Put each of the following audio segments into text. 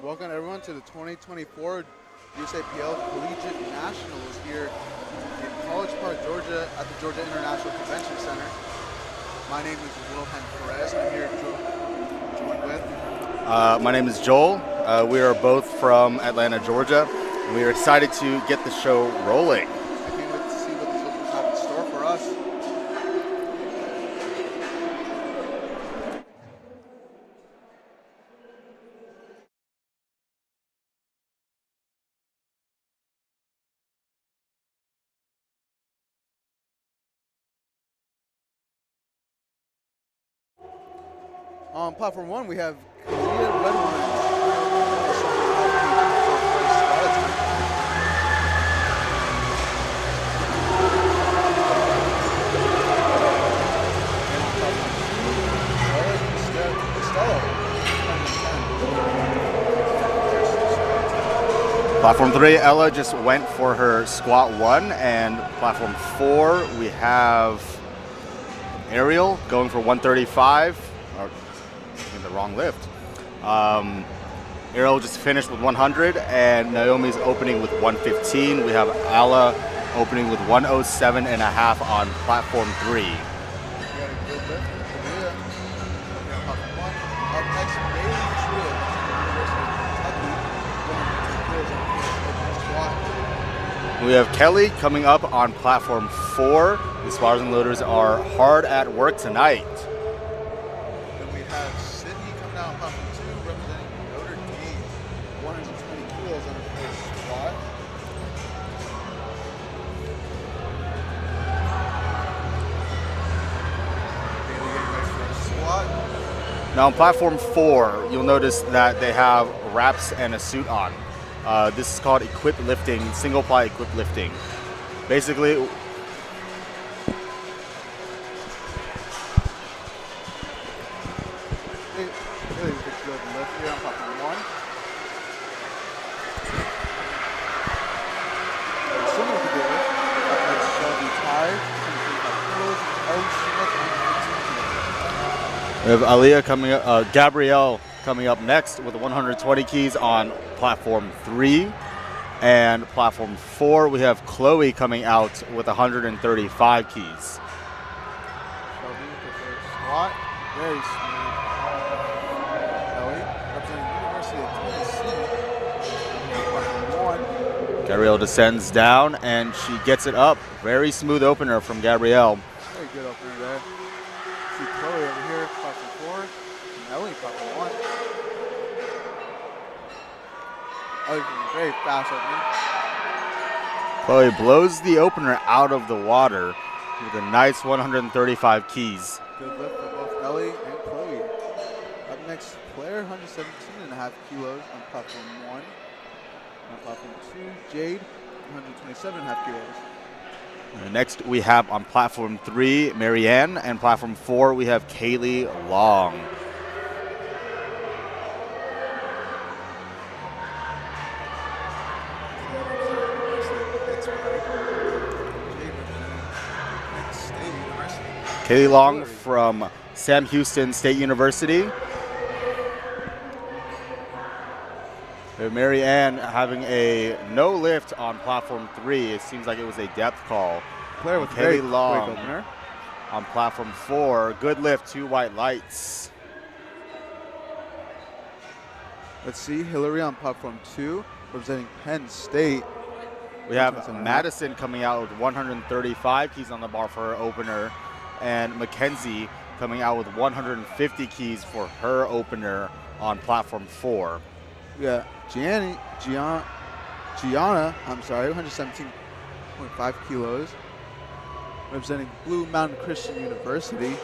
Welcome everyone to the 2024 USAPL Collegiate Nationals here in College Park, Georgia at the Georgia International Convention Center. My name is Wilhelm Perez. I'm here joined with... My name is Joel. We are both from Atlanta, Georgia, and we are excited to get the show rolling. I can't wait to see what these locals have in store for us. On platform 1, we have Platform 3, Ella just went for her squat 1, and platform 4, we have Ariel going for 135, or in the wrong lift. Ariel just finished with 100, and Naomi's opening with 115. We have Ella opening with 107.5 on platform 3. We have Kelly coming up on platform 4. These bars and loaders are hard at work tonight. Then we have Sydney coming out on platform 2, representing Notre Dame, 120 kilos on her first squat. Bailey getting ready for a squat. Now on platform 4, you'll notice that they have wraps and a suit on. This is called equipped lifting, single ply equipped lifting. Basically, Really good lift here on platform 1. Similar to good lift, that's Shelby Ty, 25 kilos. we have Aliyah coming up, Gabrielle coming up next with 120 keys on platform 3. And platform 4, we have Chloe coming out with 135 keys. Shelby with the first squat, very smooth. Kelly, representing University of Tennessee, platform 1. Gabrielle descends down, and she gets it up. Very smooth opener from Gabrielle. Very good opener there. See Chloe over here, platform 4, and Ellie, platform 1. Very fast opening. Chloe blows the opener out of the water with a nice 135 keys. Good lift for both Ellie and Chloe. Up next, Claire, 117.5 kilos on platform 1. On platform 2, Jade, 127.5 kilos. And next we have on platform 3, Marianne, and platform 4, we have Kaylee Long. Kaylee Long from Sam Houston State University. We have Mary Ann having a no lift on platform 3. It seems like it was a depth call. Claire with Kaylee Long quick opener. on platform 4. Good lift, 2 white lights. Let's see, Hillary on platform 2, representing Penn State. We have Madison coming out with 135 keys on the bar for her opener, and Mackenzie coming out with 150 keys for her opener on platform 4. Yeah, Gianna, 117.5 kilos, representing Blue Mountain Christian University.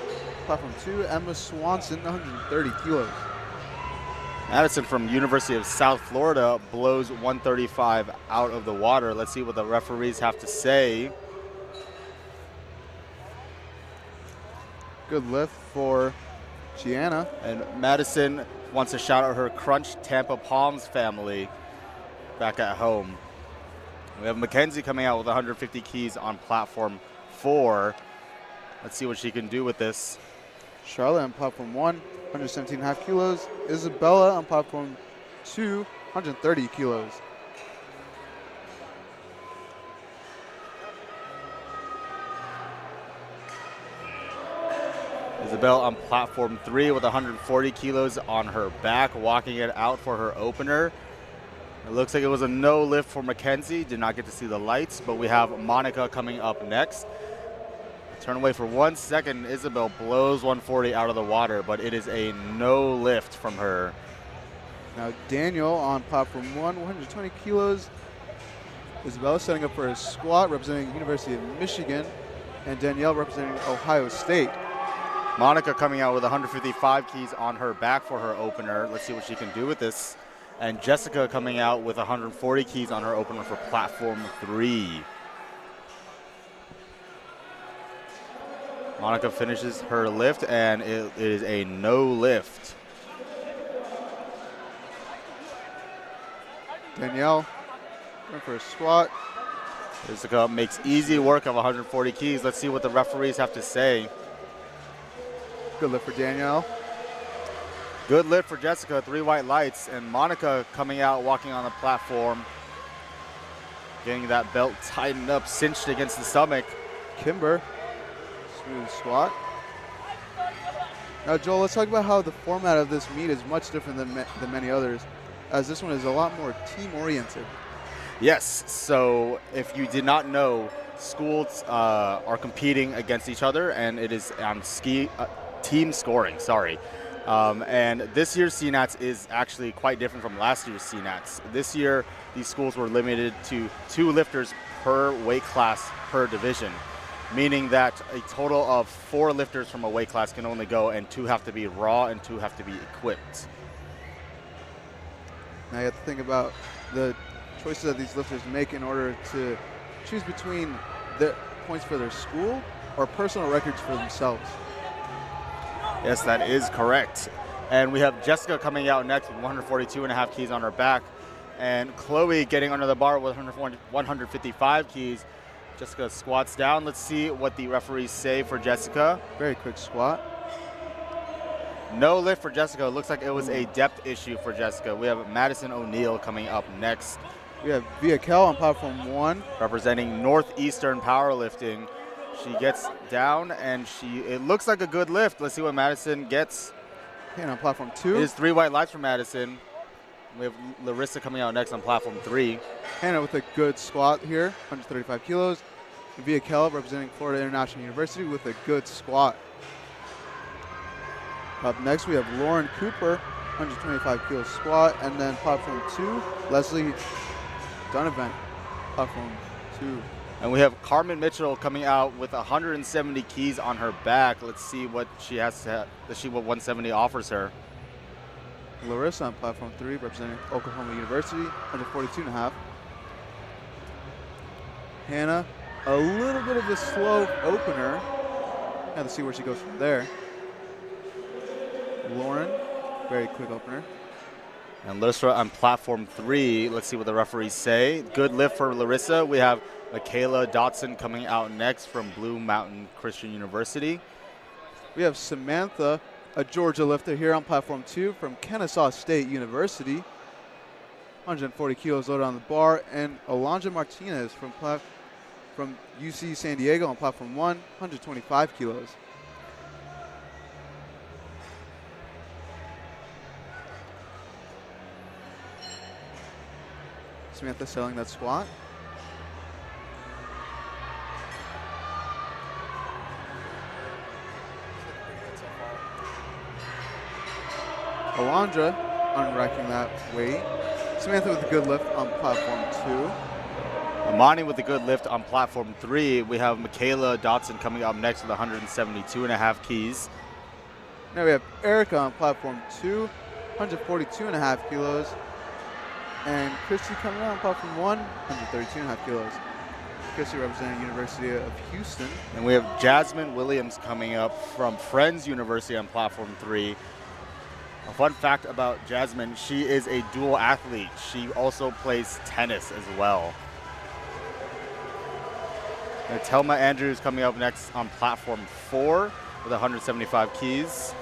Platform 2, Emma Swanson, 130 kilos. Madison from University of South Florida blows 135 out of the water. Let's see what the referees have to say. Good lift for Gianna. And Madison wants to shout out her Crunch Tampa Palms family back at home. We have Mackenzie coming out with 150 keys on platform 4. Let's see what she can do with this. Charlotte on platform 1, 117.5 kilos. Isabella on platform 2, 130 kilos. Isabel on platform 3 with 140 kilos on her back, walking it out for her opener. It looks like it was a no lift for Mackenzie. Did not get to see the lights, but we have Monica coming up next. Turn away for 1 second. Isabel blows 140 out of the water, but it is a no lift from her. Now Daniel on platform 1, 120 kilos. Isabel setting up for a squat representing University of Michigan, and Danielle representing Ohio State. Monica coming out with 155 keys on her back for her opener. Let's see what she can do with this. And Jessica coming out with 140 keys on her opener for platform 3. Monica finishes her lift, and it is a no lift. Danielle going for a squat. Jessica makes easy work of 140 keys. Let's see what the referees have to say. Good lift for Danielle. Good lift for Jessica, 3 white lights, and Monica coming out, walking on the platform, getting that belt tightened up, cinched against the stomach. Kimber, smooth squat. Now Joel, let's talk about how the format of this meet is much different than many others, as this one is a lot more team-oriented. Yes, so if you did not know, schools are competing against each other, and it is on team scoring, and this year's CNATs is actually quite different from last year's CNATs. This year, these schools were limited to 2 lifters per weight class per division, meaning that a total of 4 lifters from a weight class can only go, and 2 have to be raw and 2 have to be equipped. Now you have to think about the choices that these lifters make in order to choose between their points for their school or personal records for themselves. Yes, that is correct. And we have Jessica coming out next with 142.5 keys on her back, and Chloe getting under the bar with 155 keys. Jessica squats down. Let's see what the referees say for Jessica. Very quick squat. No lift for Jessica. It looks like it was a depth issue for Jessica. We have Madison O'Neill coming up next. We have Via Kel on platform 1. Representing Northeastern Powerlifting. She gets down, and it looks like a good lift. Let's see what Madison gets. And on platform 2. It is 3 white lights for Madison. We have Larissa coming out next on platform 3. Hannah with a good squat here, 135 kilos. Via Kel representing Florida International University with a good squat. Up next, we have Lauren Cooper, 125 kilo squat, and then platform 2, Leslie Donovan, platform 2. And we have Carmen Mitchell coming out with 170 keys on her back. Let's see what she has to what 170 offers her. Larissa on platform 3, representing Oklahoma University, 142.5. Hannah, a little bit of a slow opener. Have to see where she goes from there. Lauren, very quick opener. And Larissa on platform 3. Let's see what the referees say. Good lift for Larissa. We have Michaela Dotson coming out next from Blue Mountain Christian University. We have Samantha, a Georgia lifter here on platform 2 from Kennesaw State University. 140 kilos loaded on the bar. And Alondra Martinez from UC San Diego on platform 1, 125 kilos. Samantha selling that squat. Alondra unracking that weight. Samantha with a good lift on platform 2. Amani with a good lift on platform 3. We have Michaela Dotson coming up next with 172.5 keys. Now we have Erica on platform 2, 142.5 kilos. And Christy coming out on platform 1, 132.5 kilos. Christy representing University of Houston. And we have Jasmine Williams coming up from Friends University on platform 3. A fun fact about Jasmine, she is a dual athlete. She also plays tennis as well. And Telma Andrews coming up next on platform 4 with 175 keys.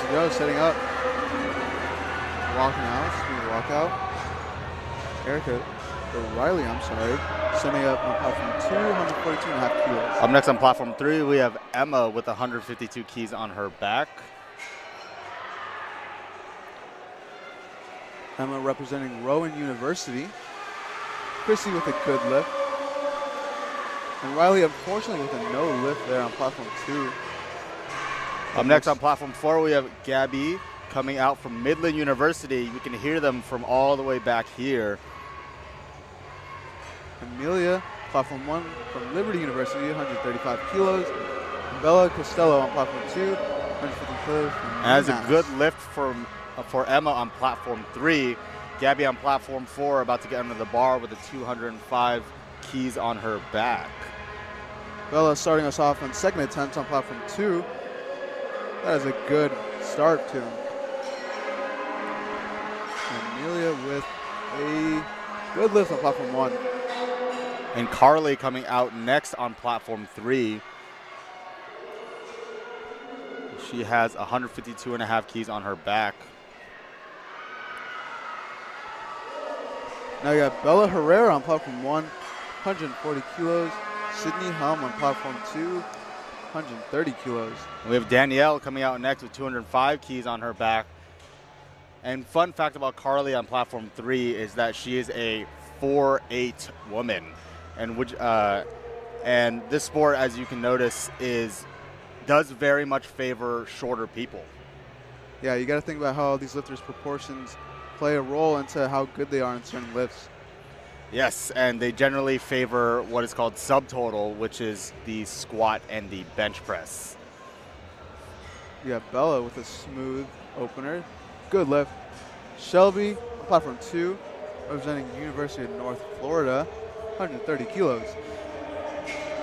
we go, setting up. Walking out, smooth walkout. Riley, setting up on platform 2, 142.5 kilos. Up next on platform 3, we have Emma with 152 keys on her back. Emma representing Rowan University. Chrissy with a good lift. And Riley, unfortunately, with a no lift there on platform 2. Up next on platform 4, we have Gabby coming out from Midland University. We can hear them from all the way back here. Amelia, platform 1 from Liberty University, 135 kilos. And Bella Costello on platform 2, 150 kilos. And that's a good lift for Emma on platform 3. Gabby on platform 4, about to get under the bar with a 205 keys on her back. Bella starting us off on second attempt on platform 2. That is a good start to him. Amelia with a good lift on platform 1. And Carly coming out next on platform 3. She has 152.5 keys on her back. Now you got Bella Herrera on platform 1, 140 kilos. Sydney Helm on platform 2, 130 kilos. We have Danielle coming out next with 205 keys on her back. And fun fact about Carly on platform 3 is that she is a 4'8" woman. And this sport, as you can notice, does very much favor shorter people. Yeah, you got to think about how these lifters' proportions play a role into how good they are in certain lifts. Yes, and they generally favor what is called subtotal, which is the squat and the bench press. You got Bella with a smooth opener. Good lift. Shelby, platform 2, representing University of North Florida, 130 kilos.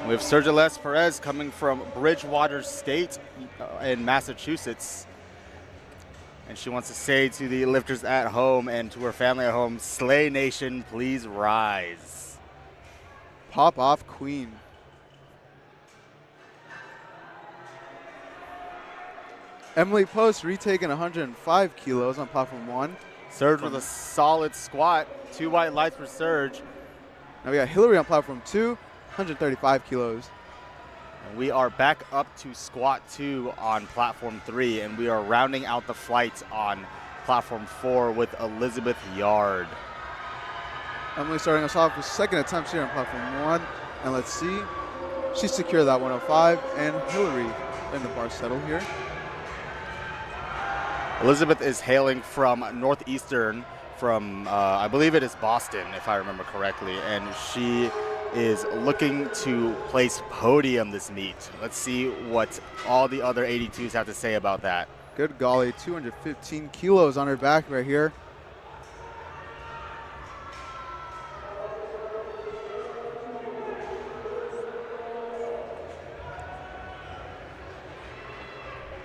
We have Sergilles Perez coming from Bridgewater State in Massachusetts. And she wants to say to the lifters at home and to her family at home, Slay Nation, please rise. Pop off queen. Emily Post retaking 105 kilos on platform 1. Surge with a solid squat, 2 white lights for Surge. Now we got Hillary on platform 2, 135 kilos. And we are back up to squat 2 on platform 3, and we are rounding out the flights on platform 4 with Elizabeth Yard. Emily starting us off with second attempts here on platform 1. And let's see. She secured that 105, and Hillary in the bar settle here. Elizabeth is hailing from Northeastern, from I believe it is Boston, if I remember correctly, and she is looking to place podium this meet. Let's see what all the other 82s have to say about that. Good golly, 215 kilos on her back right here.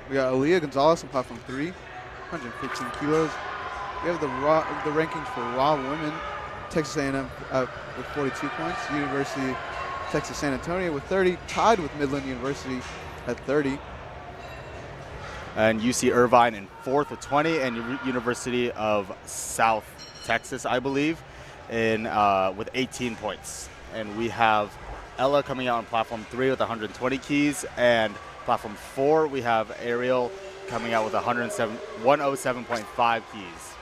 We got Aaliyah Gonzalez on platform 3, 115 kilos. We have the rankings for raw women. Texas A&M with 42 points. University of Texas San Antonio with 30, tied with Midland University at 30. And UC Irvine in 4th with 20, and University of South Texas, I believe, with 18 points. And we have Ella coming out on platform 3 with 120 keys, and platform 4 we have Ariel coming out with 107.5 keys.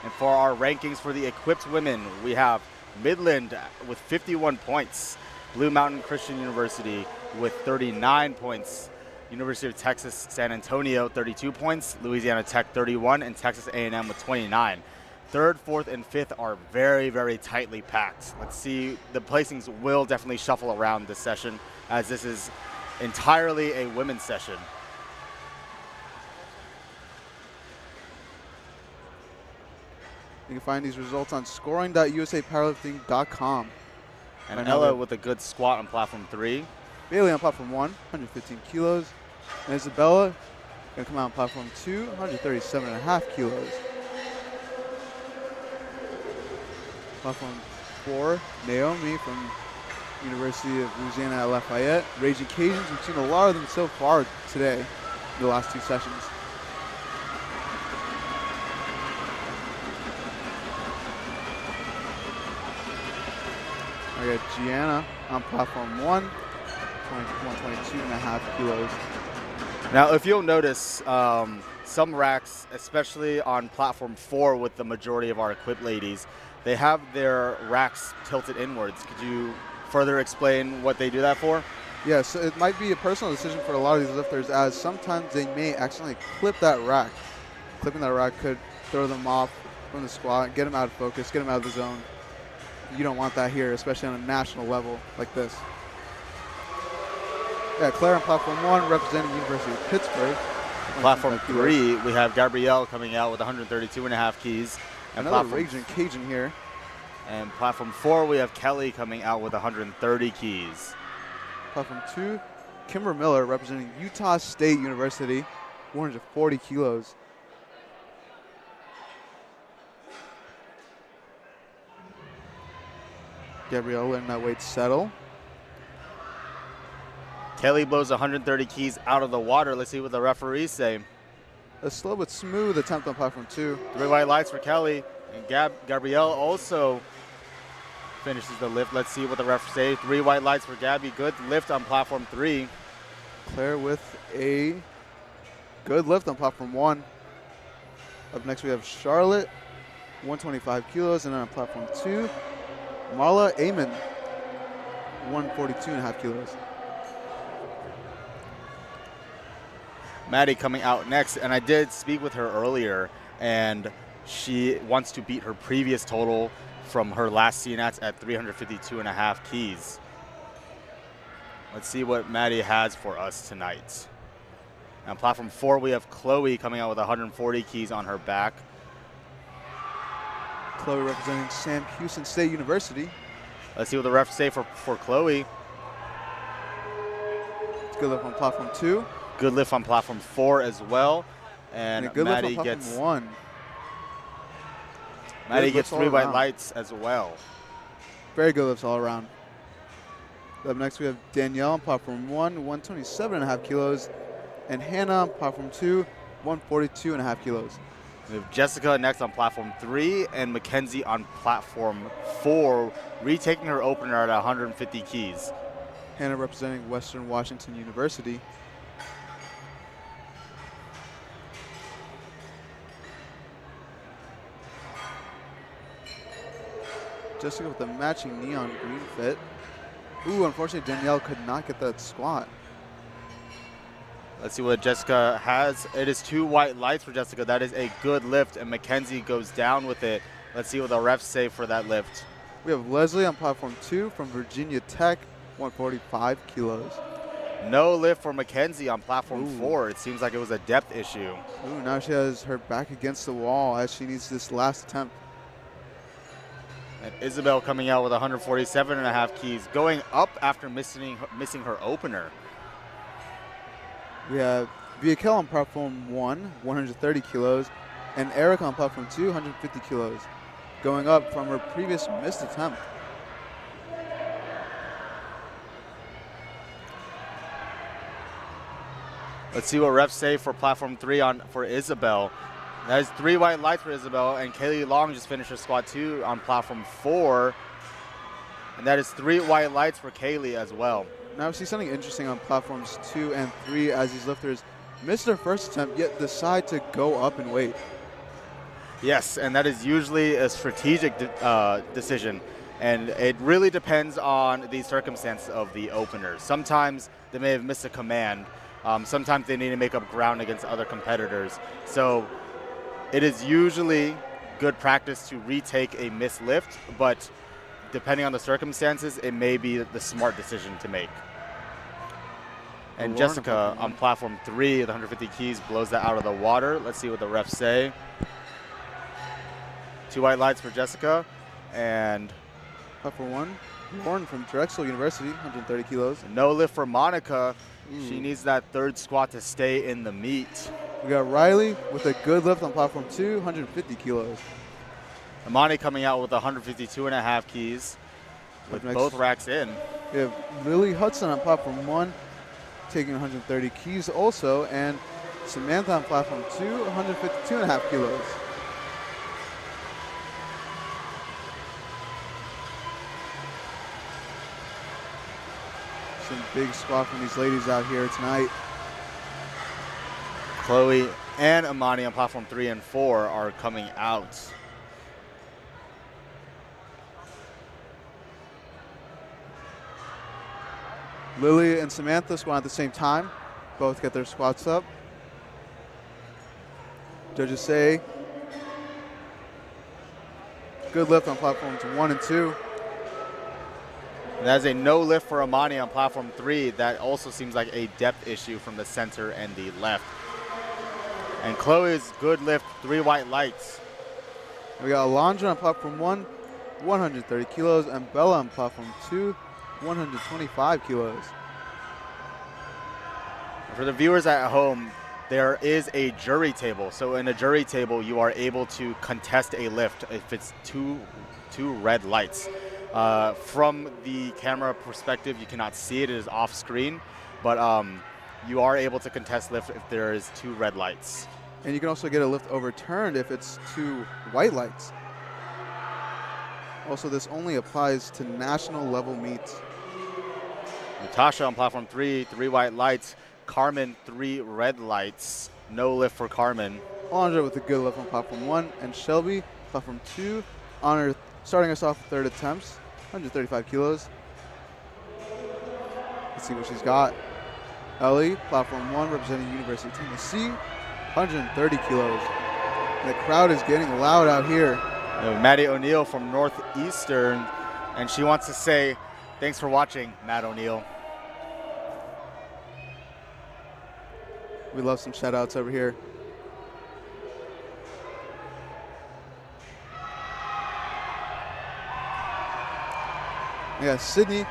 And for our rankings for the equipped women, we have Midland with 51 points, Blue Mountain Christian University with 39 points, University of Texas San Antonio 32 points, Louisiana Tech 31, and Texas A&M with 29. 3rd, 4th, and 5th are very, very tightly packed. Let's see, the placings will definitely shuffle around this session, as this is entirely a women's session. You can find these results on scoring.usapowerlifting.com. And Ella with a good squat on platform 3. Bailey on platform 1, 115 kilos. And Isabella going to come out on platform 2, 137.5 kilos. Platform 4, Naomi from University of Louisiana at Lafayette. Raging Cajuns, we've seen a lot of them so far today in the last 2 sessions. We got Gianna on platform 1, 122.5 kilos. Now, if you'll notice, some racks, especially on platform 4 with the majority of our equipped ladies, they have their racks tilted inwards. Could you further explain what they do that for? Yes, so it might be a personal decision for a lot of these lifters, as sometimes they may accidentally clip that rack. Clipping that rack could throw them off from the squat, get them out of focus, get them out of the zone. You don't want that here, especially on a national level like this. Yeah, Claire on platform 1, representing University of Pittsburgh. Platform 3, we have Gabrielle coming out with 132.5 keys. And another Raging Cajun here. And platform 4, we have Kelly coming out with 130 keys. Platform 2, Kimber Miller, representing Utah State University, 440 kilos. Gabrielle letting that weight settle. Kelly blows 130 keys out of the water. Let's see what the referees say. A slow but smooth attempt on platform 2. 3 white lights for Kelly. And Gabrielle also finishes the lift. Let's see what the refs say. 3 white lights for Gabby. Good lift on platform 3. Claire with a good lift on platform 1. Up next we have Charlotte, 125 kilos. And then on platform 2, Marla Amon, 142.5 kilos. Maddie coming out next, and I did speak with her earlier, and she wants to beat her previous total from her last CNATs at 352.5 keys. Let's see what Maddie has for us tonight. On platform 4, we have Chloe coming out with 140 keys on her back. Chloe representing Sam Houston State University. Let's see what the refs say for Chloe. It's good lift on platform 2. Good lift on platform 4 as well. And a good Maddie lift on gets platform 1. Maddie Good gets lifts 3 all white around. lights as well. Very good lifts all around. Up next we have Danielle on platform 1, 127.5 kilos. And Hannah on platform 2, 142.5 kilos. We have Jessica next on platform 3 and Mackenzie on platform 4, retaking her opener at 150 keys. Hannah representing Western Washington University. Jessica with the matching neon green fit. Ooh, unfortunately Danielle could not get that squat. Let's see what Jessica has. It is 2 white lights for Jessica. That is a good lift, and Mackenzie goes down with it. Let's see what the refs say for that lift. We have Leslie on platform 2 from Virginia Tech, 145 kilos. No lift for Mackenzie on platform Ooh. 4. It seems like it was a depth issue. Ooh, now she has her back against the wall as she needs this last attempt. And Isabel coming out with 147.5 keys, going up after missing her opener. We have Viakel on platform 1, 130 kilos, and Erica on platform 2, 150 kilos, going up from her previous missed attempt. Let's see what refs say for platform 3 for Isabel. That is 3 white lights for Isabel, and Kaylee Long just finished her squat 2 on platform 4. And that is 3 white lights for Kaylee as well. Now we see something interesting on platforms 2 and 3 as these lifters miss their first attempt yet decide to go up in weight. Yes, and that is usually a strategic decision. And it really depends on the circumstances of the openers. Sometimes they may have missed a command. Sometimes they need to make up ground against other competitors. So it is usually good practice to retake a missed lift, but depending on the circumstances, it may be the smart decision to make. And Jessica on platform 3 with 150 keys blows that out of the water. Let's see what the refs say. 2 white lights for Jessica. And Platform 1, Lauren from Drexel University, 130 kilos. no lift for Monica. She needs that 3rd squat to stay in the meet. We got Riley with a good lift on platform 2, 150 kilos. Amani coming out with 152.5 keys with both racks in. We have Lily Hudson on platform 1, taking 130 keys also, and Samantha on platform 2, 152.5 kilos. Some big squat from these ladies out here tonight. Chloe and Amani on platform 3 and 4 are coming out. Lily and Samantha squat at the same time. Both get their squats up. Judges say good lift on platforms 1 and 2. That is a no lift for Amani on platform 3. That also seems like a depth issue from the center and the left. And Chloe's good lift, 3 white lights. We got Alondra on platform 1, 130 kilos, and Bella on platform 2, 125 kilos. For the viewers at home, there is a jury table. So in a jury table, you are able to contest a lift if it's two red lights. From the camera perspective, you cannot see it. It is off screen. But you are able to contest lift if there is 2 red lights. And you can also get a lift overturned if it's 2 white lights. Also, this only applies to national level meets. Natasha on platform 3, 3 white lights. Carmen, 3 red lights. No lift for Carmen. Alondra with a good lift on platform 1, and Shelby, platform 2, on her, starting us off with third attempts, 135 kilos. Let's see what she's got. Ellie, platform 1, representing University of Tennessee, 130 kilos. And the crowd is getting loud out here. Maddie O'Neill from Northeastern, and she wants to say, thanks for watching, Matt O'Neill. We love some shout outs over here. Yeah, Sydney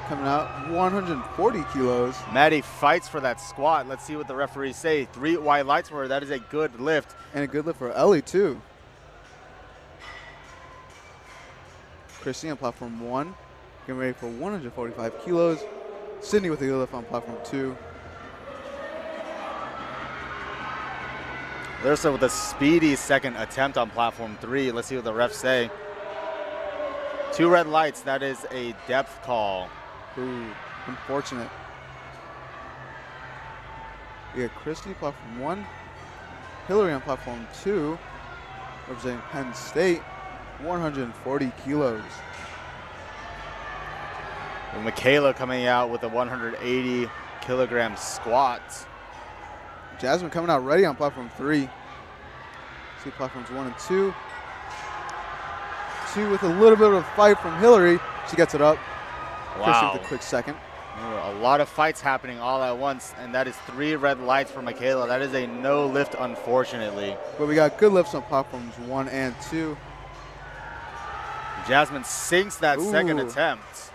coming out 140 kilos. Maddie fights for that squat. Let's see what the referees say. 3 white lights for her. That is a good lift. And a good lift for Ellie, too. Chrissy on platform 1, getting ready for 145 kilos. Sydney with a good lift on platform 2. Larissa with a speedy second attempt on platform 3. Let's see what the refs say. 2 red lights. That is a depth call. Ooh, unfortunate. We got Christy, platform 1. Hillary on platform 2, representing Penn State, 140 kilos. And Michaela coming out with a 180 kilogram squat. Jasmine coming out ready on platform 3. See platforms 1 and 2. 2 with a little bit of a fight from Hillary. She gets it up. Wow. Christy with a quick second. A lot of fights happening all at once, and that is 3 red lights for Michaela. That is a no lift, unfortunately. But we got good lifts on platforms 1 and 2. Jasmine sinks that second attempt.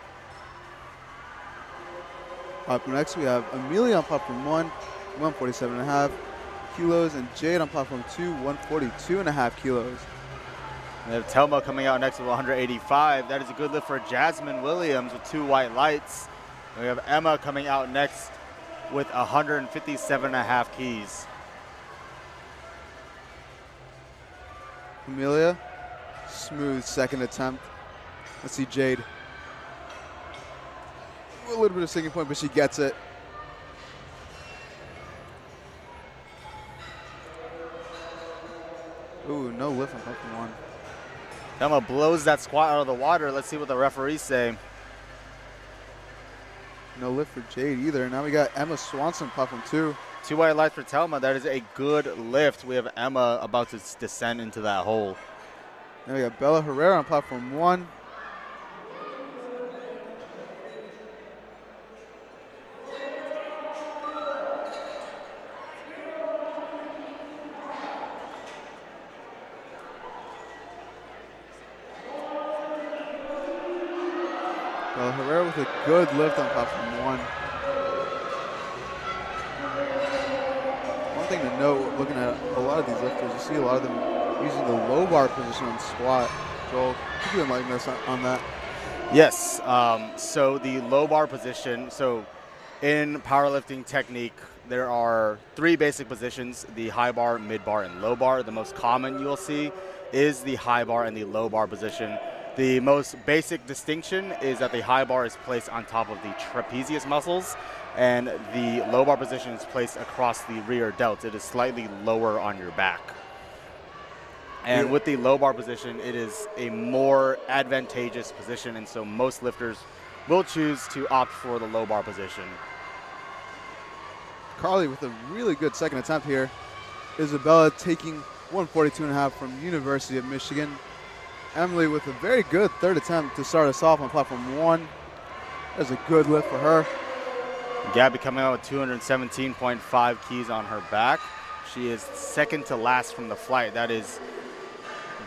Up next, we have Amelia on platform 1, 147.5 kilos, and Jade on platform 2, 142.5 kilos. We have Telma coming out next with 185. That is a good lift for Jasmine Williams with 2 white lights. And we have Emma coming out next with 157.5 keys. Amelia, smooth second attempt. Let's see Jade. A little bit of sinking point, but she gets it. Ooh, no lift on platform 1. Telma blows that squat out of the water. Let's see what the referees say. No lift for Jade either. Now we got Emma Swanson, platform 2. 2 white lights for Telma. That is a good lift. We have Emma about to descend into that hole. Now we got Bella Herrera on platform 1. Bella Herrera with a good lift on platform 1. One thing to note, looking at a lot of these lifters, you see a lot of them using the low bar position on squat. Joel, could you enlighten us on that? Yes, so the low bar position, so in powerlifting technique, there are 3 basic positions, the high bar, mid bar, and low bar. The most common you'll see is the high bar and the low bar position. The most basic distinction is that the high bar is placed on top of the trapezius muscles, and the low bar position is placed across the rear delts. It is slightly lower on your back. And with the low bar position, it is a more advantageous position, and so most lifters will choose to opt for the low bar position. Carly with a really good second attempt here. Isabella taking 142.5 from University of Michigan. Emily with a very good third attempt to start us off on platform 1. That's a good lift for her. Gabby coming out with 217.5 keys on her back. She is second to last from the flight. That is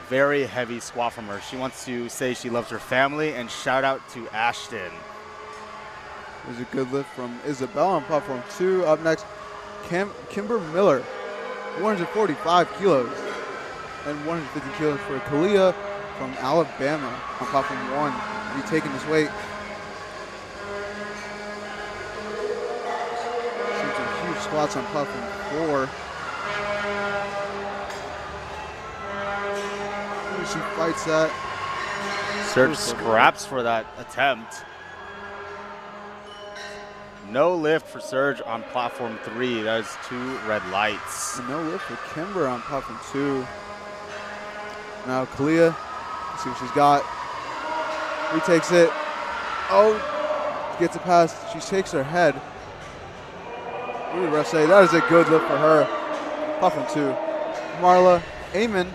very heavy squat from her. She wants to say she loves her family, and shout out to Ashton. There's a good lift from Isabella on platform 2. Up next, Kimber Miller, 145 kilos, and 150 kilos for Kalia from Alabama on platform 1. Retaking this weight. Some huge squats on platform 4. She fights that. Serge scraps for that attempt. No lift for Serge on platform 3. That is 2 red lights. And no lift for Kimber on platform 2. Now Kalia, let's see what she's got. Retakes it. Oh, gets it past. She shakes her head. What did the ref say? That is a good lift for her. Platform 2. Marla Amon,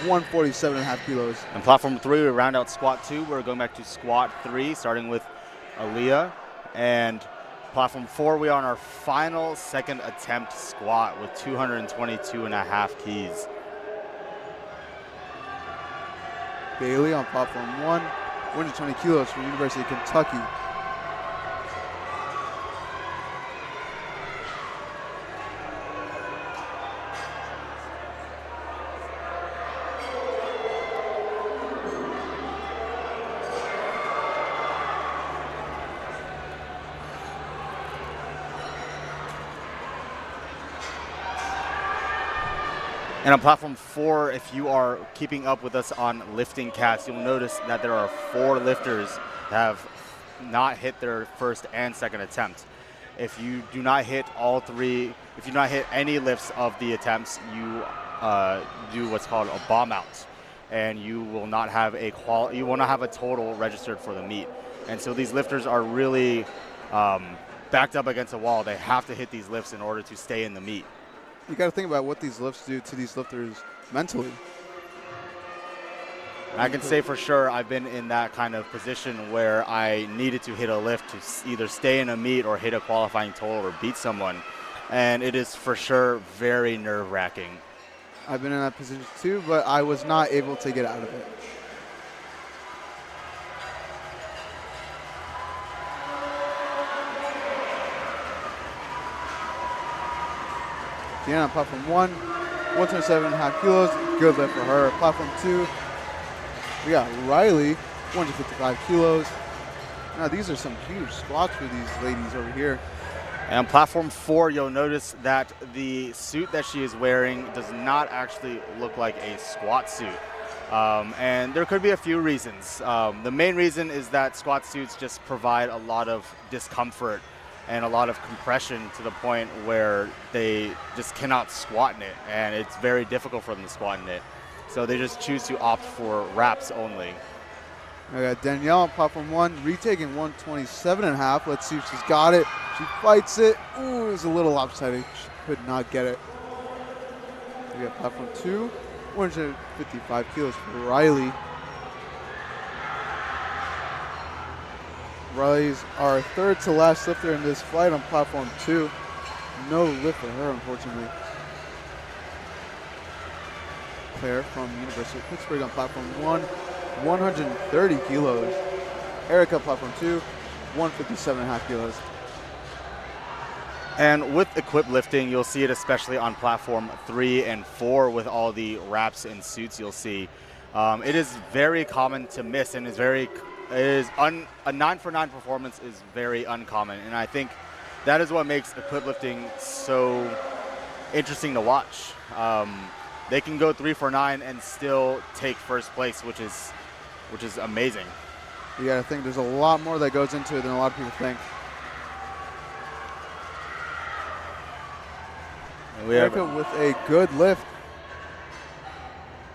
147.5 kilos. On platform 3, we round out squat 2. We're going back to squat 3, starting with Aaliyah. And platform 4, we are on our final second attempt squat with 222.5 keys. Bailey on platform 1, 120 kilos from University of Kentucky. And on platform 4, if you are keeping up with us on LiftingCast, you'll notice that there are 4 lifters that have not hit their first and second attempt. If you do not hit all 3, if you do not hit any lifts of the attempts, you do what's called a bomb out, and you will not have a total registered for the meet. And so these lifters are really backed up against a wall. They have to hit these lifts in order to stay in the meet. You got to think about what these lifts do to these lifters mentally. I can say for sure I've been in that kind of position where I needed to hit a lift to either stay in a meet or hit a qualifying total or beat someone. And it is for sure very nerve-wracking. I've been in that position too, but I was not able to get out of it. Deanna on platform 1, 127.5 kilos, good lift for her. Platform 2, we got Riley, 155 kilos. Now these are some huge squats for these ladies over here. And on platform 4, you'll notice that the suit that she is wearing does not actually look like a squat suit. And there could be a few reasons. The main reason is that squat suits just provide a lot of discomfort and a lot of compression to the point where they just cannot squat in it, and it's very difficult for them to squat in it. So they just choose to opt for wraps only. I got Danielle on platform 1, retaking 127.5. Let's see if she's got it. She fights it. Ooh, it was a little lopsided. She could not get it. We got platform 2, 155 kilos for Riley. Riley's our third to last lifter in this flight on platform 2. No lift for her, unfortunately. Claire from University of Pittsburgh on platform 1, 130 kilos. Erica, platform 2, 157.5 kilos. And with equipped lifting, you'll see it especially on platform 3 and 4 with all the wraps and suits you'll see. It is very common to miss, and a 9 for 9 performance is very uncommon, and I think that is what makes equipped lifting so interesting to watch. They can go 3 for 9 and still take first place, which is which is amazing. Yeah, I think there's a lot more that goes into it than a lot of people think. And we have Erica with a good lift.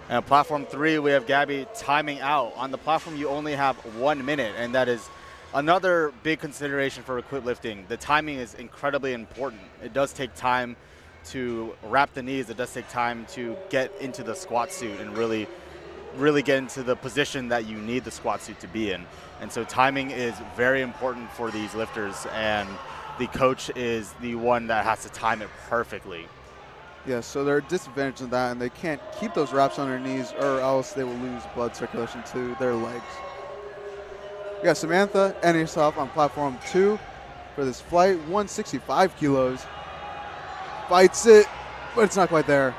And platform 3, we have Gabby timing out. On the platform, you only have 1 minute, and that is another big consideration for equip lifting. The timing is incredibly important. It does take time to wrap the knees. It does take time to get into the squat suit and really get into the position that you need the squat suit to be in. And so timing is very important for these lifters, and the coach is the one that has to time it perfectly. Yeah, so they're disadvantaged in that, and they can't keep those wraps on their knees, or else they will lose blood circulation to their legs. We got Samantha ending us off on platform 2 for this flight, 165 kilos. Fights it, but it's not quite there.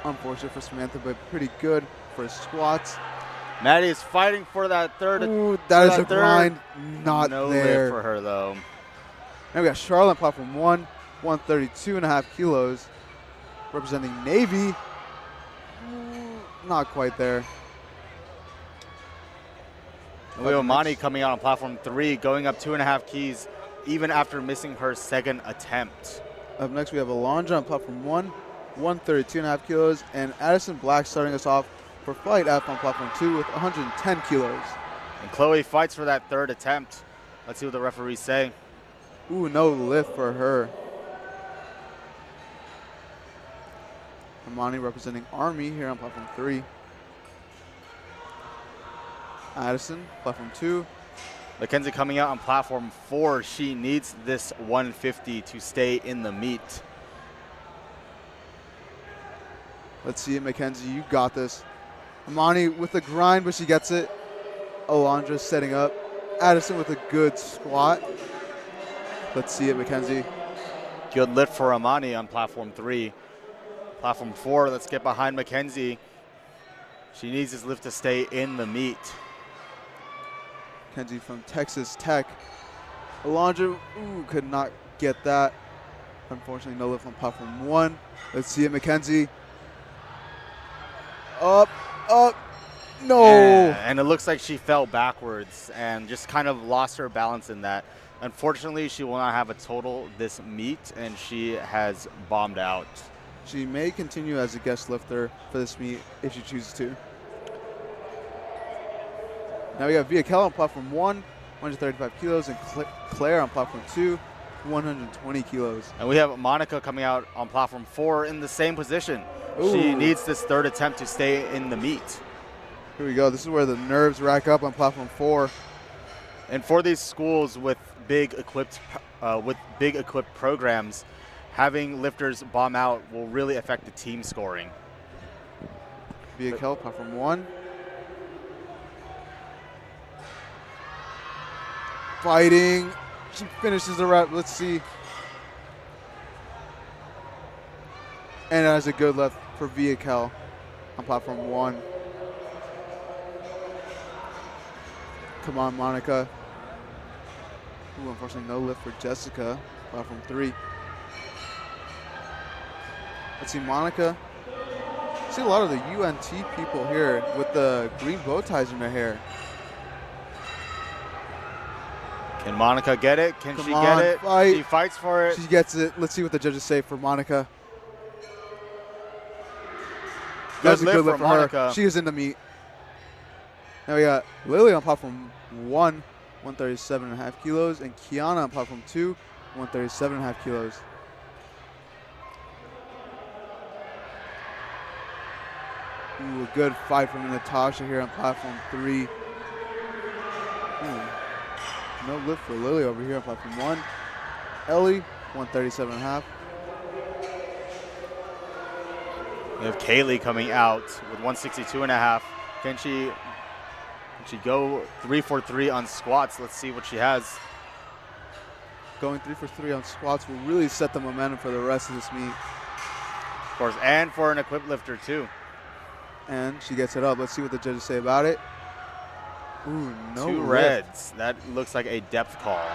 Unfortunate for Samantha, but pretty good for squats. Maddie is fighting for that third. Ooh, that is a grind, not no there. lift for her, though. Now we got Charlotte on platform 1, 132.5 kilos. Representing Navy. Not quite there. We have Amani coming out on platform 3, going up 2.5 keys, even after missing her second attempt. Up next, we have Alondra on platform 1, 132.5 kilos, and Addison Black starting us off for flight F on platform 2 with 110 kilos. And Chloe fights for that third attempt. Let's see what the referees say. Ooh, no lift for her. Amani representing Army here on platform 3. Addison, platform 2. Mackenzie coming out on platform 4. She needs this 150 to stay in the meet. Let's see it, Mackenzie. You got this. Amani with the grind, but she gets it. Alondra setting up. Addison with a good squat. Let's see it, Mackenzie. Good lift for Amani on platform 3. Platform 4, let's get behind Mackenzie. She needs this lift to stay in the meet. Mackenzie from Texas Tech. Alondra, could not get that. Unfortunately, no lift on platform 1. Let's see it, Mackenzie. Up, no. And it looks like she fell backwards and just kind of lost her balance in that. Unfortunately, she will not have a total this meet, and she has bombed out. She may continue as a guest lifter for this meet if she chooses to. Now we have Via Kell on platform 1, 135 kilos, and Claire on platform 2, 120 kilos. And we have Monica coming out on platform 4 in the same position. Ooh. She needs this third attempt to stay in the meet. Here we go. This is where the nerves rack up on platform 4. And for these schools with big equipped programs, having lifters bomb out will really affect the team scoring. Via Kell, platform 1. Fighting. She finishes the rep. Let's see. And that is a good lift for Via Kell on platform 1. Come on, Monica. Ooh, unfortunately, no lift for Jessica, platform 3. Let's see, Monica. I see a lot of the UNT people here with the green bow ties in their hair. Can Monica get it? Can Come she on, get it? fight. She fights for it. She gets it. Let's see what the judges say for Monica. That was a good lift for Monica. her. She is in the meet. Now we got Lily on platform 1, 137.5 kilos, and Kiana on platform 2, 137.5 kilos. Ooh, a good fight from Natasha here on platform 3. Ooh. No lift for Lily over here on platform 1. Ellie, 137.5. We have Kaylee coming out with 162.5. Can she go 3 for 3 on squats? Let's see what she has. Going 3 for 3 on squats will really set the momentum for the rest of this meet. Of course, and for an equipped lifter too. And she gets it up. Let's see what the judges say about it. Ooh, no Two lift. reds. That looks like a depth call.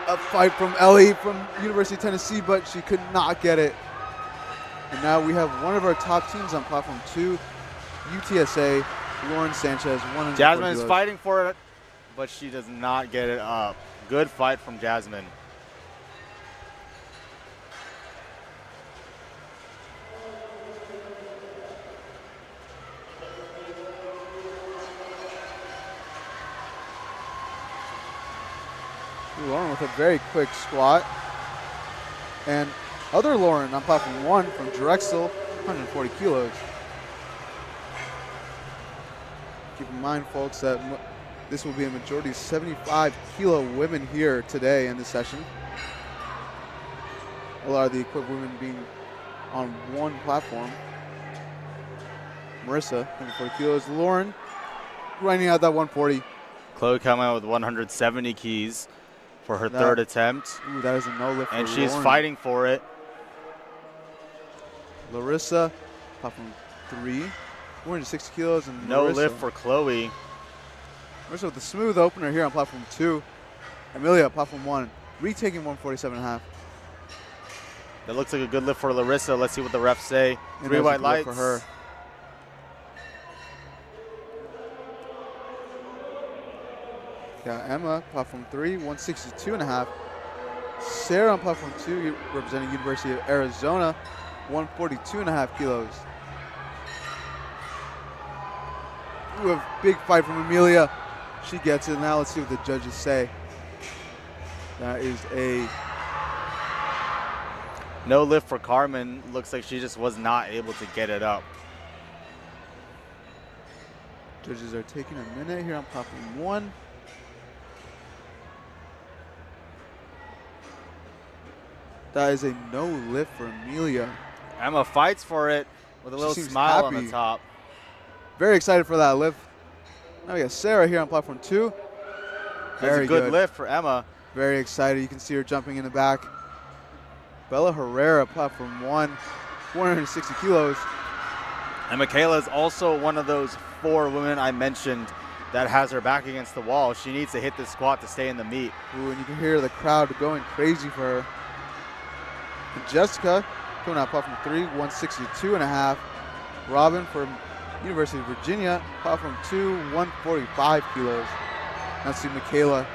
A fight from Ellie from University of Tennessee, but she could not get it. And now we have one of our top teams on platform 2, UTSA, Lauren Sanchez, 140 Jasmine is kilos. fighting for it, but she does not get it up. Good fight from Jasmine. Lauren with a very quick squat. And other Lauren on platform 1 from Drexel, 140 kilos. Keep in mind, folks, that this will be a majority 75 kilo women here today in this session. A lot of the equipped women being on one platform. Marissa, 140 kilos. Lauren, grinding out that 140. Chloe coming out with 170 keys for her third attempt. Ooh, that is a no lift for And she's Lauren. fighting for it. Larissa, platform 3, 460 kilos. And No Marissa. lift for Chloe. Marissa with the smooth opener here on platform 2. Amelia, platform 1, retaking 147.5. That looks like a good lift for Larissa. Let's see what the refs say. And 3 that's a white good lights. lift for her. Got Emma, platform 3, 162.5. Sarah on platform 2, representing University of Arizona, 142.5 kilos. Ooh, a big fight from Amelia. She gets it. Now let's see what the judges say. That is a no lift for Carmen. Looks like she just was not able to get it up. Judges are taking a minute here on platform 1. That is a no lift for Amelia. Emma fights for it with a She little seems smile on happy. the top. Very excited for that lift. Now we got Sarah here on platform 2. That's Very a good lift for Emma. Very excited. You can see her jumping in the back. Bella Herrera, platform 1, 460 kilos. And Michaela is also one of those 4 women I mentioned that has her back against the wall. She needs to hit the squat to stay in the meet. Ooh, and you can hear the crowd going crazy for her. And Jessica coming out platform 3, 162.5. Robin from University of Virginia, platform 2, 145 kilos. Now see Michaela.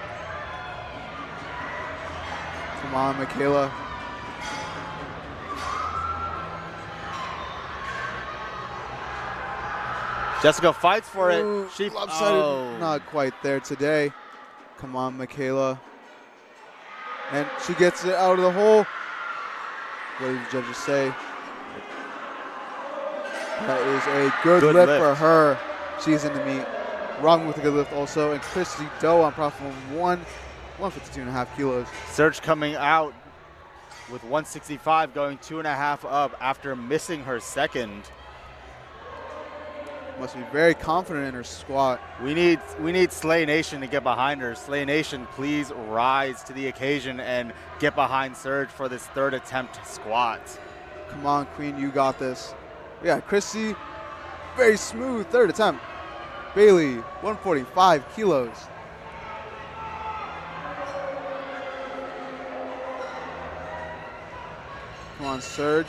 Come on, Michaela. Jessica fights for Ooh, it. She lopsided, not quite there today. Come on, Michaela. And she gets it out of the hole. What did the judges say? That is a good lift for her. She's in the meet. Robin with a good lift also. And Christy Doe on platform 1, 152.5 kilos. Serge coming out with 165, going 2.5 up after missing her second. Must be very confident in her squat. We need Slay Nation to get behind her. Slay Nation, please rise to the occasion and get behind Serge for this third attempt squat. Come on, Queen, you got this. Yeah, Christy, very smooth third attempt. Bailey, 145 kilos. Come on, Serge.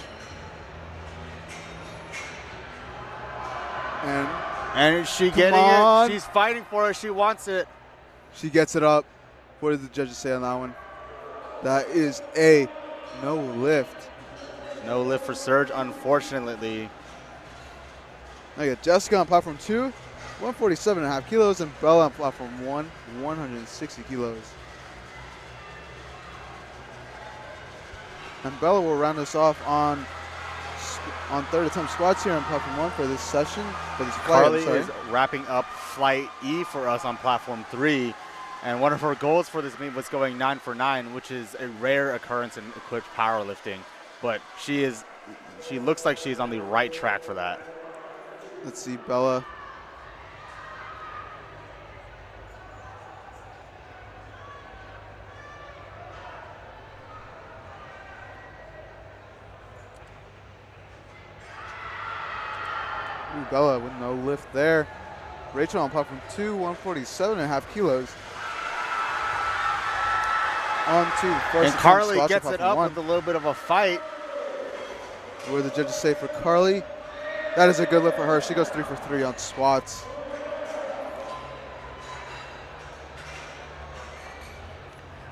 And is she getting it? She's fighting for it. She wants it. She gets it up. What did the judges say on that one? That is a no lift. No lift for Serge, unfortunately. I got Jessica on platform 2, 147.5 kilos, and Bella on platform 1, 160 kilos. And Bella will round us off on third attempt squats here on platform 1 for this session. For this flight, Carly is wrapping up flight E for us on platform 3. And one of her goals for this meet was going 9 for 9, which is a rare occurrence in equipped powerlifting. But she looks like she's on the right track for that. Let's see, Bella. Ooh, Bella with no lift there. Rachel on platform 2, 147.5 kilos. On to first. And Carly gets it up with a little bit of a fight. What do the judges say for Carly? That is a good lift for her. She goes 3 for 3 on squats.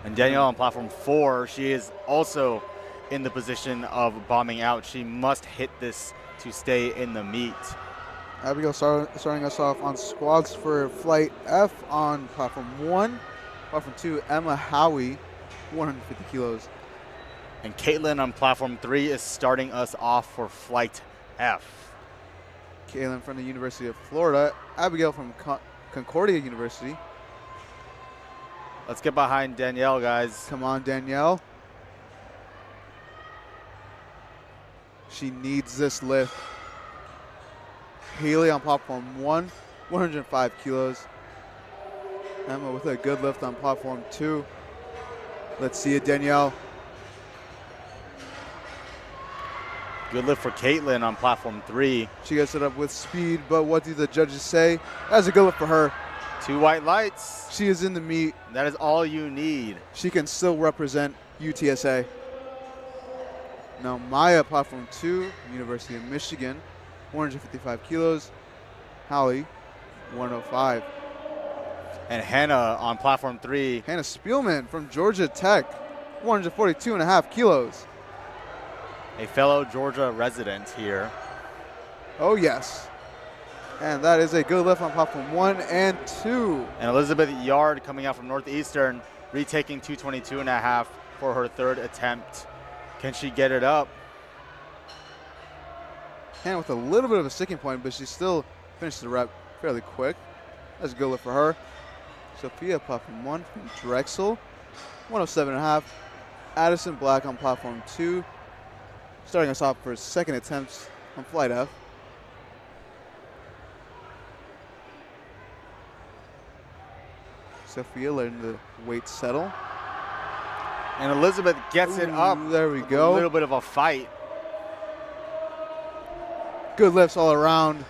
And Danielle on platform 4, she is also in the position of bombing out. She must hit this to stay in the meet. Abigail starting us off on squats for flight F on platform 1. Platform 2, Emma Howie, 150 kilos. And Caitlin on platform 3 is starting us off for flight F. Caitlin from the University of Florida. Abigail from Concordia University. Let's get behind Danielle, guys. Come on, Danielle. She needs this lift. Haley on platform 1, 105 kilos. Emma with a good lift on platform 2. Let's see it, Danielle. Good lift for Caitlin on platform 3. She gets it up with speed, but what do the judges say? That's a good lift for her. 2 white lights. She is in the meet. That is all you need. She can still represent UTSA. Now Maya, platform 2, University of Michigan, 155 kilos. Hallie, 105. And Hannah on platform 3. Hannah Spielman from Georgia Tech, 142.5 kilos. A fellow Georgia resident here. Oh yes. And that is a good lift on platform 1 and 2. And Elizabeth Yard coming out from Northeastern, retaking 222.5 for her 3rd attempt. Can she get it up? Hannah with a little bit of a sticking point, but she still finished the rep fairly quick. That's a good lift for her. Sophia, platform 1 from Drexel, 107.5. Addison Black on platform 2, starting us off for his 2nd attempts on flight F. Sophia letting the weight settle. And Elizabeth gets it up. There we go. A little bit of a fight. Good lifts all around.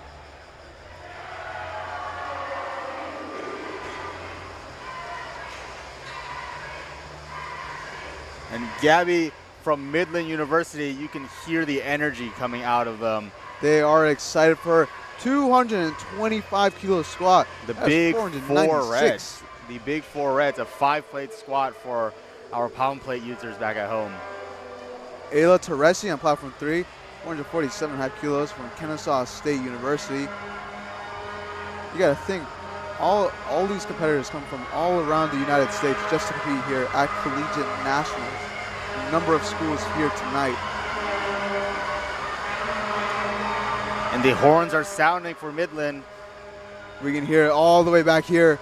And Gabby from Midland University, you can hear the energy coming out of them. They are excited for her. 225 kilo squat. The That's big 496. 4 reds. The big 4 reds, a 5-plate squat for our pound plate users back at home. Ayla Teresi on platform 3, 147.5 kilos from Kennesaw State University. You got to think, all these competitors come from all around the United States just to compete here at Collegiate Nationals. A number of schools here tonight. And the horns are sounding for Midland. We can hear it all the way back here.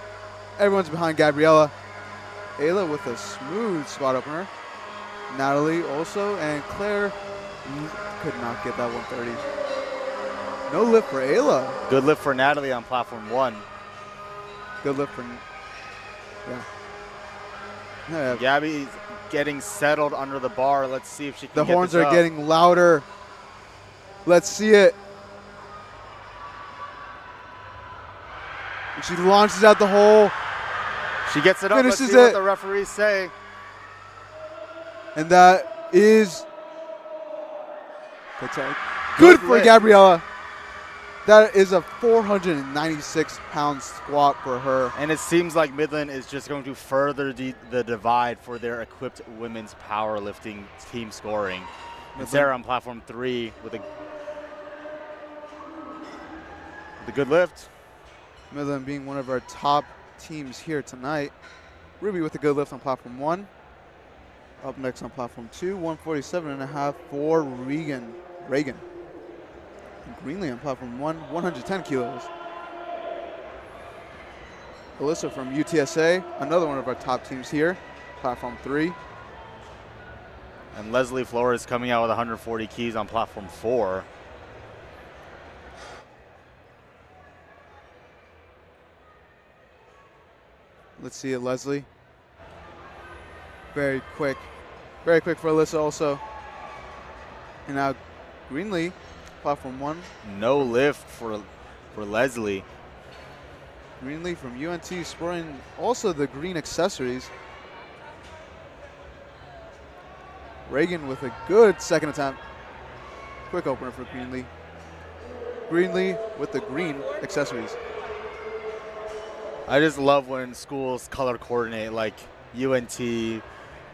Everyone's behind Gabriella. Ayla with a smooth squat opener. Natalie also, and Claire could not get that 130. No lift for Ayla. Good lift for Natalie on platform 1. Good lift for, yeah. Gabby's getting settled under the bar. Let's see if she can The get horns this are up. getting louder. Let's see it. She launches out the hole. She gets it up. Let's Finishes see what it. the referees say. And that is good for lift. Gabriella. That is a 496-pound squat for her. And it seems like Midland is just going to further the divide for their equipped women's powerlifting team scoring. And Sarah on platform 3 with a good lift. Midland being one of our top teams here tonight. Ruby with a good lift on platform 1. Up next on platform 2, 147.5 for Reagan. And Greenlee on platform 1, 110 kilos. Alyssa from UTSA, another one of our top teams here, platform 3. And Leslie Flores coming out with 140 keys on platform 4. Let's see it, Leslie. Very quick. Very quick for Alyssa also. And now Greenlee, platform 1. No lift for Leslie. Greenlee from UNT sporting also the green accessories. Reagan with a good 2nd attempt. Quick opener for Greenlee. Greenlee with the green accessories. I just love when schools color coordinate. Like UNT,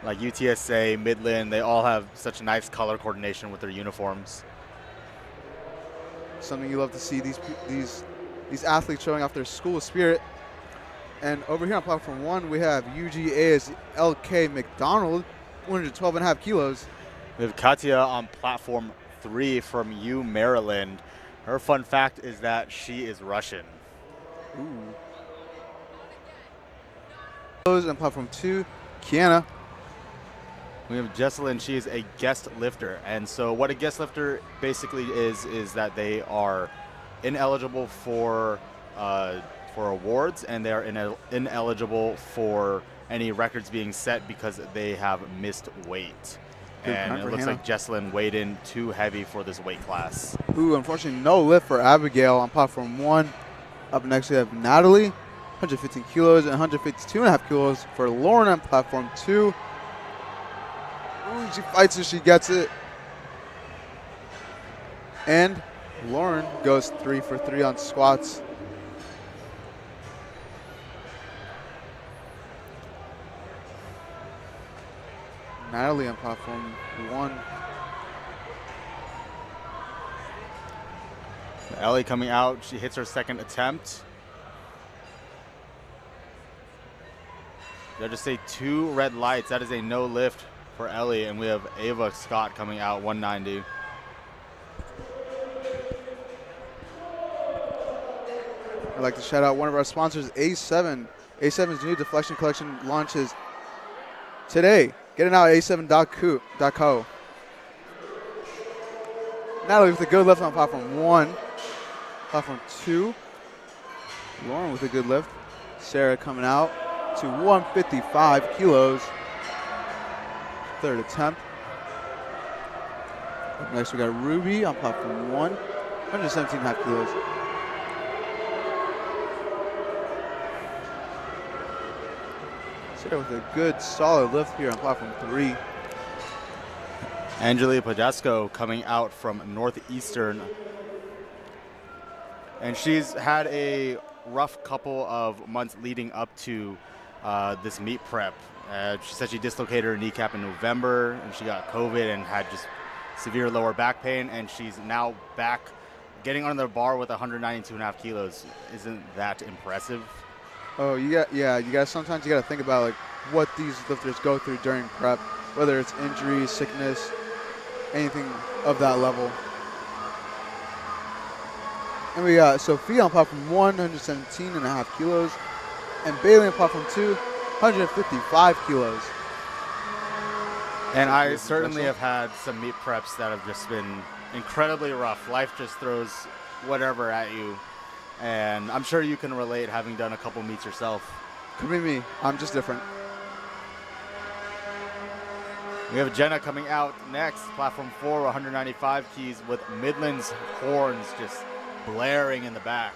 like UTSA, Midland, they all have such nice color coordination with their uniforms. Something you love to see, these athletes showing off their school spirit. And over here on platform 1, we have UGA's LK McDonald, 112.5 kilos. We have Katya on platform 3 from U Maryland. Her fun fact is that she is Russian. Ooh. On platform 2, Kiana. We have Jesselyn. She is a guest lifter. And so what a guest lifter basically is that they are ineligible for awards, and they are ineligible for any records being set because they have missed weight. And it looks like Jesselyn weighed in too heavy for this weight class. Ooh, unfortunately, no lift for Abigail on platform 1. Up next, we have Natalie, 115 kilos, and 152.5 kilos for Lauren on platform 2. Ooh, she fights it, she gets it. And Lauren goes 3 for 3 on squats. Natalie on platform 1. Ellie coming out, she hits her second attempt. They'll just say 2 red lights. That is a no lift for Ellie, and we have Ava Scott coming out 190. I'd like to shout out one of our sponsors, A7. A7's new deflection collection launches today. Get it now at a7.co. Natalie with a good lift on platform 1. Platform 2, Lauren with a good lift. Sarah coming out to 155 kilos. Third attempt. Up next we got Ruby on platform 1, 117.5 kilos. Sarah with a good solid lift here on platform 3. Angelique Podesco coming out from Northeastern. And she's had a rough couple of months leading up to this meet prep. She said she dislocated her kneecap in November, and she got COVID and had just severe lower back pain, and she's now back getting on the bar with 192.5 kilos. Isn't that impressive? Oh, sometimes you got to think about like what these lifters go through during prep, whether it's injury, sickness, anything of that level. And we got Sophia on platform 1, 117.5 kilos, and Bailey on platform 2, 155 kilos. And I certainly have had some meet preps that have just been incredibly rough. Life just throws whatever at you. And I'm sure you can relate, having done a couple meets yourself. Could be me. I'm just different. We have Jenna coming out next, platform 4, 195 keys with Midland's horns just blaring in the back.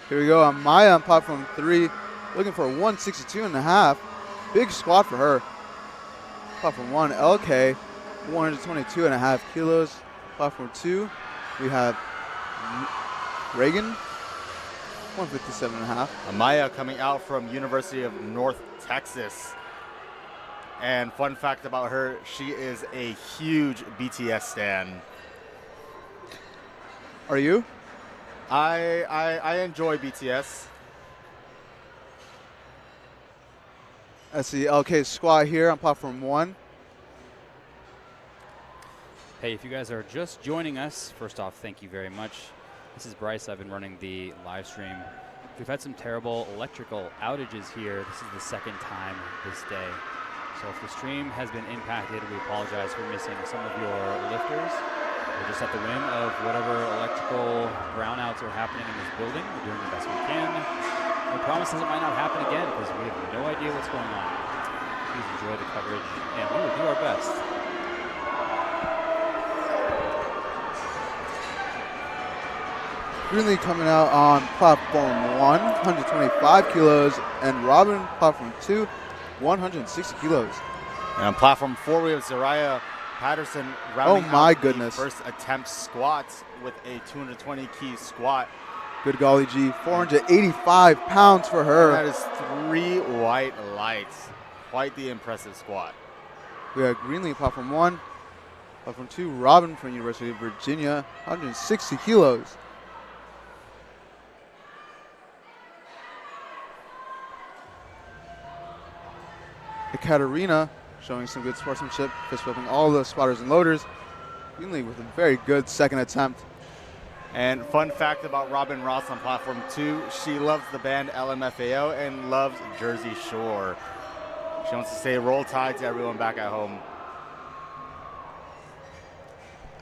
Here we go. Maya on platform 3, looking for 162.5. Big squat for her. Platform 1, LK, 122.5 kilos. Platform 2, we have Reagan, 157.5. Amaya coming out from University of North Texas. And fun fact about her, she is a huge BTS stan. Are you? I enjoy BTS. That's the LK squat here on platform 1. Hey, if you guys are just joining us, first off, thank you very much. This is Bryce. I've been running the live stream. We've had some terrible electrical outages here. This is the second time this day. So if the stream has been impacted, we apologize for missing some of your lifters. We're just at the whim of whatever electrical brownouts are happening in this building. We're doing the best we can. We promise that it might not happen again because we have no idea what's going on. Please enjoy the coverage, and we will do our best. Greenlee coming out on platform 1, 125 kilos, and Robin, platform 2, 160 kilos. And on platform 4, we have Zariah Patterson rounding out the first attempt squats with a 220 key squat. Good golly gee, 485 pounds for her. And that is 3 white lights. quite the impressive squat. We have Greenlee, platform 1. Platform 2, Robin from University of Virginia, 160 kilos. Ekaterina showing some good sportsmanship, fist bumping all the spotters and loaders. Greenlee with a very good second attempt. And fun fact about Robin Ross on platform 2, she loves the band LMFAO and loves Jersey Shore. She wants to say roll tide to everyone back at home.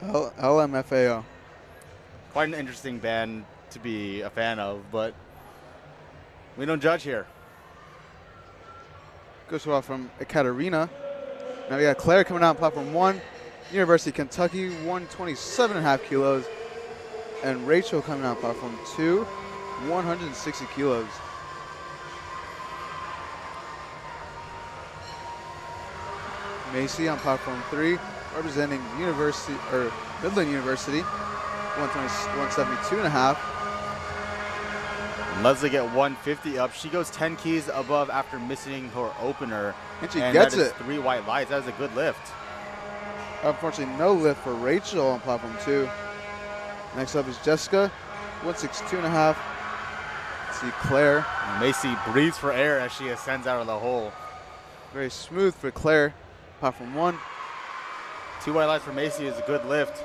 LMFAO. Quite an interesting band to be a fan of, but we don't judge here. Good squat from Ekaterina. Now we got Claire coming out on platform 1. University of Kentucky, 127.5 kilos. And Rachel coming out on platform 2, 160 kilos. Macy on platform 3, representing Midland University, 172.5. Leslie get 150 up. She goes 10 keys above after missing her opener. And she gets that is it. 3 white lights. That is a good lift. Unfortunately, no lift for Rachel on platform 2. Next up is Jessica, 162.5. Let's see Claire. Macy breathes for air as she ascends out of the hole. Very smooth for Claire, platform 1. 2 white lights for Macy is a good lift.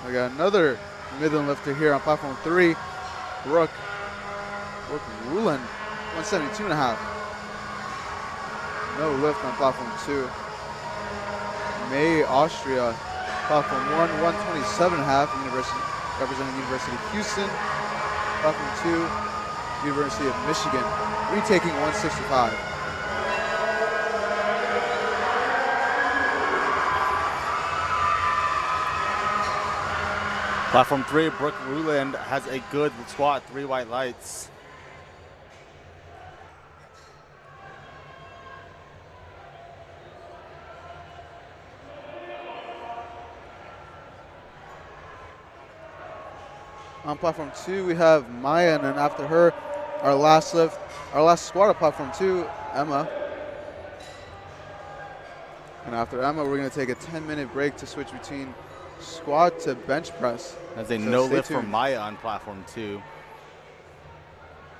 I got another Midland lifter here on platform 3, Brooke Ruland, 172.5. No lift on platform 2. May Austria, platform 1, 127.5, representing University of Houston. Platform 2, University of Michigan, retaking 165. Platform 3, Brooke Ruland has a good squat, 3 white lights. On platform 2, we have Maya, and then after her, our last squat on platform 2, Emma. And after Emma, we're going to take a 10-minute break to switch between squat to bench press. That's a So no stay lift for tuned. Maya on platform 2.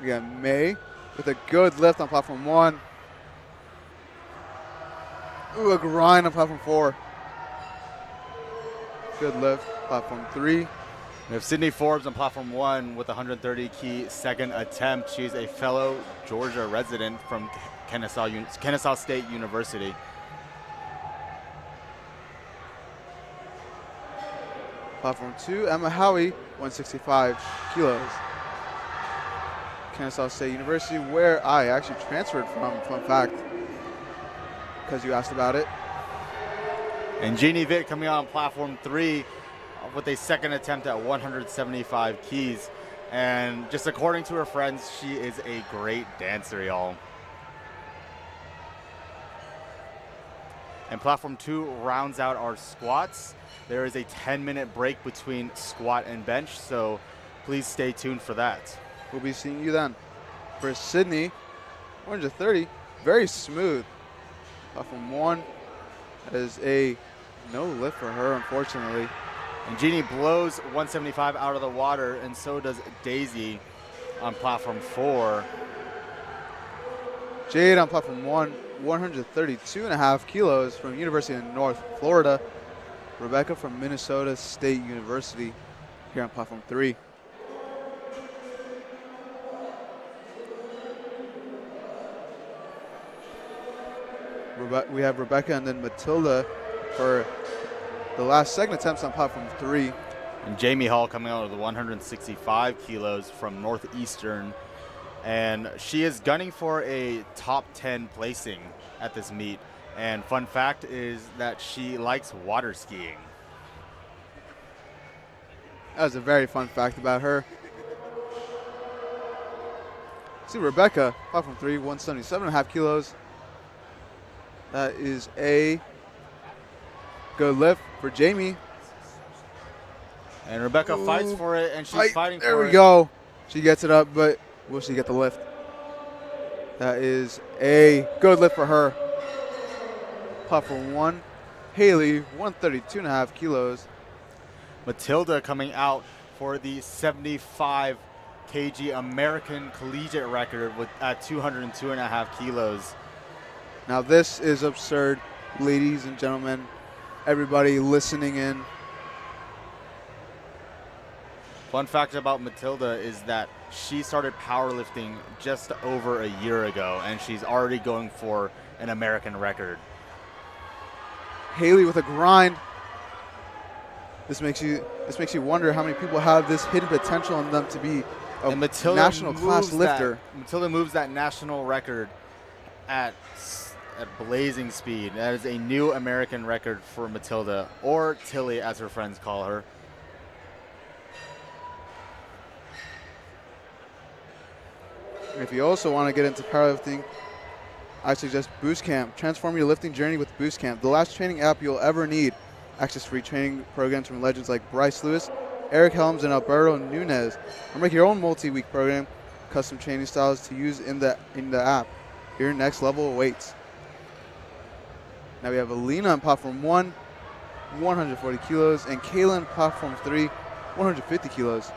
We got May with a good lift on platform 1. Ooh, a grind on platform 4. Good lift, platform 3. We have Sydney Forbes on platform 1 with a 130 key second attempt. She's a fellow Georgia resident from Kennesaw State University. Platform 2, Emma Howie, 165 kilos. Kennesaw State University, where I actually transferred from, fun fact, because you asked about it. And Jeannie Vitt coming out on platform 3 with a second attempt at 175 keys. And just according to her friends, she is a great dancer, y'all. And platform 2 rounds out our squats. There is a 10-minute break between squat and bench, so please stay tuned for that. We'll be seeing you then. For Sydney, 130, very smooth. Platform 1, that is a no lift for her, unfortunately. And Jeannie blows 175 out of the water, and so does Daisy on platform 4. Jade on platform 1, 132.5 kilos from University of North Florida. Rebecca from Minnesota State University here on platform 3. We have Rebecca and then Matilda for the last second attempts on platform 3. And Jamie Hall coming out with 165 kilos from Northeastern. And she is gunning for a top 10 placing at this meet. And fun fact is that she likes water skiing. That was a very fun fact about her. See Rebecca, platform 3, 177.5 kilos. That is a good lift for Jamie. And Rebecca fights for it, and she's fighting for it. There we go. She gets it up, but will she get the lift? That is a good lift for her. Platform 1, Haley, 132.5 kilos. Matilda coming out for the 75 kg American collegiate record at 202.5 kilos. Now this is absurd, ladies and gentlemen, everybody listening in. Fun fact about Matilda is that she started powerlifting just over a year ago, and she's already going for an American record. Haley with a grind. This makes you wonder how many people have this hidden potential in them to be a national class lifter. Matilda moves that national record at blazing speed. That is a new American record for Matilda, or Tilly as her friends call her. And if you also want to get into powerlifting, I suggest Boostcamp. Transform your lifting journey with Boostcamp, the last training app you'll ever need. Access free training programs from legends like Bryce Lewis, Eric Helms, and Alberto Nunez. Or make your own multi-week program, custom training styles to use in the app. Your next level awaits. Now we have Alina on platform 1, 140 kilos, and Kaylin platform 3, 150 kilos.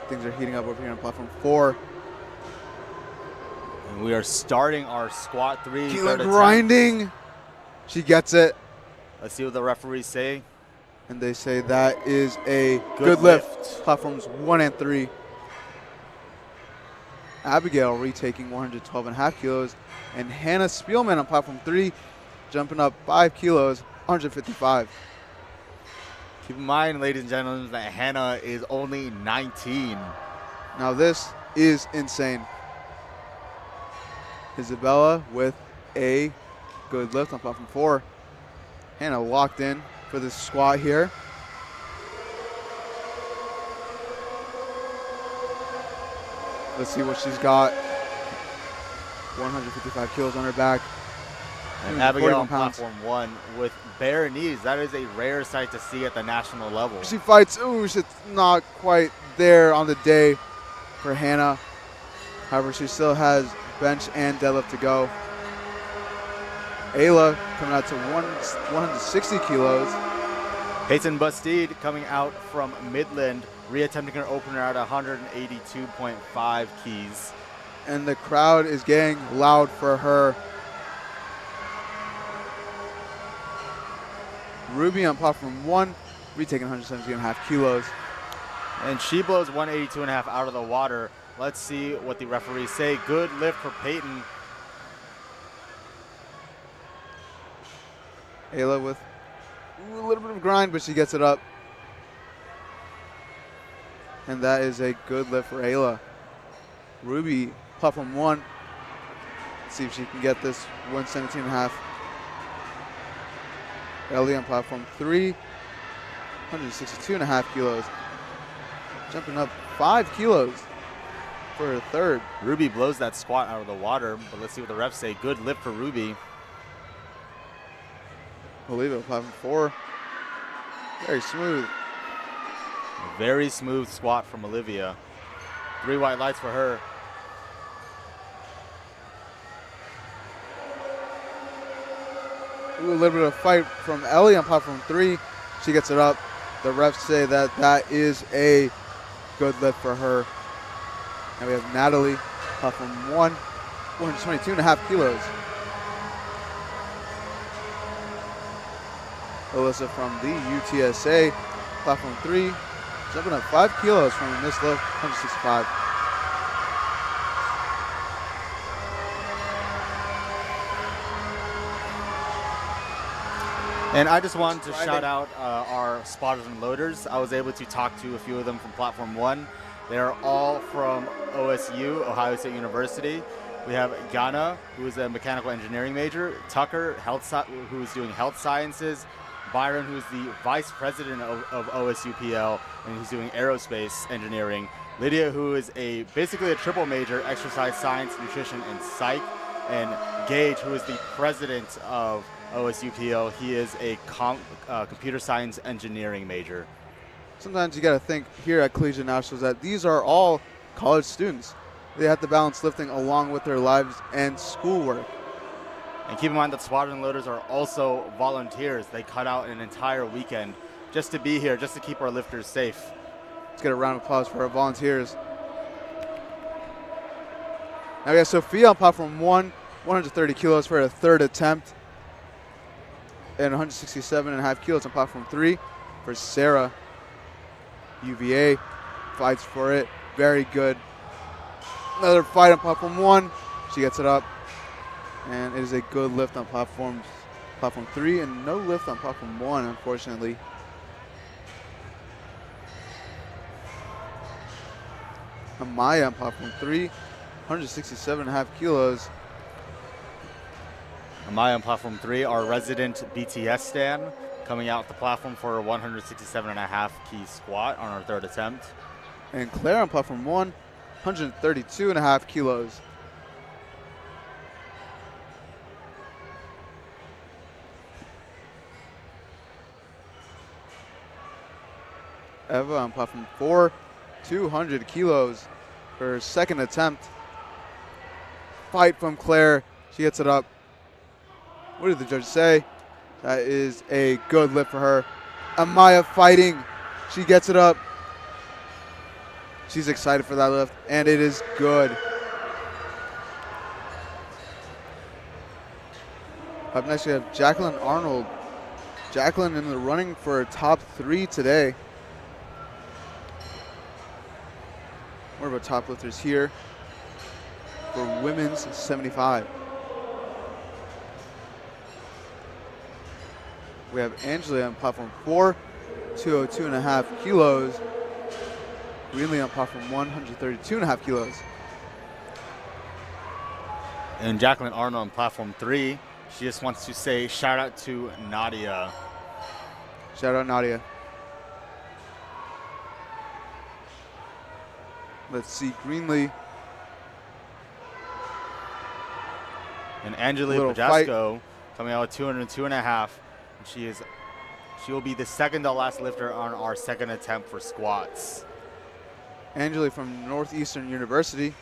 Things are heating up over here on platform 4. And we are starting our squat 3. Kaylin grinding. She gets it. Let's see what the referees say. And they say that is a good lift. Platforms 1 and 3. Abigail retaking 112.5 kilos. And Hannah Spielman on platform 3, jumping up 5 kilos, 155. Keep in mind, ladies and gentlemen, that Hannah is only 19. Now this is insane. Isabella with a good lift on platform 4. Hannah locked in for this squat here. Let's see what she's got. 155 kilos on her back. And Abigail on platform 1 with bare knees. That is a rare sight to see at the national level. She fights. Ooh, it's not quite there on the day for Hannah. However, she still has bench and deadlift to go. Ayla coming out to 160 kilos. Peyton Bastide coming out from Midland, reattempting her opener at 182.5 keys. And the crowd is getting loud for her. Ruby on platform 1, retaking 117.5 kilos. And she blows 182.5 out of the water. Let's see what the referees say. Good lift for Peyton. Ayla with a little bit of grind, but she gets it up. And that is a good lift for Ayla. Ruby, platform 1. Let's see if she can get this 117.5. Ellie on platform 3, 162.5 kilos. Jumping up 5 kilos for her third. Ruby blows that squat out of the water, but let's see what the refs say. Good lift for Ruby. Olivia, platform 4. Very smooth. Very smooth squat from Olivia. 3 white lights for her. Ooh, a little bit of fight from Ellie on platform 3. She gets it up. The refs say that that is a good lift for her. Now we have Natalie, platform 1, 122.5 kilos. Alyssa from the UTSA, platform 3, jumping up 5 kilos from this lift, 165. And I just wanted to shout out our spotters and loaders. I was able to talk to a few of them from platform 1. They're all from OSU, Ohio State University. We have Ghana, who is a mechanical engineering major, Tucker, who is doing health sciences, Byron, who is the vice president of OSUPL, and he's doing aerospace engineering, Lydia, who is basically a triple major, exercise science, nutrition, and psych, and Gage, who is the president of OSUPL. He is a computer science engineering major. Sometimes you got to think here at Collegiate Nationals that these are all college students. They have to balance lifting along with their lives and schoolwork. And keep in mind that squadron loaders are also volunteers. They cut out an entire weekend just to be here, just to keep our lifters safe. Let's get a round of applause for our volunteers. Now we have Sophia on platform 1, 130 kilos for her third attempt. And 167.5 kilos on platform 3 for Sarah. UVA fights for it. Very good. Another fight on platform 1. She gets it up. And it is a good lift on platform 3 and no lift on platform 1, unfortunately. Amaya on platform 3, 167.5 kilos. Amaya on platform 3, our resident BTS stan, coming out the platform for a 167.5 key squat on our third attempt. And Claire on platform 1, 132.5 kilos. Eva on platform 4, 200 kilos for her second attempt. Fight from Claire. She gets it up. What did the judge say? That is a good lift for her. Amaya fighting. She gets it up. She's excited for that lift, and it is good. Up next, we have Jacqueline Arnold. Jacqueline in the running for top 3 today. One of our top lifters here for women's 75. We have Angela on platform 4, 202.5 kilos. Greenlee on platform 1, 132.5 kilos. And Jacqueline Arnold on platform 3, she just wants to say shout out to Nadia. Shout out Nadia. Let's see, Greenlee. And Angelique Pajasco coming out with 202.5. She will be the second to last lifter on our second attempt for squats. Angelique from Northeastern University.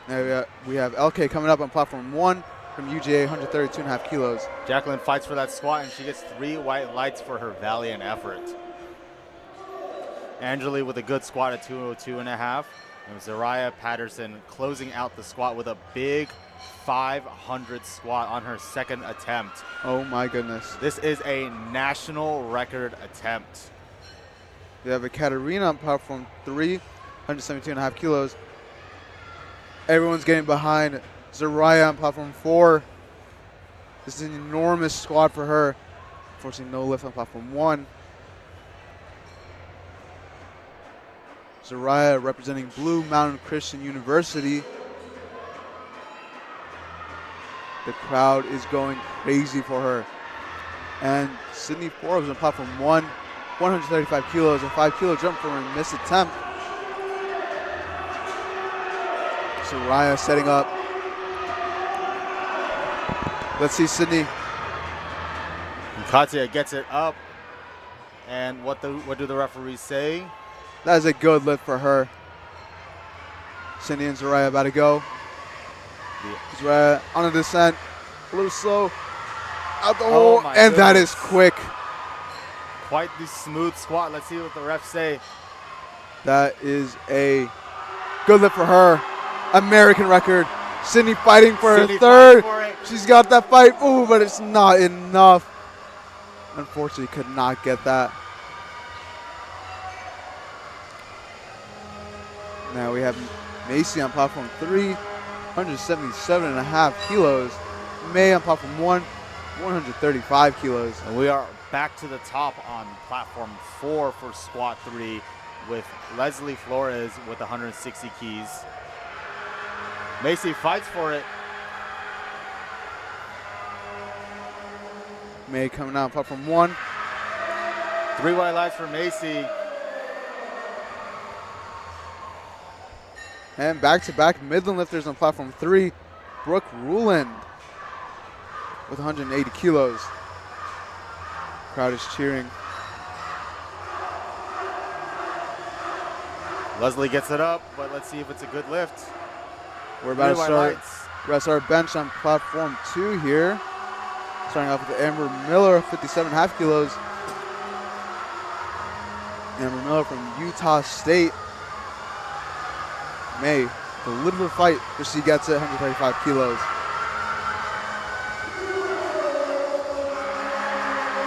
Now we have LK coming up on platform 1 from UGA, 132.5 kilos. Jacqueline fights for that squat, and she gets 3 white lights for her valiant effort. Angelique with a good squat at 202.5. And Zariah Patterson closing out the squat with a big 500 squat on her second attempt. Oh my goodness. This is a national record attempt. We have a Katerina on platform 3, 172.5 kilos. Everyone's getting behind Zariah on platform 4. This is an enormous squat for her. Unfortunately, no lift on platform 1. Zariah representing Blue Mountain Christian University. The crowd is going crazy for her. And Sydney Forbes on platform 1, 135 kilos, a 5 kilo jump for her missed attempt. Zariah setting up. Let's see Sydney. And Katya gets it up. And what do the referees say? That is a good lift for her. Sydney and Zariah about to go. Zariah on a descent. A little slow. Out the hole. And that is quick. Quite the smooth squat. Let's see what the refs say. That is a good lift for her. American record. Sydney fighting for her third. She's got that fight. Ooh, but it's not enough. Unfortunately, could not get that. Now we have Macy on platform 3, 177.5 kilos. May on platform 1, 135 kilos. And we are back to the top on platform 4 for squat 3 with Leslie Flores with 160 keys. Macy fights for it. May coming out on platform 1. 3 white lights for Macy. And back-to-back Midland lifters on platform 3. Brooke Ruland with 180 kilos. Crowd is cheering. Leslie gets it up, but let's see if it's a good lift. We're about to Lights. start our bench on platform 2 here. Starting off with Amber Miller, 57.5 kilos. Amber Miller from Utah State. May, a little bit of fight, but she gets it, 135 kilos.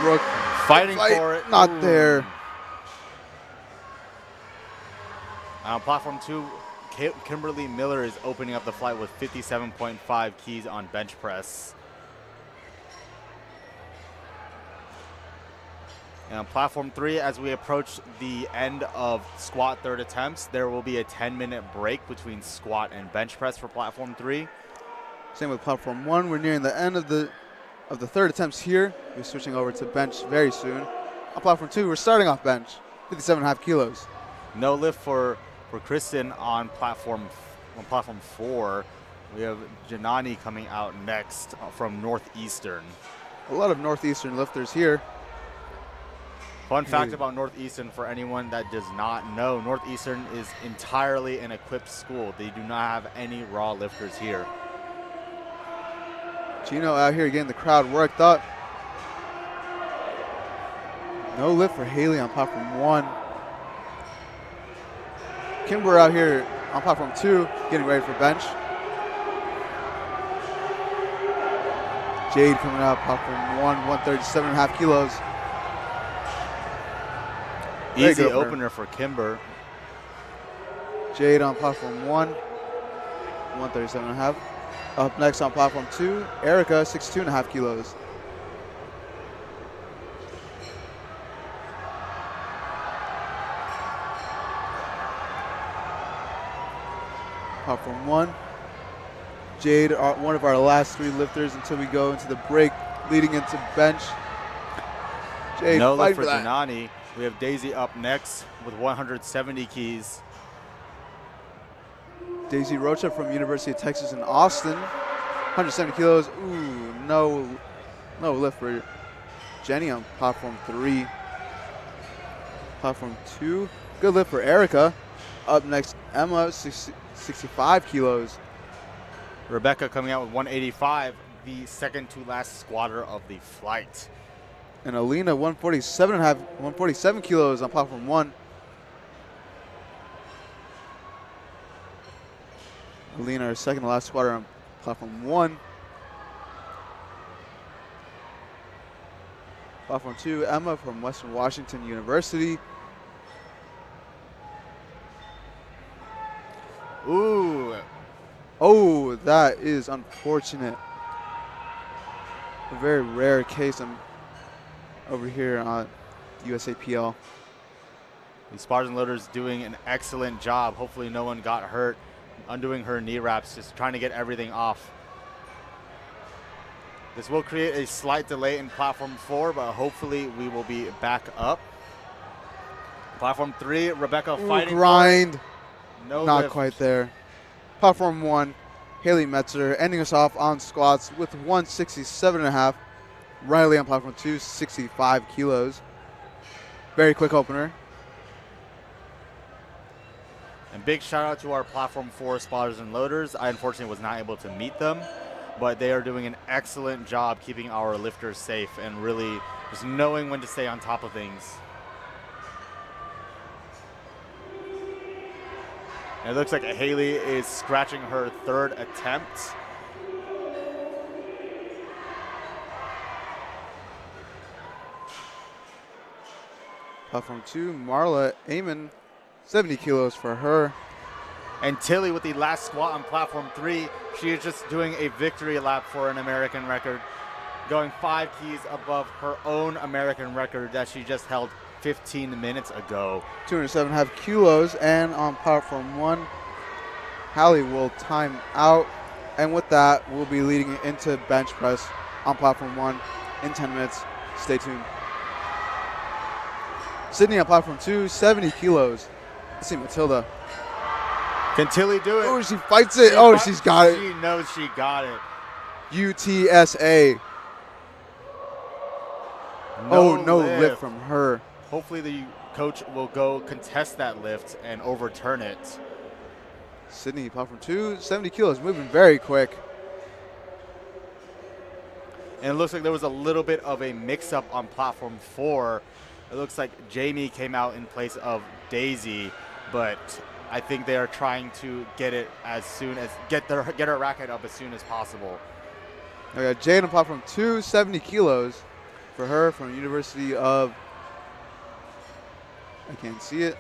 Brooke Fighting for it. Not Ooh. there. On platform 2, Kimberly Miller is opening up the flight with 57.5 keys on bench press. And on platform 3, as we approach the end of squat third attempts, there will be a 10-minute break between squat and bench press for platform 3. Same with platform 1. We're nearing the end of the third attempts here. We're switching over to bench very soon. On platform 2, we're starting off bench, 57.5 kilos. No lift for Kristen on platform 4. We have Janani coming out next from Northeastern. A lot of Northeastern lifters here. Fun fact about Northeastern for anyone that does not know, Northeastern is entirely an equipped school. They do not have any raw lifters here. Gino out here getting the crowd worked up. No lift for Haley on platform 1. Kimber out here on platform 2, getting ready for bench. Jade coming out platform 1, 137.5 kilos. Very Easy good opener for Kimber. Jade on platform 1, 137.5. Up next on platform 2, Erica, 62.5 kilos. Platform 1, Jade, one of our last 3 lifters until we go into the break, leading into bench. Jade, No lift fight for for that. Janani. We have Daisy up next with 170 keys. Daisy Rocha from University of Texas in Austin, 170 kilos. Ooh, no lift for Jenny on platform 3. Platform 2, good lift for Erica. Up next, Emma, 65 kilos. Rebecca coming out with 185, the second to last squatter of the flight. And Alina, 147 kilos on platform 1. Alina, our second to last squatter on platform 1. Platform 2, Emma from Western Washington University. Ooh. Oh, that is unfortunate. A very rare case over here on USAPL. The Spartan Loaders doing an excellent job. Hopefully no one got hurt. Undoing her knee wraps, just trying to get everything off. This will create a slight delay in platform 4, but hopefully we will be back up. Platform 3, Rebecca fighting. Grind. No Not lift. quite there. Platform 1, Haley Metzer ending us off on squats with 167.5. Riley on platform 2, 65 kilos. Very quick opener. And big shout out to our platform 4 spotters and loaders. I unfortunately was not able to meet them, but they are doing an excellent job keeping our lifters safe and really just knowing when to stay on top of things. And it looks like Haley is scratching her third attempt. Platform 2, Marla Amon, 70 kilos for her. And Tilly with the last squat on platform 3. She is just doing a victory lap for an American record, going 5 keys above her own American record that she just held 15 minutes ago. 207.5 kilos, and on platform 1, Hallie will time out. And with that, we'll be leading into bench press on platform 1 in 10 minutes. Stay tuned. Sydney on platform 2, 70 kilos. Let's see Matilda. Can Tilly do it? Oh, she fights it. Oh, she's got it. She knows she got it. UTSA. No lift from her. Hopefully the coach will go contest that lift and overturn it. Sydney platform 2, 70 kilos, moving very quick. And it looks like there was a little bit of a mix-up on platform 4. It looks like Jamie came out in place of Daisy, but I think they are trying to get it as soon as get her racket up as soon as possible. We got Jade on platform 2, 70 kilos for her from University of, I can't see it.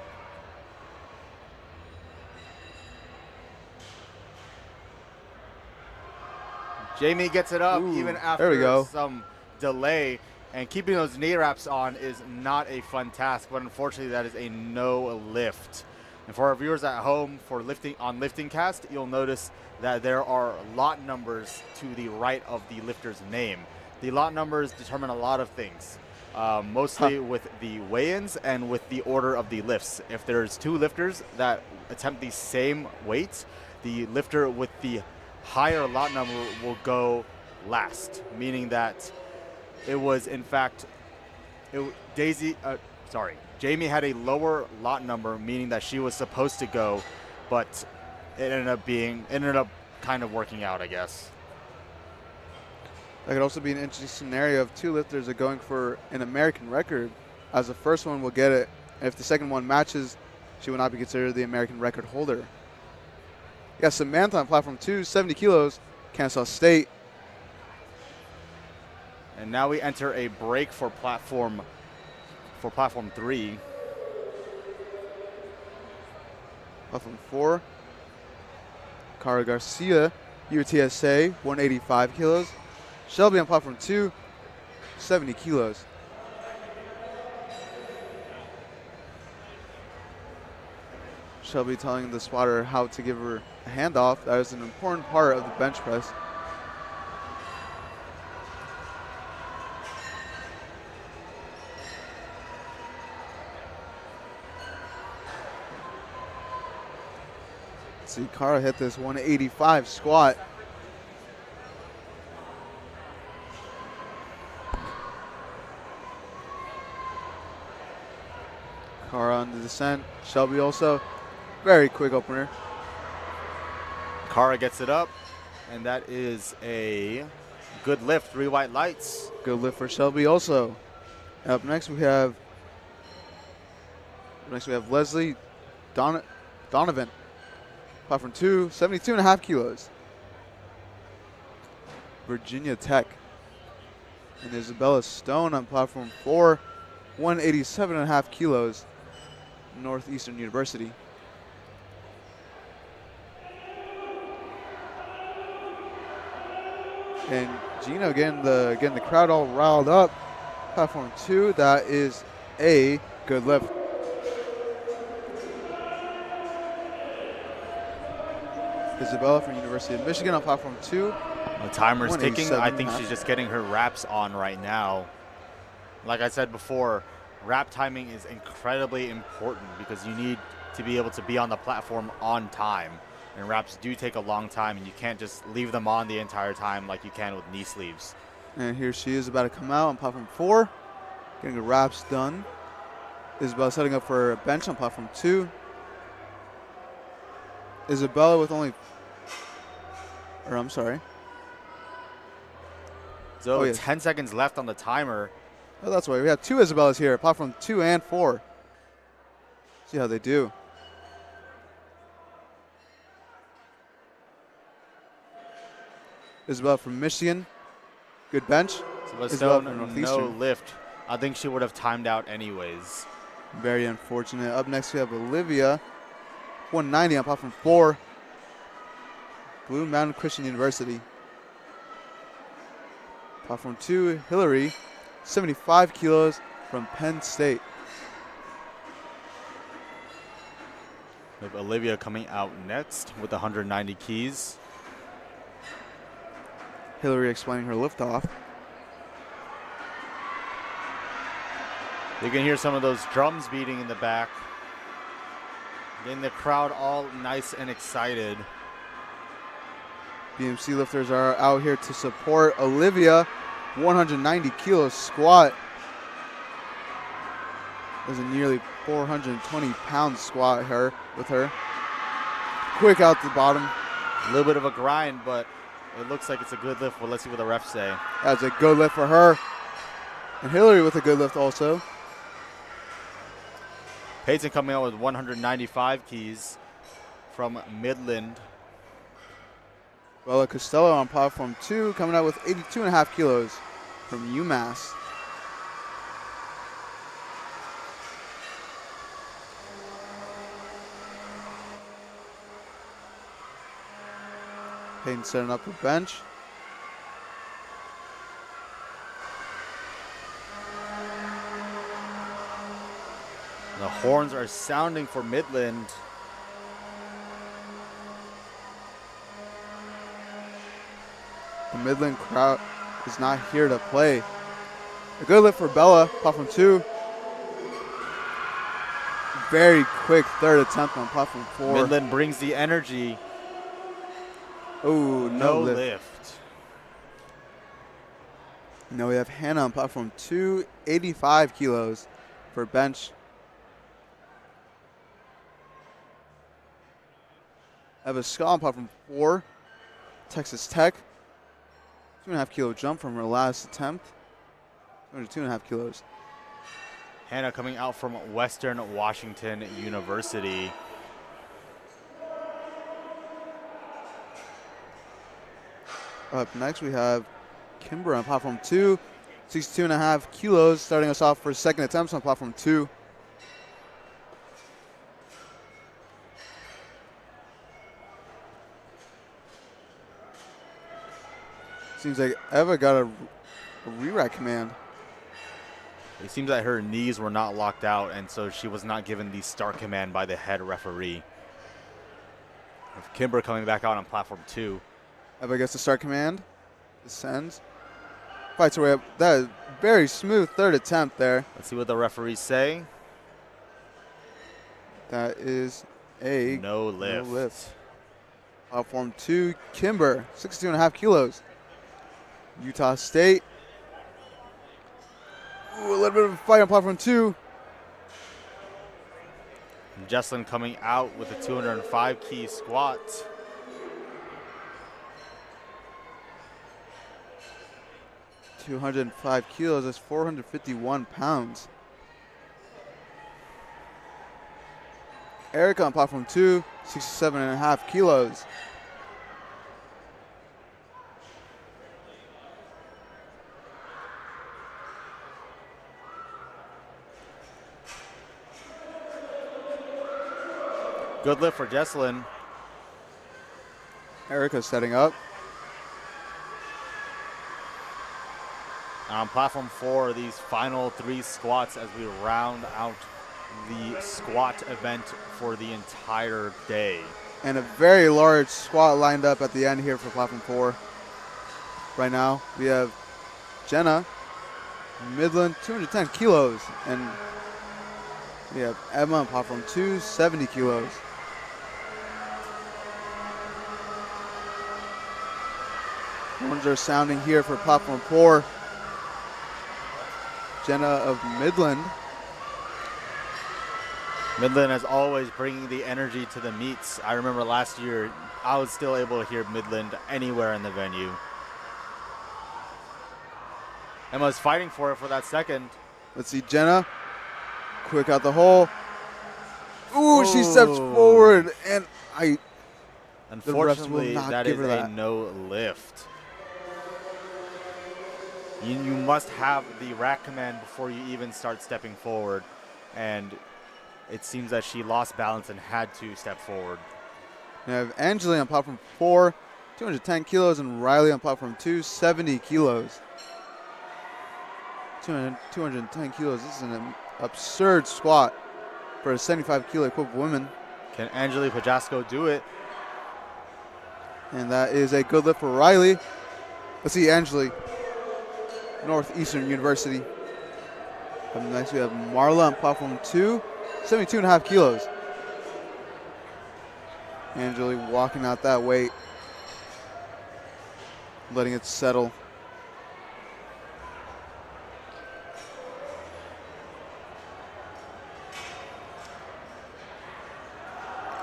Jamie gets it up even after some delay, and keeping those knee wraps on is not a fun task, but unfortunately that is a no lift. And for our viewers at home, for LiftingCast, you'll notice that there are lot numbers to the right of the lifter's name. The lot numbers determine a lot of things, mostly with the weigh-ins and with the order of the lifts. If there's 2 lifters that attempt the same weight, the lifter with the higher lot number will go last, meaning that it was in fact Jamie had a lower lot number, meaning that she was supposed to go, but it ended up kind of working out, I guess. That could also be an interesting scenario if 2 lifters are going for an American record, as the first one will get it. And if the second one matches, she will not be considered the American record holder. Yeah, Samantha on platform 2, 70 kilos, Kansas State. And now we enter a break for platform 3. Platform 4, Cara Garcia, UTSA, 185 kilos. Shelby on platform 2, 70 kilos. Shelby telling the spotter how to give her a handoff. That is an important part of the bench press. Let's see, Cara hit this 185 squat. Cara on the descent. Shelby also. Very quick opener. Cara gets it up, and that is a good lift. 3 white lights. Good lift for Shelby also. Up next we have Leslie Donovan. Platform 2, 72.5 kilos. Virginia Tech. And Isabella Stone on platform 4, 187.5 kilos. Northeastern University. And Gino getting the crowd all riled up. Platform 2, that is a good lift. Isabella from University of Michigan on platform 2. The timer's ticking. I think she's just getting her wraps on right now. Like I said before, wrap timing is incredibly important because you need to be able to be on the platform on time. And wraps do take a long time, and you can't just leave them on the entire time like you can with knee sleeves. And here she is about to come out on platform 4, getting the wraps done. Isabella setting up for a bench on platform 2. Isabella with only, So 10 seconds left on the timer. Oh, that's why we have 2 Isabellas here, platform 2 and 4. See how they do. Isabella from Michigan, good bench. Isabella from Northeastern. No lift. I think she would have timed out anyways. Very unfortunate. Up next we have Olivia, 190 on platform 4. Blue Mountain Christian University. Platform 2, Hillary, 75 kilos from Penn State. We have Olivia coming out next with 190 keys. Hillary explaining her liftoff. You can hear some of those drums beating in the back. Getting the crowd all nice and excited. BMC lifters are out here to support Olivia. 190 kilo squat. There's a nearly 420 pound squat with her. Quick out the bottom. A little bit of a grind, but it looks like it's a good lift. Well, let's see what the refs say. That's a good lift for her. And Hillary with a good lift also. Peyton coming out with 195 keys from Midland. Bella Costello on platform 2 coming out with 82.5 kilos from UMass. Peyton setting up her bench. The horns are sounding for Midland. The Midland crowd is not here to play. A good lift for Bella, platform 2. Very quick third attempt on platform 4. Midland brings the energy. Oh, No lift. Now we have Hannah on platform 2, 85 kilos for bench. Eva Scott on platform 4, Texas Tech. 2.5 kilo jump from her last attempt. 2.5 kilos. Hannah coming out from Western Washington University. Up next we have Kimber on platform 2, 62.5 kilos, starting us off for second attempts on platform 2. Seems like Eva got a re-rack command. It seems that her knees were not locked out, and so she was not given the start command by the head referee. With Kimber coming back out on platform 2. Eva gets the start command. Descends. Fights her way up. That is very smooth third attempt there. Let's see what the referees say. That is a No lift. no lift. Platform 2, Kimber, 62.5 kilos. Utah State. Ooh, a little bit of a fight on platform 2. Jesslyn coming out with a 205 key squat. .205 kilos, that's 451 pounds. Erica on platform 2, 67.5 kilos. Good lift for Jesslyn. Erica setting up. On platform 4, these final 3 squats as we round out the squat event for the entire day. And a very large squat lined up at the end here for platform 4. Right now, we have Jenna, Midland, 210 kilos. And we have Emma on platform 2, 70 kilos. Horns are sounding here for platform 4. Jenna of Midland. Midland, as always, bringing the energy to the meets. I remember last year, I was still able to hear Midland anywhere in the venue. Emma's fighting for it for that second. Let's see Jenna. Quick out the hole. Ooh, she steps forward, and Unfortunately, not that give is her a that. no lift. You must have the rack command before you even start stepping forward. And it seems that she lost balance and had to step forward. We have Angeli on platform 4, 210 kilos, and Riley on platform 2, 70 kilos. 210 kilos. This is an absurd squat for a 75 kilo equivalent woman. Can Angeli Pajasco do it? And that is a good lift for Riley. Let's see Angeli, Northeastern University. Up next we have Marla on platform 2, 72.5 kilos. Angeli walking out that weight, letting it settle.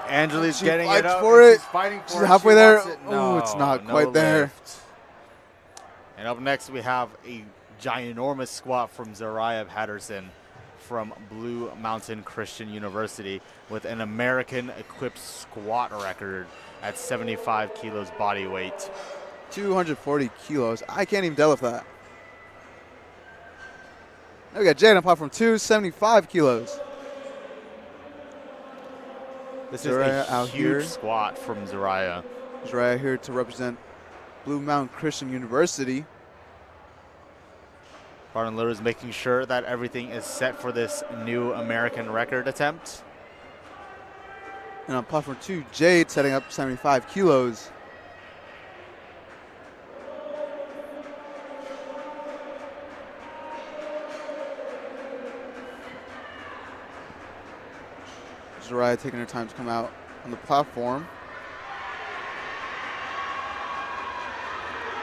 Angeli's She getting fights it up. for and it. She's fighting for She's it. halfway She there. wants it. Oh, it's not No quite there. lift. And up next, we have a ginormous squat from Zariah Patterson from Blue Mountain Christian University with an American equipped squat record at 75 kilos body weight. 240 kilos. I can't even deadlift that. Now we got Jade on platform 275 kilos. This Zariah is a out huge here. squat from Zariah. Zariah here to represent Blue Mountain Christian University. Barton Liller is making sure that everything is set for this new American record attempt. And on platform 2, Jade setting up 75 kilos. Zariah taking her time to come out on the platform.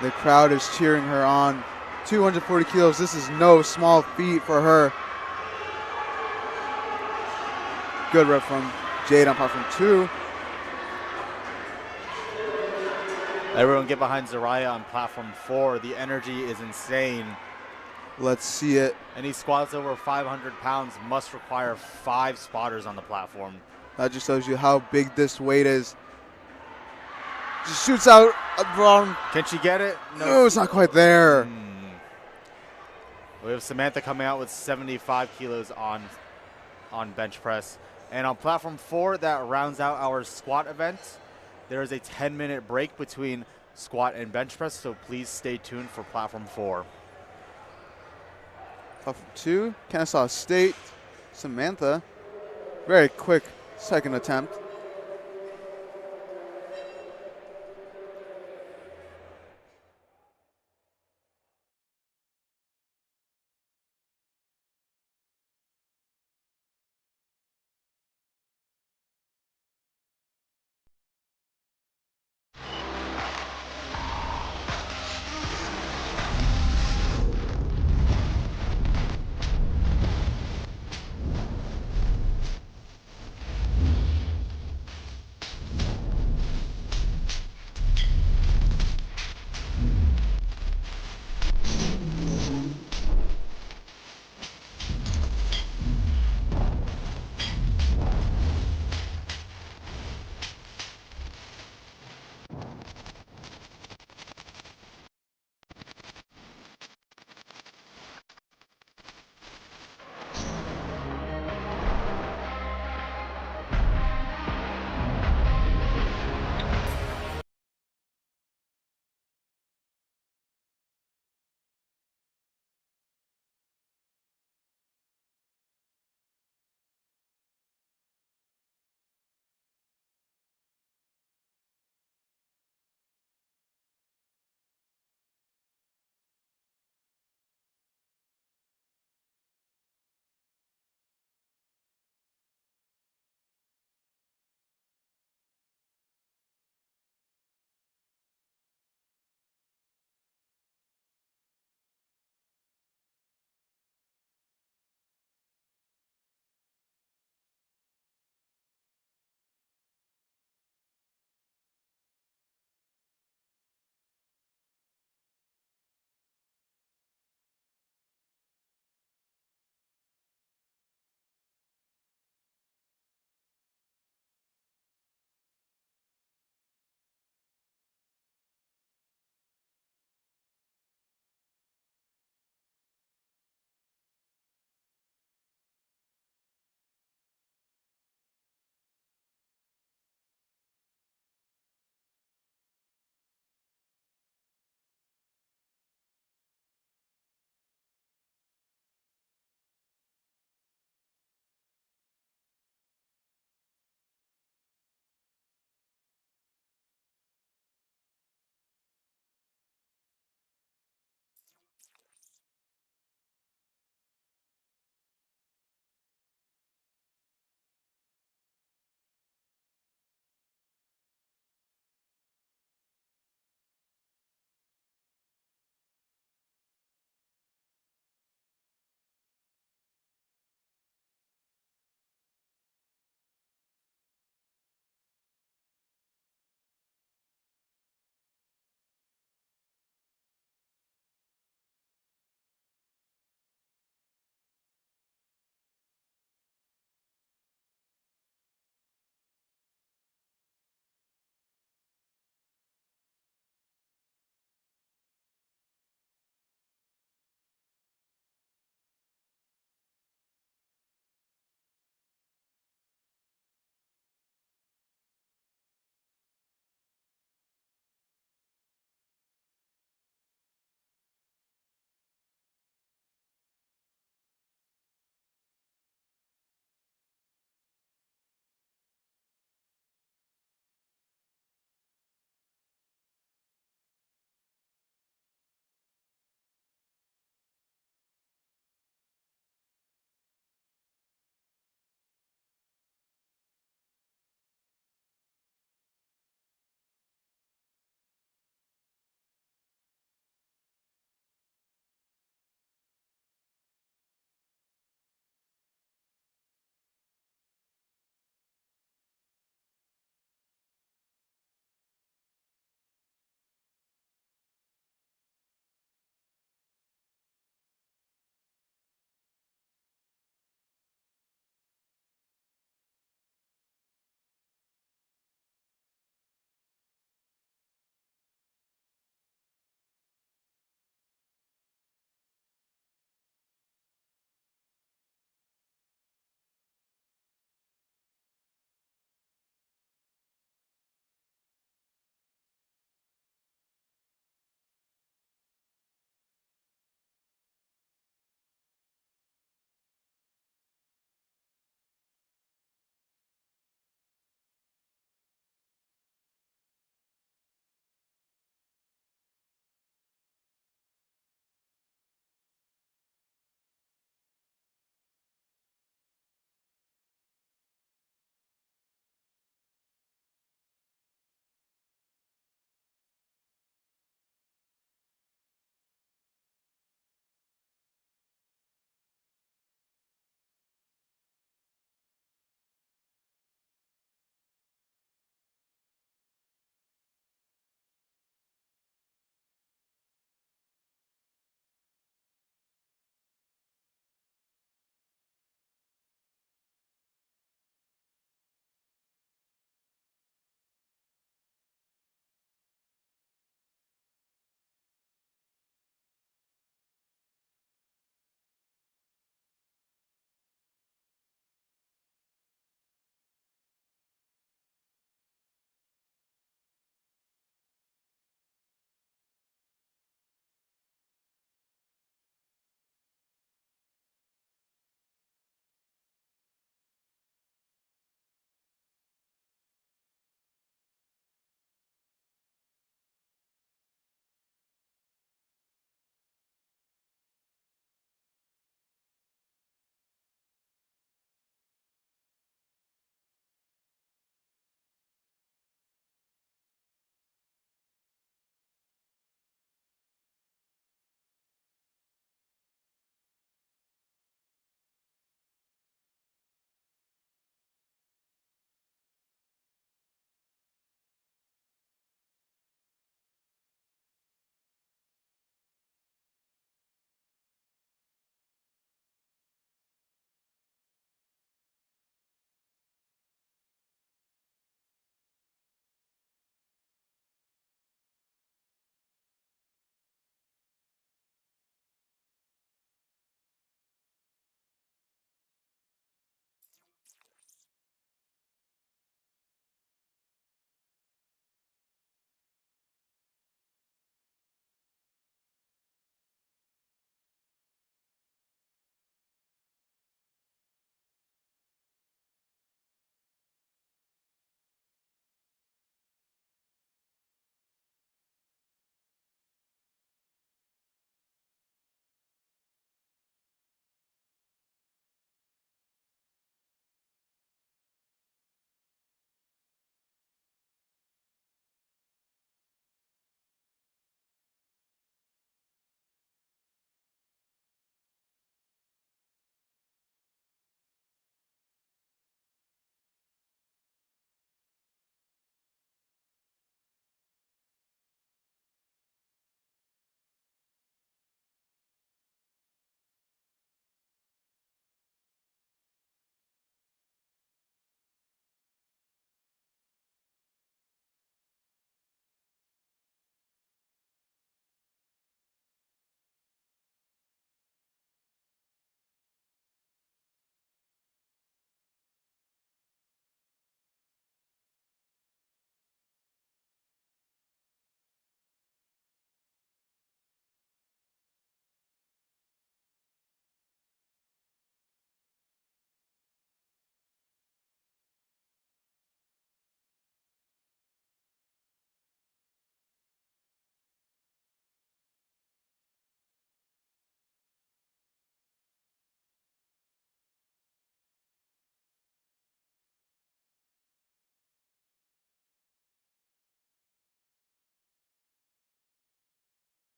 The crowd is cheering her on. 240 kilos, this is no small feat for her. Good rep from Jade on platform 2. Everyone get behind Zariah on platform 4. The energy is insane. Let's see it. Any squats over 500 pounds must require 5 spotters on the platform. That just shows you how big this weight is. Just shoots out at the bottom. Can she get it? No, it's not quite there. We have Samantha coming out with 75 kilos on bench press. And on platform 4, that rounds out our squat event. There is a 10-minute break between squat and bench press, so please stay tuned for platform 4. Platform 2, Kennesaw State, Samantha. Very quick second attempt.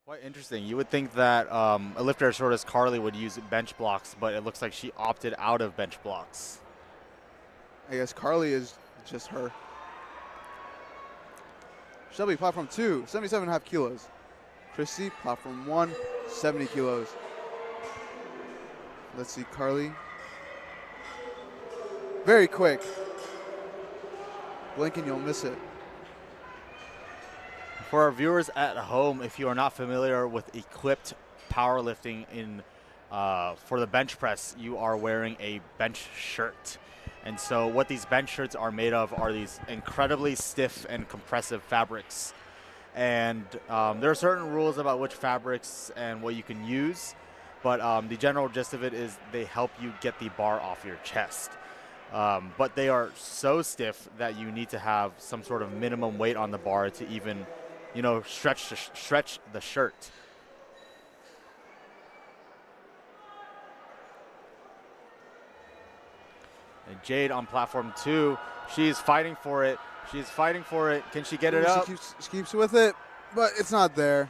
Quite interesting. You would think that a lifter as short as Carly would use bench blocks, but it looks like she opted out of bench blocks. I guess Carly is just her. Shelby, platform 2, 77.5 kilos. Christy, platform 1, 70 kilos. Let's see, Carly. Very quick. Blink and you'll miss it. For our viewers at home, if you are not familiar with equipped powerlifting for the bench press, you are wearing a bench shirt. And so what these bench shirts are made of are these incredibly stiff and compressive fabrics. And there are certain rules about which fabrics and what you can use, but the general gist of it is they help you get the bar off your chest. But they are so stiff that you need to have some sort of minimum weight on the bar to even, stretch the shirt. And Jade on platform 2, she's fighting for it. She's fighting for it. Can she get it up? She keeps with it, but it's not there.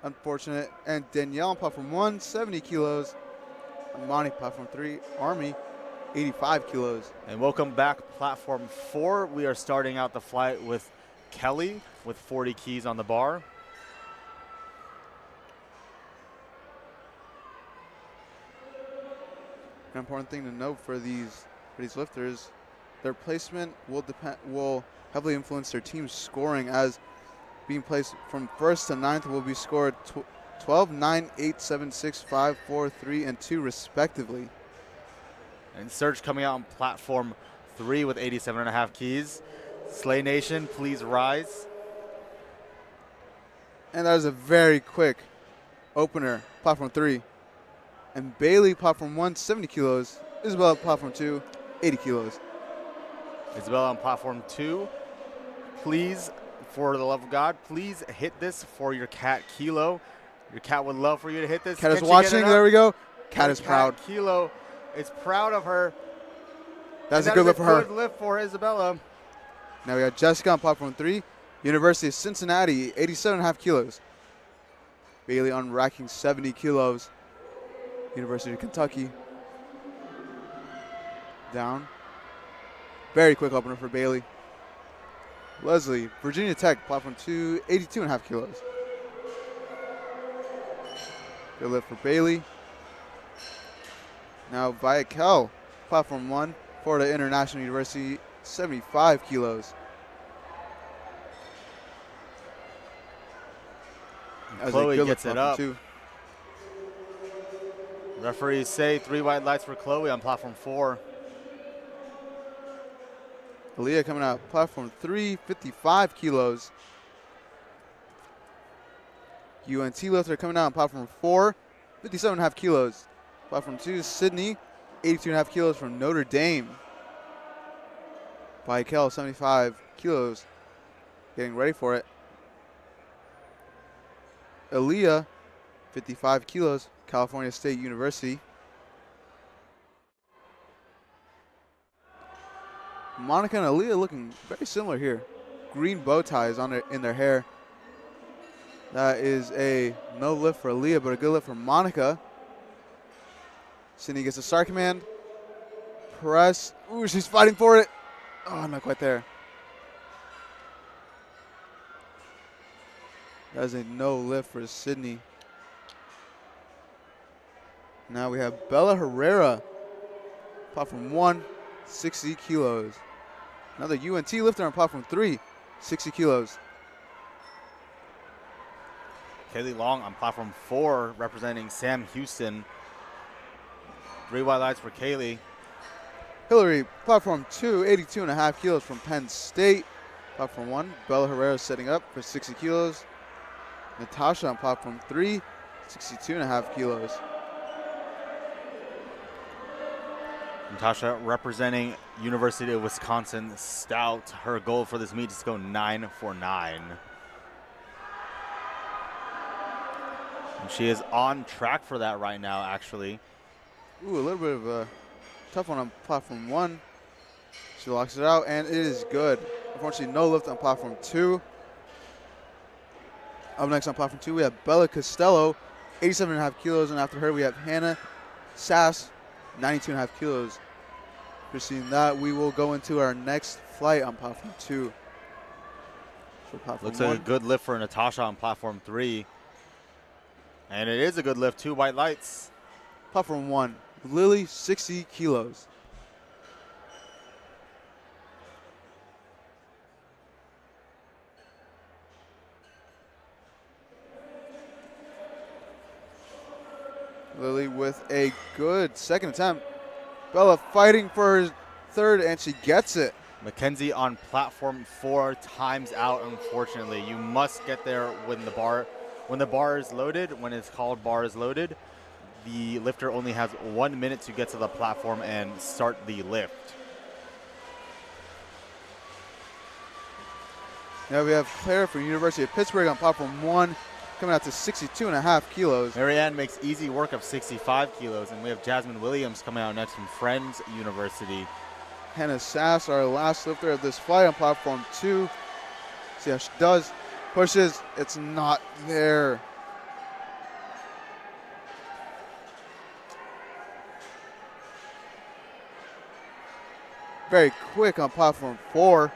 Unfortunate. And Danielle on platform 1, 70 kilos. Amani, platform 3, Army, 85 kilos. And welcome back, platform 4. We are starting out the flight with Kelly with 40 keys on the bar. An important thing to note for these lifters, their placement will heavily influence their team's scoring, as being placed from 1st to 9th will be scored 12, 9, 8, 7, 6, 5, 4, 3, and 2 respectively. And Serge coming out on platform 3 with 87.5 keys. Slay Nation, please rise. And that is a very quick opener, platform 3. And Bailey, platform 1, 70 kilos. Isabella, platform 2, 80 kilos. Isabella on platform 2, please, for the love of God, please hit this for your cat Kilo. Your cat would love for you to hit this. Cat is watching. There we go. Cat is proud. Kilo is proud of her. That's a good lift for her. Good lift for Isabella. Now we got Jessica on platform 3. University of Cincinnati, 87.5 kilos. Bailey unracking 70 kilos. University of Kentucky. Down. Very quick opener for Bailey. Leslie, Virginia Tech, platform 2, 82.5 kilos. Good lift for Bailey. Now Viakel, platform 1, Florida International University, 75 kilos. Chloe gets it up. 2. Referees say 3 white lights for Chloe on platform 4. Aaliyah coming out platform 3, 55 kilos. UNT lifter coming out on platform 4, 57.5 kilos. Platform 2, Sydney, 82.5 kilos from Notre Dame. Viakel, 75 kilos, getting ready for it. Aaliyah, 55 kilos, California State University. Monica and Aaliyah looking very similar here. Green bow ties in their hair. That is a no lift for Aaliyah, but a good lift for Monica. Sydney gets a star command. Press. Ooh, she's fighting for it. Oh, not quite there. That is a no lift for Sydney. Now we have Bella Herrera. Platform 1, 60 kilos. Another UNT lifter on platform 3, 60 kilos. Kaylee Long on platform 4, representing Sam Houston. 3 white lights for Kaylee. Hillary, platform 2, 82.5 kilos from Penn State. Platform 1, Bella Herrera setting up for 60 kilos. Natasha on platform 3, 62.5 kilos. Natasha representing University of Wisconsin Stout. Her goal for this meet is to go 9 for 9. And she is on track for that right now, actually. Ooh, a little bit of a tough one on platform 1. She locks it out, and it is good. Unfortunately, no lift on platform 2. Up next on platform 2, we have Bella Costello, 87.5 kilos, and after her we have Hannah Sass, 92.5 kilos. Preceding that, we will go into our next flight on platform 2. So platform Looks 1. like a good lift for Natasha on platform 3. And it is a good lift, 2 white lights. Platform 1, Lily, 60 kilos. Lily with a good second attempt. Bella fighting for her third, and she gets it. Mackenzie on platform 4 times out, unfortunately. You must get there when the bar is loaded. When it's called bar is loaded, the lifter only has 1 minute to get to the platform and start the lift. Now we have Claire from University of Pittsburgh on platform 1, coming out to 62.5 kilos. Marianne makes easy work of 65 kilos, and we have Jasmine Williams coming out next from Friends University. Hannah Sass, our last lifter of this flight on platform 2. See how she does. Pushes, it's not there. Very quick on platform 4.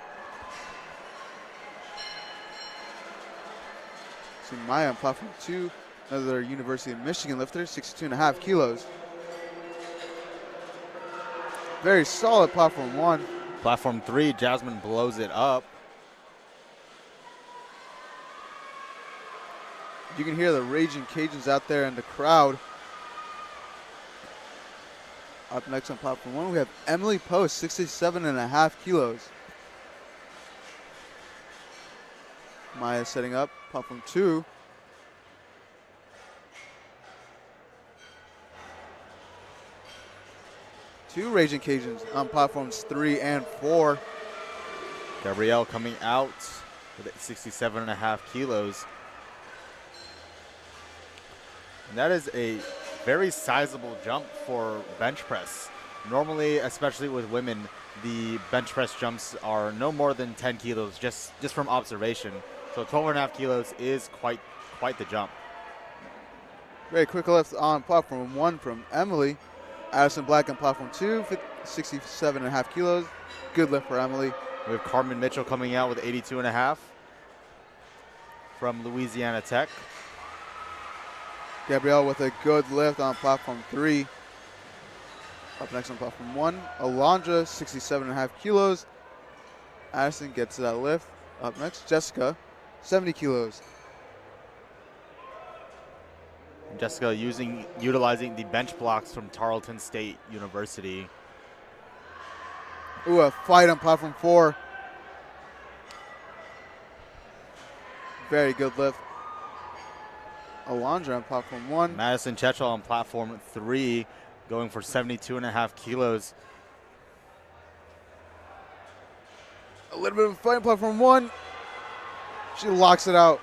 See Maya on platform 2, another University of Michigan lifter, 62.5 kilos. Very solid platform 1. Platform 3, Jasmine blows it up. You can hear the raging Cajuns out there in the crowd. Up next on platform 1, we have Emily Post, 67.5 kilos. Maya setting up, platform 2. Two Raging Cajuns on platforms 3 and 4. Gabrielle coming out with 67.5 kilos. And that is a very sizable jump for bench press. Normally, especially with women, the bench press jumps are no more than 10 kilos just from observation. So 12.5 kilos is quite the jump. Very quick lift on platform 1 from Emily. Addison Black on platform 2, 67.5 kilos. Good lift for Emily. We have Carmen Mitchell coming out with 82.5 from Louisiana Tech. Gabrielle with a good lift on platform 3. Up next on platform 1, Alondra, 67.5 kilos. Addison gets to that lift. Up next, Jessica, 70 kilos. Jessica utilizing the bench blocks from Tarleton State University. Ooh, a fight on platform 4. Very good lift. Alondra on platform 1. Madison Chechel on platform 3, going for 72.5 kilos. A little bit of a fight on platform 1. She locks it out.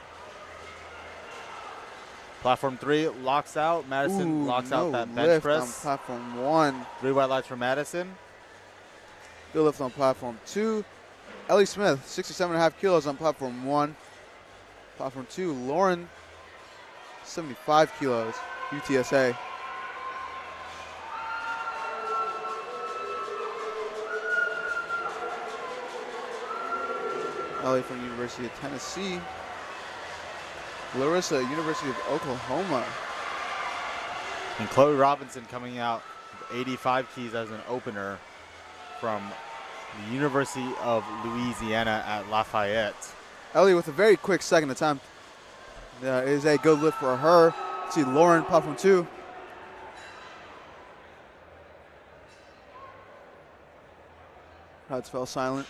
Platform 3 locks out. Madison locks out that bench press. On platform 1. 3 white lights for Madison. Good lift on platform 2. Ellie Smith, 67.5 kilos on platform 1. Platform 2, Lauren, 75 kilos, UTSA. Ellie from University of Tennessee. Larissa, University of Oklahoma. And Chloe Robinson coming out with 85 keys as an opener from the University of Louisiana at Lafayette. Ellie with a very quick second attempt. That is a good lift for her. See Lauren, platform 2. Crowds fell silent.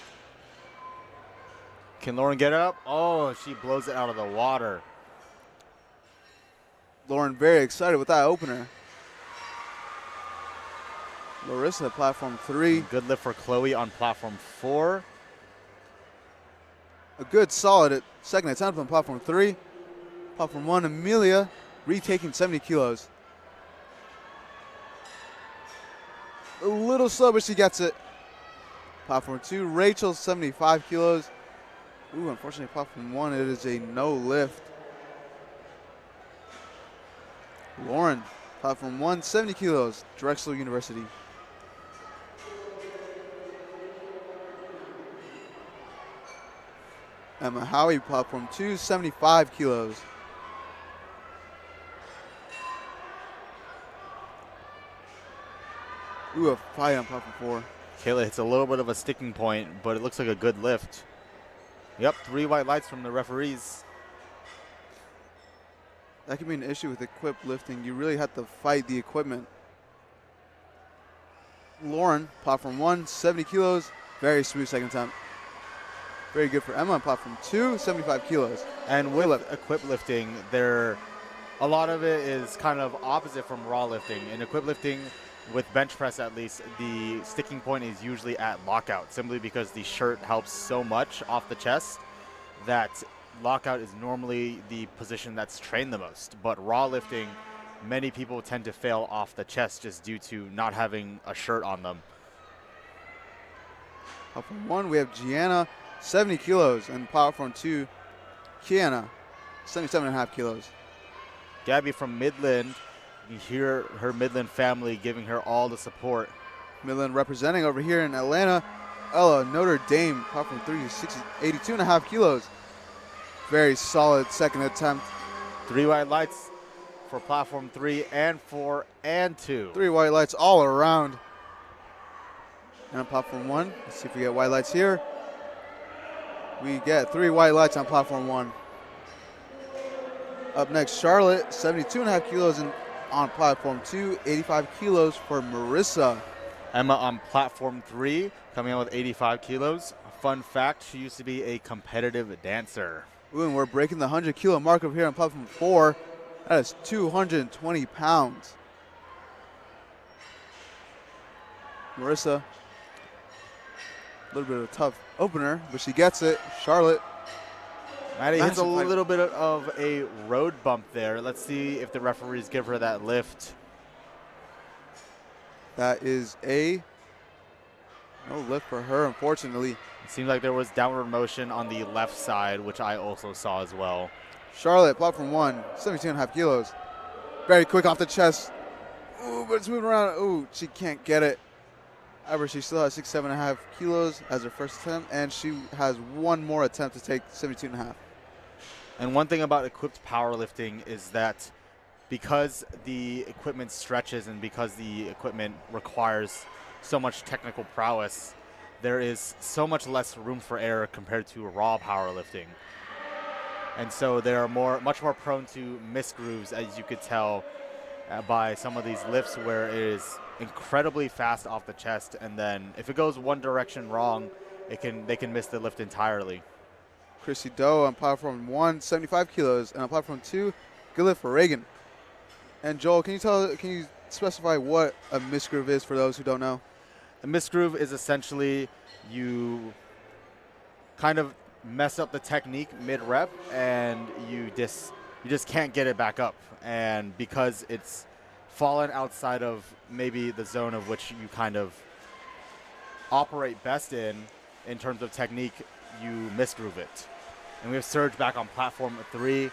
Can Lauren get up? Oh, she blows it out of the water. Lauren very excited with that opener. Larissa, platform 3. Good lift for Chloe on platform 4. A good solid second attempt on platform 3. Platform 1, Amelia, retaking 70 kilos. A little slow, but she gets it. Platform 2, Rachel, 75 kilos. Ooh, unfortunately, platform 1, it is a no lift. Lauren, platform 1, 70 kilos, Drexel University. Emma Howie, platform 2, 75 kilos. Ooh, a fight on platform 4. Kayla hits a little bit of a sticking point, but it looks like a good lift. Yep, 3 white lights from the referees. That can be an issue with equipped lifting. You really have to fight the equipment. Lauren, platform 1, 70 kilos. Very smooth second attempt. Very good for Emma on platform 2, 75 kilos. And with equipped lifting, a lot of it is kind of opposite from raw lifting. In equipped lifting, with bench press at least, the sticking point is usually at lockout, simply because the shirt helps so much off the chest that lockout is normally the position that's trained the most. But raw lifting, many people tend to fail off the chest just due to not having a shirt on them. Platform 1, we have Gianna, 70 kilos, and platform 2, Kiana, 77.5 kilos. Gabby from Midland, you hear her Midland family giving her all the support. Midland representing over here in Atlanta. Ella, Notre Dame, platform 3, 82.5 kilos. Very solid second attempt. 3 white lights for platform 3 and 4 and 2. 3 white lights all around. And on platform 1, let's see if we get white lights here. We get 3 white lights on platform 1. Up next, Charlotte, 72.5 kilos, and on platform 2, 85 kilos for Marissa. Emma on platform 3, coming in with 85 kilos. Fun fact, she used to be a competitive dancer. Ooh, and we're breaking the 100 kilo mark over here on platform 4. That is 220 pounds. Marissa, a little bit of a tough opener, but she gets it. Charlotte. Maddie hits a little bit of a road bump there. Let's see if the referees give her that lift. That is no lift for her, unfortunately. It seems like there was downward motion on the left side, which I also saw as well. Charlotte, platform 1, 72.5 kilos. Very quick off the chest. Ooh, but it's moving around. Ooh, she can't get it. However, she still has 67.5 kilos as her first attempt, and she has one more attempt to take 72.5. And one thing about equipped powerlifting is that because the equipment stretches and because the equipment requires so much technical prowess, there is so much less room for error compared to raw powerlifting. And so they are much more prone to misgrooves, as you could tell by some of these lifts where it is incredibly fast off the chest, and then if it goes one direction wrong, they can miss the lift entirely. Chrissy Doe on platform 1, 75 kilos, and on platform 2, good lift for Reagan. And Joel, can you specify what a misgroove is for those who don't know? A misgroove is essentially you kind of mess up the technique mid-rep and you just can't get it back up. And because it's fallen outside of maybe the zone of which you kind of operate best in terms of technique, you misgroove it. And we have Surge back on platform 3.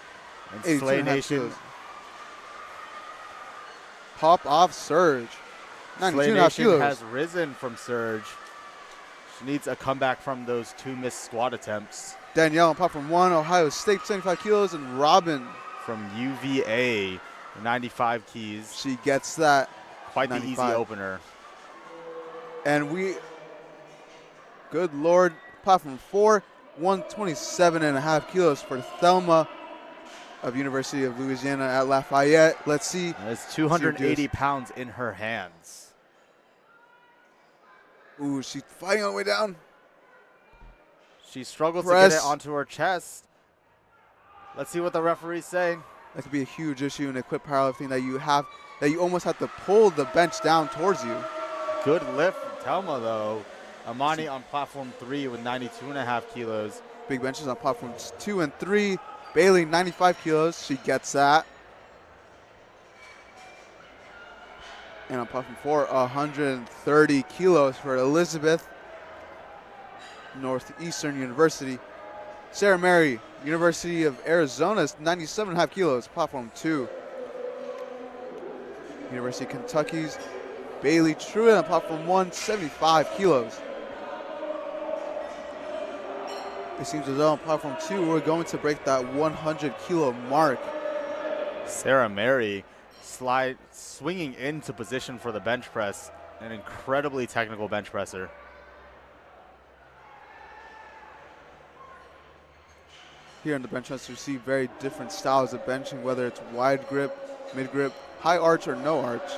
And Slay Nation. Pop off Surge. Slay Nation has risen from Surge. She needs a comeback from those 2 missed squat attempts. Danielle on platform 1, Ohio State, 75 kilos, and Robin from UVA, 95 keys. She gets that. Quite 95. The easy opener. And good Lord, platform 4, 127.5 kilos for Thelma of University of Louisiana at Lafayette. Let's see. That's 280 pounds in her hands. Ooh, she's fighting on the way down. She struggles to get it onto her chest. Let's see what the referee's saying. That could be a huge issue in equipped powerlifting that you almost have to pull the bench down towards you. Good lift from Thelma, though. Amani on platform 3 with 92.5 kilos. Big benches on platforms 2 and 3. Bailey, 95 kilos. She gets that. And on platform 4, 130 kilos for Elizabeth, Northeastern University. Sarah Mary, University of Arizona, 97.5 kilos, platform 2. University of Kentucky's Bailey Truitt on platform 1, 75 kilos. It seems as though on platform 2, we're going to break that 100 kilo mark. Sarah Mary swinging into position for the bench press. An incredibly technical bench presser. Here in the bench press, we see very different styles of benching, whether it's wide grip, mid grip, high arch, or no arch.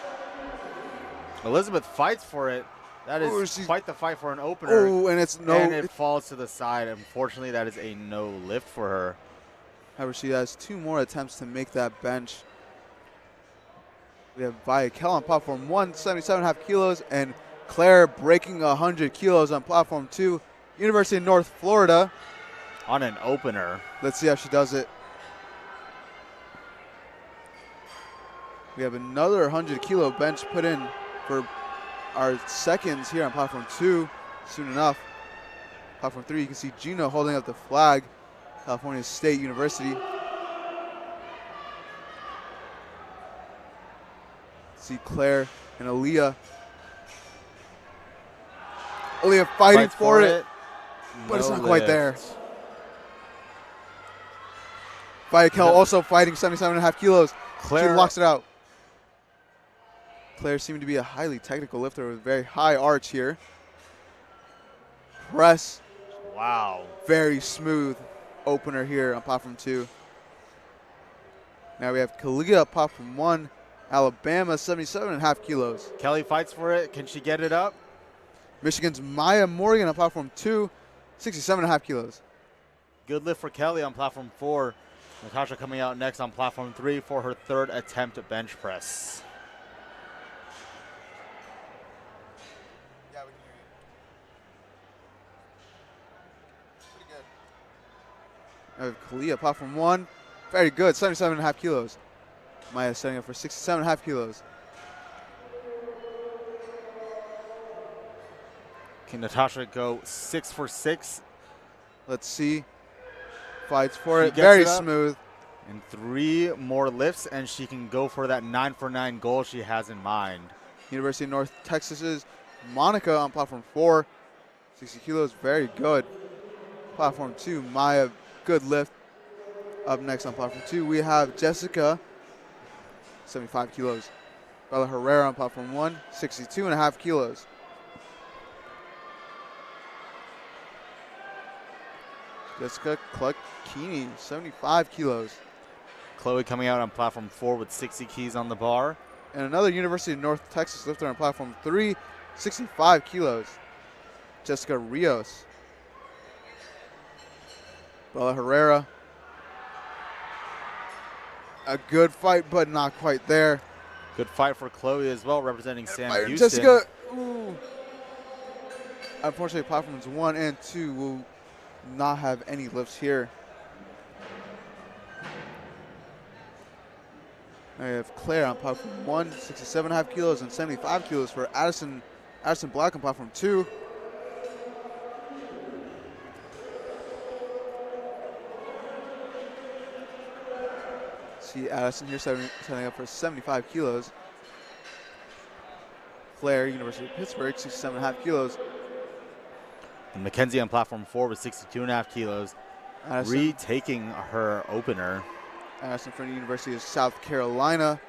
Elizabeth fights for it. That is quite the fight for an opener. Oh, and it's no. And it falls to the side. Unfortunately, that is a no lift for her. However, she has 2 more attempts to make that bench. We have Via Kell on platform 1, 77.5 kilos, and Claire breaking 100 kilos on platform 2. University of North Florida. On an opener. Let's see how she does it. We have another 100 kilo bench put in for our seconds here on platform 2 soon enough. Platform 3, you can see Gino holding up the flag, California State University. See Claire and Aaliyah. Aaliyah fighting for it, but it's not quite there. Viakel also fighting 77.5 kilos. Claire, she locks it out. Claire seemed to be a highly technical lifter with very high arch here. Press. Wow. Very smooth opener here on platform 2. Now we have Kalia, platform 1, Alabama, 77.5 kilos. Kelly fights for it. Can she get it up? Michigan's Maya Morgan on platform 2, 67.5 kilos. Good lift for Kelly on platform 4. Natasha coming out next on platform 3 for her 3rd attempt at bench press. Yeah, we can hear you. Pretty good. Kalia, platform 1, very good, 77.5 kilos. Maya setting up for 67.5 kilos. Can Natasha go 6 for 6? Let's see. Fights for it. Gets Very it smooth. And 3 more lifts, and she can go for that 9 for 9 goal she has in mind. University of North Texas's Monica on platform 4, 60 kilos. Very good. Platform 2, Maya, good lift. Up next on platform 2, we have Jessica, 75 kilos. Bella Herrera on platform 1, 62.5 kilos. Jessica Cluckini, 75 kilos. Chloe coming out on platform 4 with 60 keys on the bar. And another University of North Texas lifter on platform 3, 65 kilos. Jessica Rios. Bella Herrera. A good fight, but not quite there. Good fight for Chloe as well, representing Sam Houston. Jessica, ooh. Unfortunately, platforms 1 and 2 will not have any lifts here. I have Claire on platform 1, 67.5 kilos, and 75 kilos for Addison Black on platform 2. See Addison here setting up for 75 kilos. Claire, University of Pittsburgh, 67.5 kilos. And Mackenzie on platform 4 with 62.5 kilos, Addison, retaking her opener. Addison from the University of South Carolina.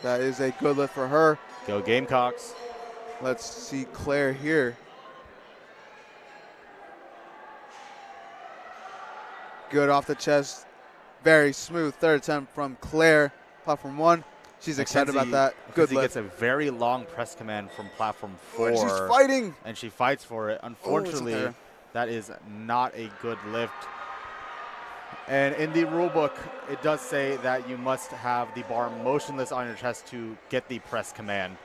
That is a good lift for her. Go Gamecocks. Let's see Claire here. Good off the chest. Very smooth 3rd attempt from Claire. Platform 1. She's excited about that. Good lift. Gets a very long press command from platform 4. And she's fighting. And she fights for it. Unfortunately, that is not a good lift. And in the rule book, it does say that you must have the bar motionless on your chest to get the press command.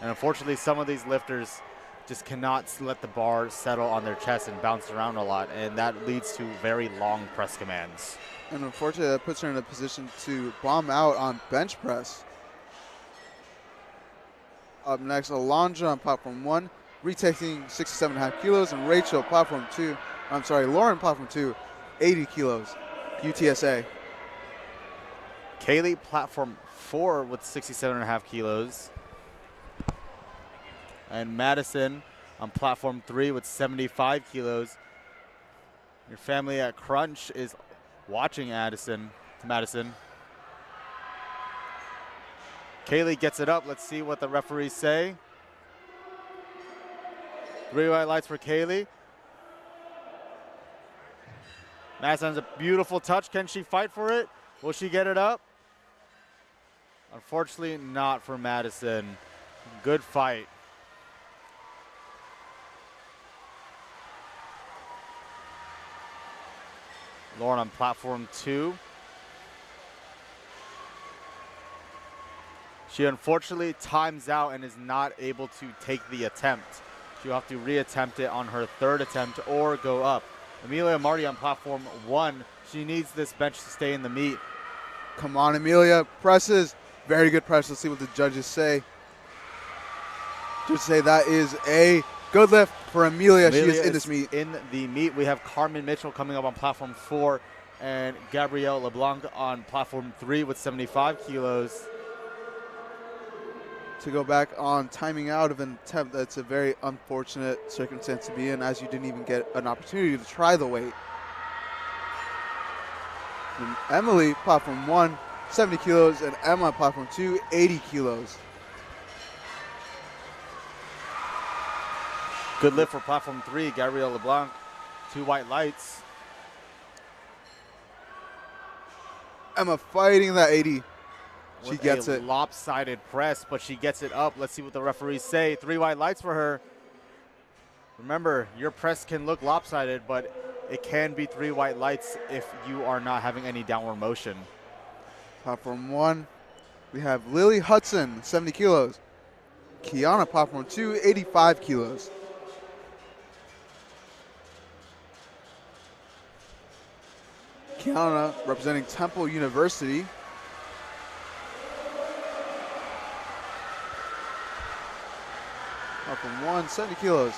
And unfortunately, some of these lifters just cannot let the bar settle on their chest and bounce around a lot, and that leads to very long press commands. And unfortunately, that puts her in a position to bomb out on bench press. Up next, Alondra on platform 1, retaking 67.5 kilos, and Rachel, Lauren, platform 2, 80 kilos, UTSA. Kaylee, platform 4 with 67.5 kilos. And Madison on platform 3 with 75 kilos. Your family at Crunch is watching Madison. Kaylee gets it up. Let's see what the referees say. 3 white lights for Kaylee. Madison has a beautiful touch. Can she fight for it? Will she get it up? Unfortunately, not for Madison. Good fight. Lauren on platform 2. She unfortunately times out and is not able to take the attempt. She'll have to reattempt it on her 3rd attempt or go up. Amelia Marty on platform 1. She needs this bench to stay in the meet. Come on, Amelia. Presses. Very good press. Let's see what the judges say. Judges say that is a good lift for Amelia. She is in this meet. In the meet, we have Carmen Mitchell coming up on platform 4 and Gabrielle LeBlanc on platform 3 with 75 kilos. To go back on timing out of an attempt, that's a very unfortunate circumstance to be in, as you didn't even get an opportunity to try the weight. And Emily, platform 1, 70 kilos, and Emma, platform 2, 80 kilos. Good lift for platform 3, Gabrielle LeBlanc. 2 white lights. Emma fighting that 80. She With gets a it. lopsided press, but she gets it up. Let's see what the referees say. 3 white lights for her. Remember, your press can look lopsided, but it can be 3 white lights if you are not having any downward motion. Platform 1, we have Lily Hudson, 70 kilos. Kiana, platform 2, 85 kilos. Kiana representing Temple University. Platform 1, 70 kilos.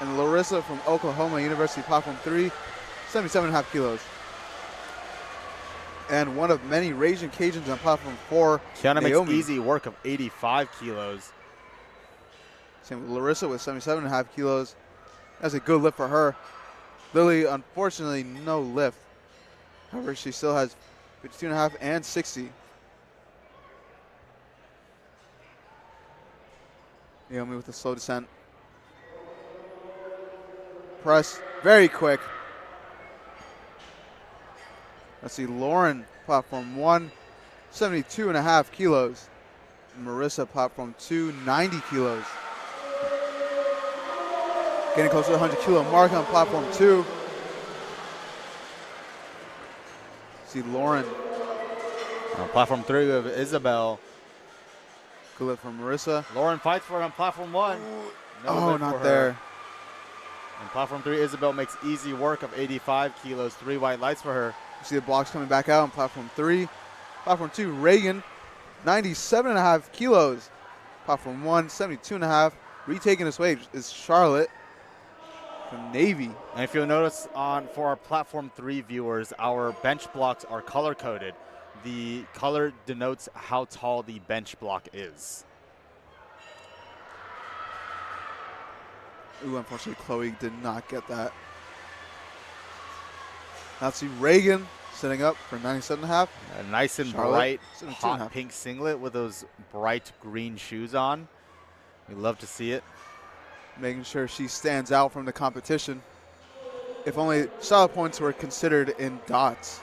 And Larissa from Oklahoma University, platform 3, 77.5 kilos. And one of many Raging Cajuns on platform 4, Kiana Naomi. makes easy work of 85 kilos. Same with Larissa with 77.5 kilos. That's a good lift for her. Lily, unfortunately, no lift. However, she still has 52.5 and 60. Naomi with a slow descent. Press, very quick. Let's see, Lauren, platform 1, 72.5 kilos. Marissa, platform 2, 90 kilos. Getting close to the 100 kilo mark on platform 2. See Lauren. On platform 3, we have Isabel. Good lift from Marissa. Lauren fights for it on platform 1. Oh, not there. On platform 3, Isabel makes easy work of 85 kilos. 3 white lights for her. See the blocks coming back out on platform 3. Platform 2, Reagan, 97.5 kilos. Platform 1, 72.5. Retaking this weight is Charlotte from Navy. And if you'll notice for our platform 3 viewers, our bench blocks are color coded. The color denotes how tall the bench block is. Ooh, unfortunately, Chloe did not get that. Now see Reagan setting up for 97.5. A nice and Charlotte, bright, hot pink singlet with those bright green shoes on. We love to see it. Making sure she stands out from the competition. If only Charlotte points were considered in dots.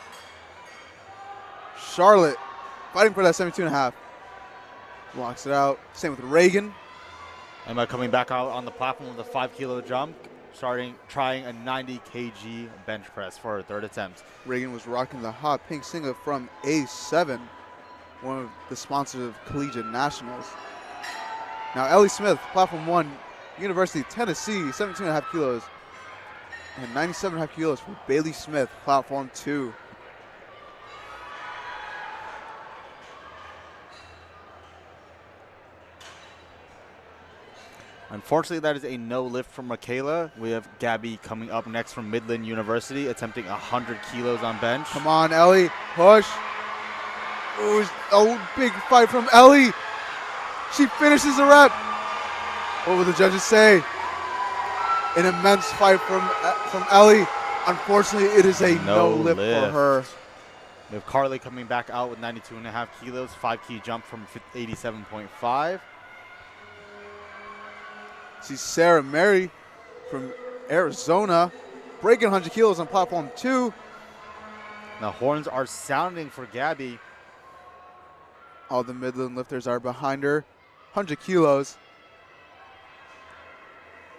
Charlotte fighting for that 72.5. Blocks it out. Same with Reagan. Emma coming back out on the platform with a 5 kilo jump, trying a 90 kg bench press for her 3rd attempt. Reagan was rocking the hot pink singlet from A7, one of the sponsors of Collegiate Nationals. Now Ellie Smith, platform 1, University of Tennessee, 17.5 kilos. And 97.5 kilos for Bailey Smith, platform 2. Unfortunately, that is a no lift from Michaela. We have Gabby coming up next from Midland University, attempting 100 kilos on bench. Come on, Ellie, push. Ooh, oh, big fight from Ellie. She finishes the rep. What will the judges say? An immense fight from Ellie. Unfortunately, it is a no lift for her. We have Carly coming back out with 92.5 kilos, 5-key jump from 87.5. See Sarah Mary from Arizona breaking 100 kilos on platform 2. The horns are sounding for Gabby. All the Midland lifters are behind her. 100 kilos.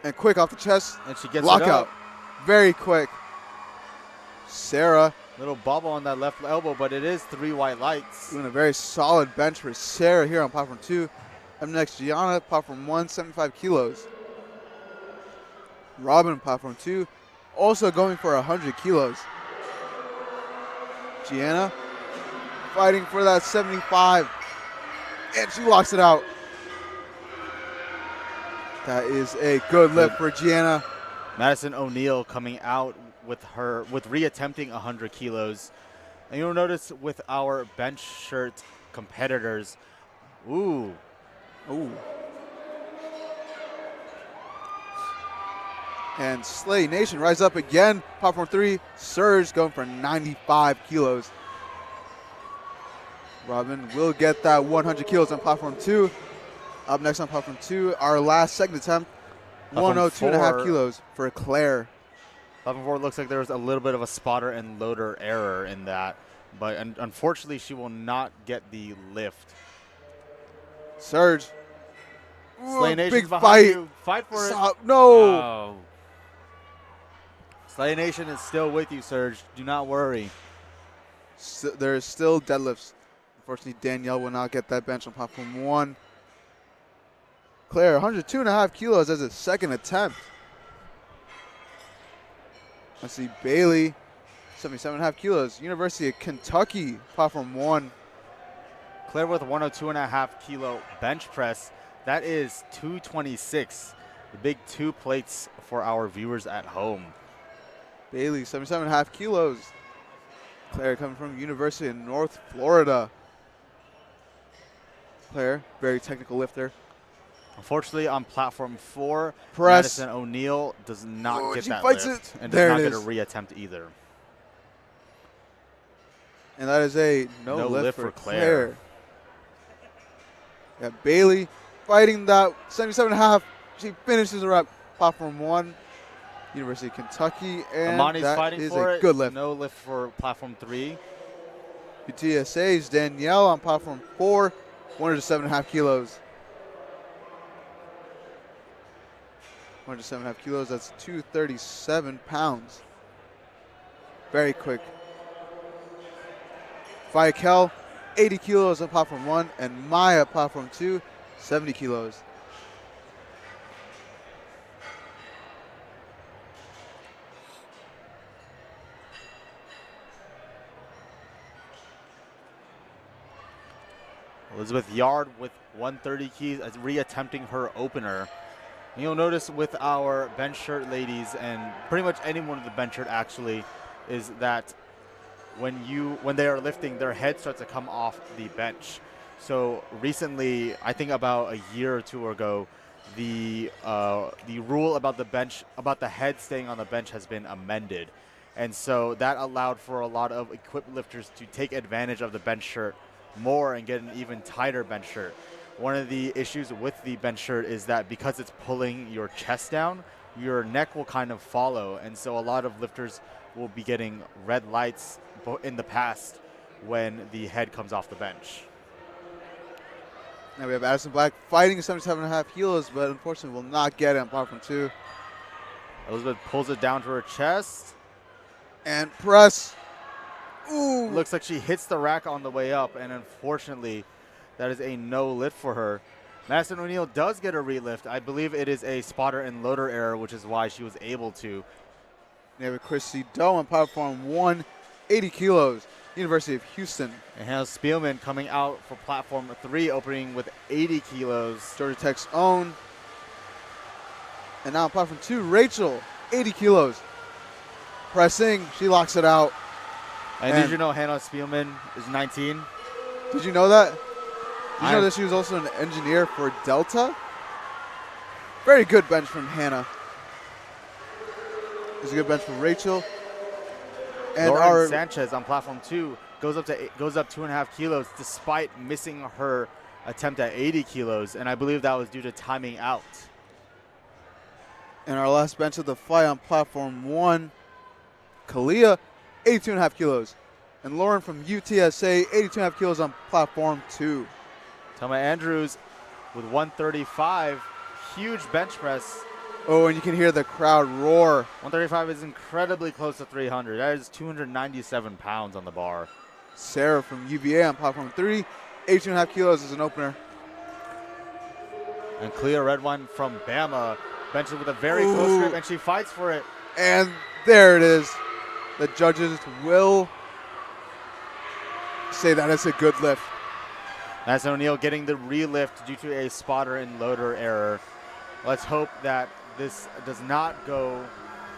And quick off the chest. And she gets lockout. It up. Very quick. Sarah. Little bubble on that left elbow, but it is 3 white lights. Doing a very solid bench for Sarah here on platform 2. Up next, Gianna, platform 1, 75 kilos. Robin, platform 2, also going for 100 kilos. Gianna fighting for that 75, and she locks it out. That is a good lift for Gianna. Madison O'Neill coming out with reattempting 100 kilos. And you'll notice with our bench shirt competitors, ooh. And Slay Nation rise up again. Platform 3, Surge going for 95 kilos. Robin will get that 100 kilos on platform 2. Up next on platform 2, our last second attempt, 102.5 kilos for Claire. Platform 4 looks like there was a little bit of a spotter and loader error in that, but unfortunately she will not get the lift. Surge. Slay Nation's big behind fight. you. Fight for it. No. Oh. Slay Nation is still with you, Surge. Do not worry. There's still deadlifts. Unfortunately, Danielle will not get that bench on platform 1. Claire, 102.5 kilos as a second attempt. Let's see, Bailey, 77.5 kilos. University of Kentucky, platform 1. Claire with 102.5 kilo bench press. That is 226. The big 2 plates for our viewers at home. Bailey, 77.5 kilos. Claire coming from University of North Florida. Claire, very technical lifter. Unfortunately, on platform 4, press. Madison O'Neill does not get that fights lift it. and There does it not is. get a reattempt either. And that is a no lift for Claire. Yeah, Bailey fighting that 77.5. She finishes her up. Platform 1, University of Kentucky, and Amani's that fighting is for a it. good lift. No lift for platform 3. UTSA's Danielle on platform 4, 107.5 kilos. 107.5 kilos, that's 237 pounds. Very quick. Viakel, 80 kilos on platform 1, and Maya, platform 2, 70 kilos. Elizabeth Yard with 130 keys as reattempting her opener. And you'll notice with our bench shirt ladies and pretty much anyone with the bench shirt actually is that when they are lifting, their head starts to come off the bench. So recently, I think about a year or two ago, the rule about the head staying on the bench has been amended. And so that allowed for a lot of equipped lifters to take advantage of the bench shirt more and get an even tighter bench shirt. One of the issues with the bench shirt is that because it's pulling your chest down, your neck will kind of follow. And so a lot of lifters will be getting red lights in the past when the head comes off the bench. Now we have Addison Black fighting 77.5 kilos, but unfortunately will not get it on platform 2. Elizabeth pulls it down to her chest. And press. Ooh. Looks like she hits the rack on the way up, and unfortunately, that is a no lift for her. Madison O'Neill does get a relift. I believe it is a spotter and loader error, which is why she was able to. We have Chrissy Doe on platform 1, 80 kilos, University of Houston. And Hannah Spielman coming out for platform 3, opening with 80 kilos. Georgia Tech's own. And now on platform 2, Rachel, 80 kilos. Pressing, she locks it out. And did you know Hannah Spielman is 19? Did you know that? Did you know that she was also an engineer for Delta? Very good bench from Hannah. It's a good bench from Rachel. And Lauren Sanchez on platform 2 goes up 2.5 kilos despite missing her attempt at 80 kilos, and I believe that was due to timing out. And our last bench of the fight on platform 1, Kalia, 82.5 kilos. And Lauren from UTSA, 82.5 kilos on platform 2. Thelma Andrews with 135, huge bench press. Oh, and you can hear the crowd roar. 135 is incredibly close to 300. That is 297 pounds on the bar. Sarah from UVA on platform 3, 82.5 kilos as an opener. And Clea Redwine from Bama benches with a very close grip, and she fights for it. And there it is. The judges will say that it's a good lift. Madison O'Neill getting the relift due to a spotter and loader error. Let's hope that this does not go.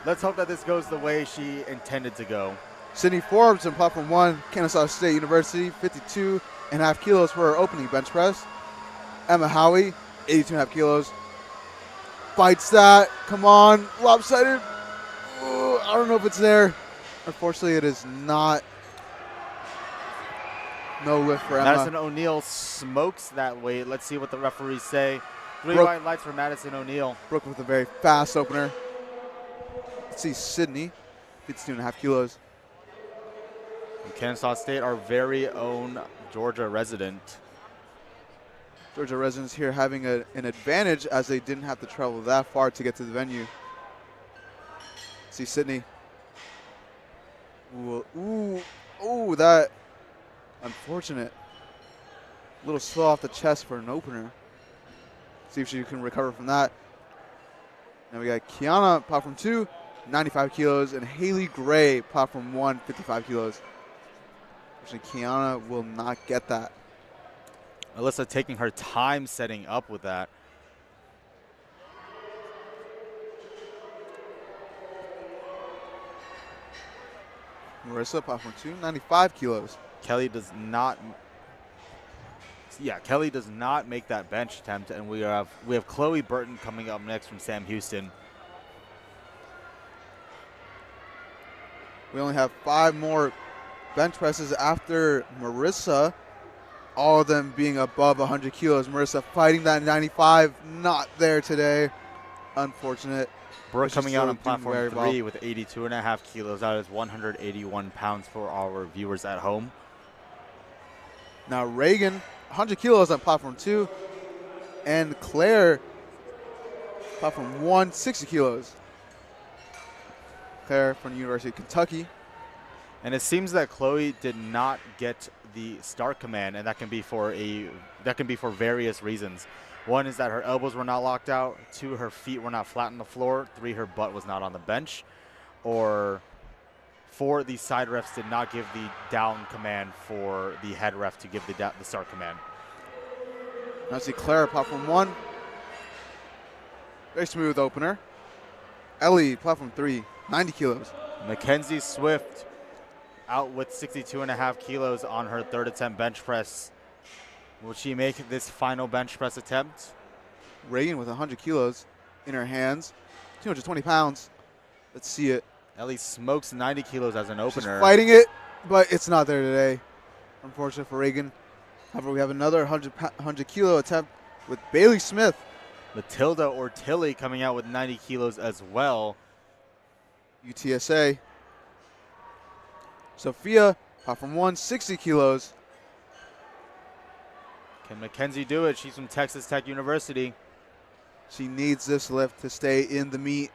Let's hope that this goes the way she intended to go. Sydney Forbes on platform 1, Kennesaw State University, 52.5 kilos for her opening bench press. Emma Howie, 82.5 kilos. Fights that. Come on. Lopsided. Ooh, I don't know if it's there. Unfortunately, it is not. No lift for Emma. Madison O'Neill smokes that weight. Let's see what the referees say. 3 Brooke. white lights for Madison O'Neill. Brooke with a very fast opener. Let's see Sydney, 52.5 kilos. And Kennesaw State, our very own Georgia resident. Georgia residents here having an advantage as they didn't have to travel that far to get to the venue. See Sydney. Ooh, that unfortunate. A little slow off the chest for an opener. See if she can recover from that. Now we got Kiana, platform 2, 95 kilos, and Haley Gray, platform 1, 55 kilos. Unfortunately, Kiana will not get that. Alyssa taking her time setting up with that. Marissa, platform 2, 95 kilos. Kelly does not make that bench attempt, and we have Chloe Burton coming up next from Sam Houston. We only have 5 more bench presses after Marissa, all of them being above 100 kilos. Marissa fighting that 95, not there today. Unfortunate. Brooke coming out on platform 3 well. with 82.5 kilos. That is 181 pounds for our viewers at home. Now Reagan, 100 kilos on platform 2. And Claire, platform 1, 60 kilos. Claire from the University of Kentucky. And it seems that Chloe did not get the start command, and that can be for various reasons. One is that her elbows were not locked out. 2, her feet were not flat on the floor. 3, her butt was not on the bench. Or 4, the side refs did not give the down command for the head ref to give the start command. Now see Claire, platform 1. Very smooth opener. Ellie, platform 3, 90 kilos. Mackenzie Swift out with 62.5 kilos on her 3rd attempt bench press. Will she make this final bench press attempt? Reagan with 100 kilos in her hands, 220 pounds. Let's see it. Ellie smokes 90 kilos as an opener. She's fighting it, but it's not there today. Unfortunate for Reagan. However, we have another 100 kilo attempt with Bailey Smith. Matilda Ortilli coming out with 90 kilos as well. UTSA. Sophia, platform 1, 60 kilos. Can Mackenzie do it? She's from Texas Tech University. She needs this lift to stay in the meet.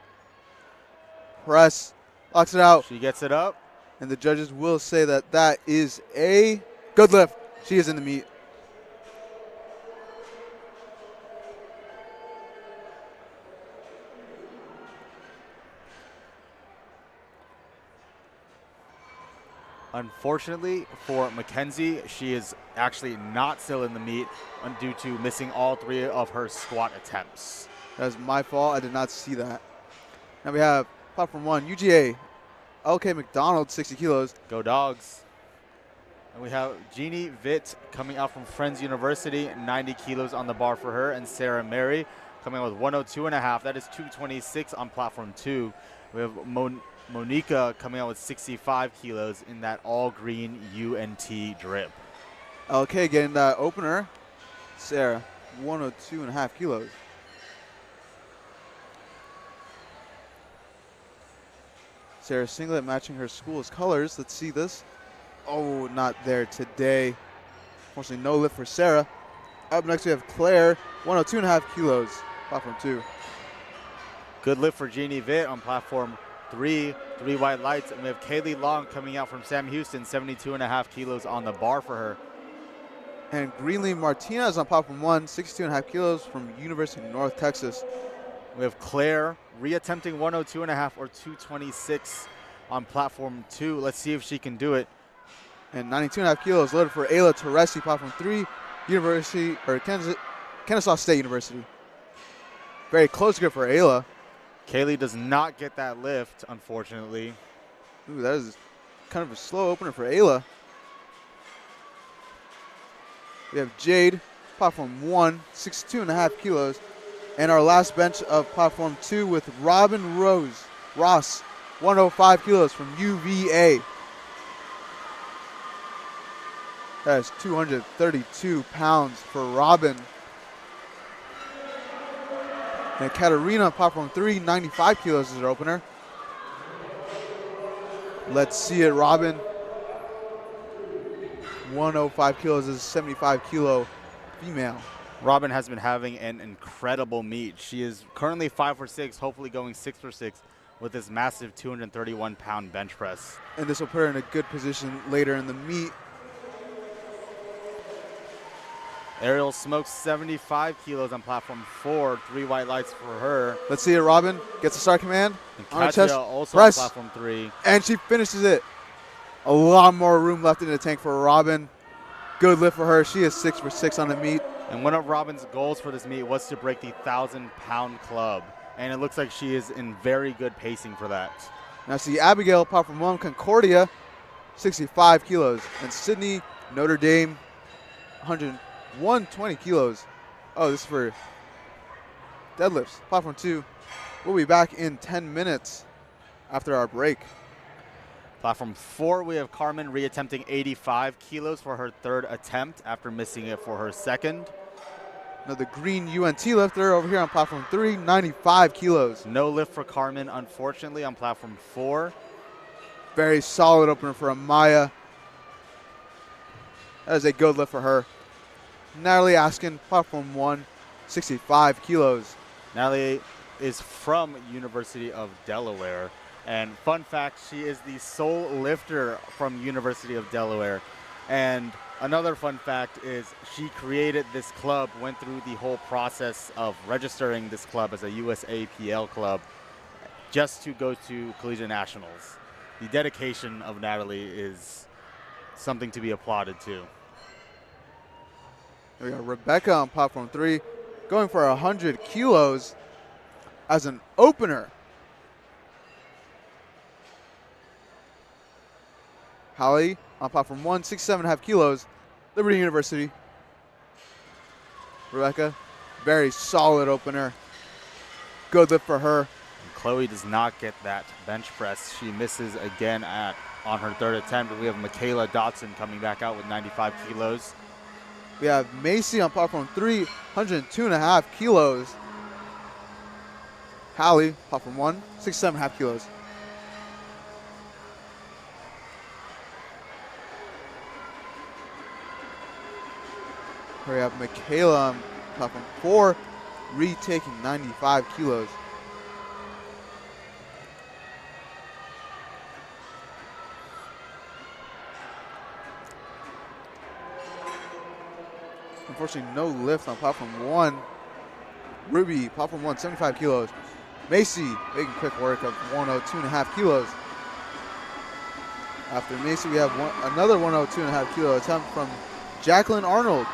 Press, locks it out. She gets it up. And the judges will say that that is a good lift. She is in the meet. Unfortunately for Mackenzie, she is actually not still in the meet due to missing all 3 of her squat attempts. That's my fault. I did not see that. Now we have platform 1, UGA. LK McDonald, 60 kilos. Go Dogs. And we have Jeannie Vitt coming out from Friends University, 90 kilos on the bar for her, and Sarah Mary coming out with 102.5. That is 226 on platform 2. We have Monica coming out with 65 kilos in that all-green UNT drip. Okay, getting that opener. Sarah, 102.5 kilos. Sarah singlet matching her school's colors. Let's see this. Oh, not there today. Unfortunately, no lift for Sarah. Up next, we have Claire, 102.5 kilos, platform 2. Good lift for Jeannie Vitt on platform 3, 3 white lights. And we have Kaylee Long coming out from Sam Houston, 72.5 kilos on the bar for her. And Greenlee Martinez on platform 1, 62.5 kilos from University of North Texas. We have Claire reattempting 102.5 or 226 on platform 2. Let's see if she can do it. And 92.5 kilos loaded for Ayla Teresi, platform 3, Kennesaw State University. Very close grip for Ayla. Kaylee does not get that lift, unfortunately. Ooh, that is kind of a slow opener for Ayla. We have Jade, platform 1, 62.5 kilos. And our last bench of platform 2 with Robin Ross, 105 kilos from UVA. That is 232 pounds for Robin. And Katarina, platform 3, 95 kilos is her opener. Let's see it, Robin. 105 kilos is a 75 kilo female. Robin has been having an incredible meet. She is currently 5 for 6, hopefully going 6 for 6 with this massive 231-pound bench press. And this will put her in a good position later in the meet. Ariel smokes 75 kilos on platform 4, 3 white lights for her. Let's see it, Robin. Gets a start command. And On her Katya chest. also Press. on platform 3. And she finishes it. A lot more room left in the tank for Robin. Good lift for her. She is 6 for 6 on the meet. And one of Robin's goals for this meet was to break the 1,000-pound club. And it looks like she is in very good pacing for that. Now see Abigail, platform 1, Concordia, 65 kilos. And Sydney, Notre Dame, 120 kilos. Oh, this is for deadlifts. Platform 2. We'll be back in 10 minutes after our break. Platform 4, we have Carmen reattempting 85 kilos for her 3rd attempt after missing it for her 2nd. Another green UNT lifter over here on platform 3, 95 kilos. No lift for Carmen, unfortunately, on platform 4. Very solid opener for Amaya. That is a good lift for her. Natalie Askin, platform 1, 65 kilos. Natalie is from University of Delaware. And fun fact, she is the sole lifter from University of Delaware. And another fun fact is she created this club, went through the whole process of registering this club as a USAPL club just to go to Collegiate Nationals. The dedication of Natalie is something to be applauded too. There we go, Rebecca on platform 3, going for 100 kilos as an opener. Hallie on platform 1, 67.5 kilos, Liberty University. Rebecca, very solid opener. Good lift for her. And Chloe does not get that bench press. She misses again on her 3rd attempt. We have Michaela Dotson coming back out with 95 kilos. We have Macy on platform 3, 102.5 kilos. Hallie, platform 1, 67.5 kilos. We have Michaela on platform 4, retaking 95 kilos. Unfortunately, no lift on platform 1. Ruby, platform 1, 75 kilos. Macy making quick work of 102.5 kilos. After Macy, we have another 102.5 kilo attempt from Jacqueline Arnold.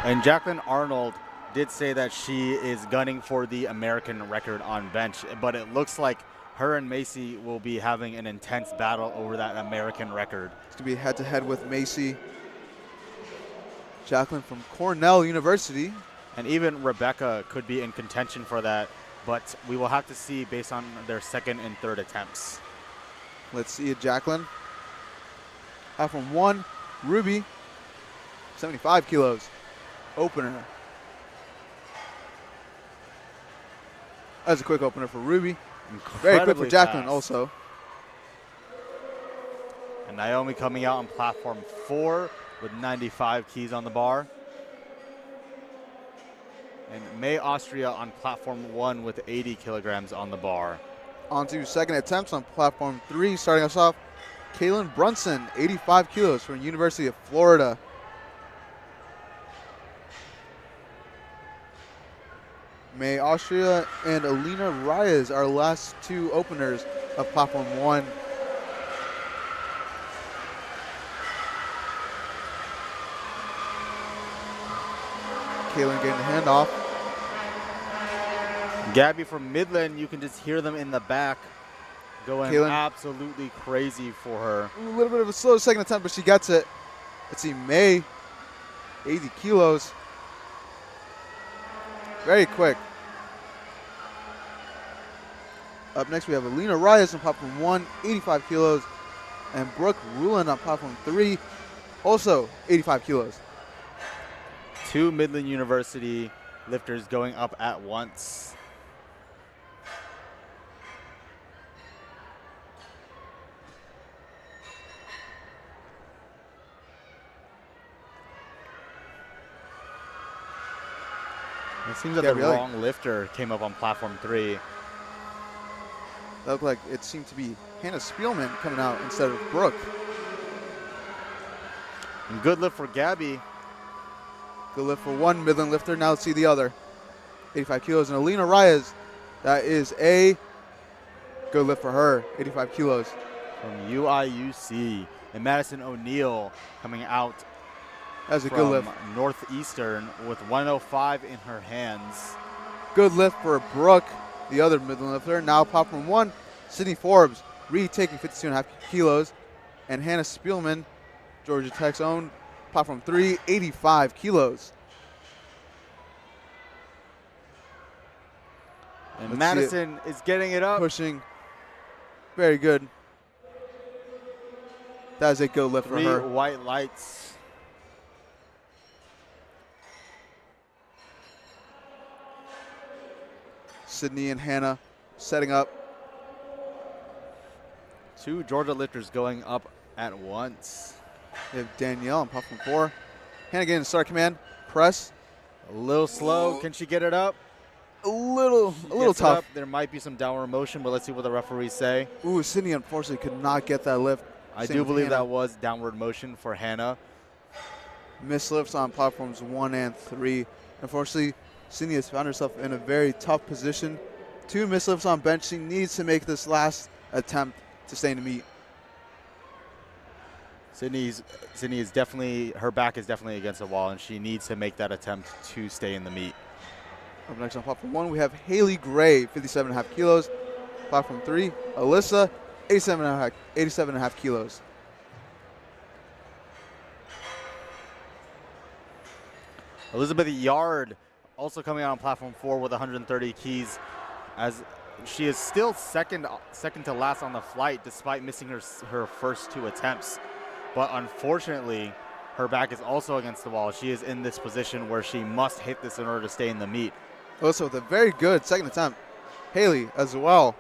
And Jacqueline Arnold did say that she is gunning for the American record on bench, but it looks like her and Macy will be having an intense battle over that American record. It's going to be head-to-head with Macy. Jacqueline from Cornell University. And even Rebecca could be in contention for that, but we will have to see based on their second and third attempts. Let's see it, Jacqueline. Platform 1, Ruby, 75 kilos, opener. That's a quick opener for Ruby. Very quick for Jacqueline also. And Naomi coming out on platform 4 with 95 keys on the bar. And May Austria on platform 1 with 80 kilograms on the bar. On to second attempts on platform 3. Starting us off, Kaylin Brunson, 85 kilos from University of Florida. May Austria and Alina Reyes, our last two openers of platform 1. Kaylin getting the handoff. Gabby from Midland, you can just hear them in the back going absolutely crazy for her. A little bit of a slow second attempt, but she gets it. Let's see, May, 80 kilos. Very quick. Up next, we have Alina Reyes on platform 1, 85 kilos. And Brooke Ruland on platform 3, also 85 kilos. Two Midland University lifters going up at once. It seems that the wrong lifter came up on platform 3. That looked like it seemed to be Hannah Spielman coming out instead of Brooke. And good lift for Gabby. Good lift for one Midland lifter. Now let's see the other. 85 kilos. And Alina Reyes, that is a good lift for her. 85 kilos. From UIUC. And Madison O'Neill coming out. That's a good lift. Northeastern with 105 in her hands. Good lift for Brooke, the other Midland lifter. Now platform 1, Sydney Forbes, retaking 52.5 kilos. And Hannah Spielman, Georgia Tech's own, platform 3, 85 kilos. And Madison is getting it up. Pushing. Very good. That is a good lift for her. 3 white lights. Sydney and Hannah setting up. Two Georgia lifters going up at once. We have Danielle on platform 4. Hannah getting start command. Press. A little slow. Can she get it up? A little tough. There might be some downward motion, but let's see what the referees say. Ooh, Sydney unfortunately could not get that lift. I do believe that was downward motion for Hannah. Missed lifts on platforms 1 and 3. Unfortunately, Sydney has found herself in a very tough position. 2 missed lifts on bench. She needs to make this last attempt to stay in the meet. Sydney is definitely, her back is definitely against the wall, and she needs to make that attempt to stay in the meet. Up next on platform 1, we have Haley Gray, 57.5 kilos. Platform 3, Alyssa, 87.5 kilos. Elizabeth Yard also coming out on platform 4 with 130 keys, as she is still second to last on the flight despite missing her first 2 attempts. But unfortunately, her back is also against the wall. She is in this position where she must hit this in order to stay in the meet. Also with a very good second attempt. Haley as well.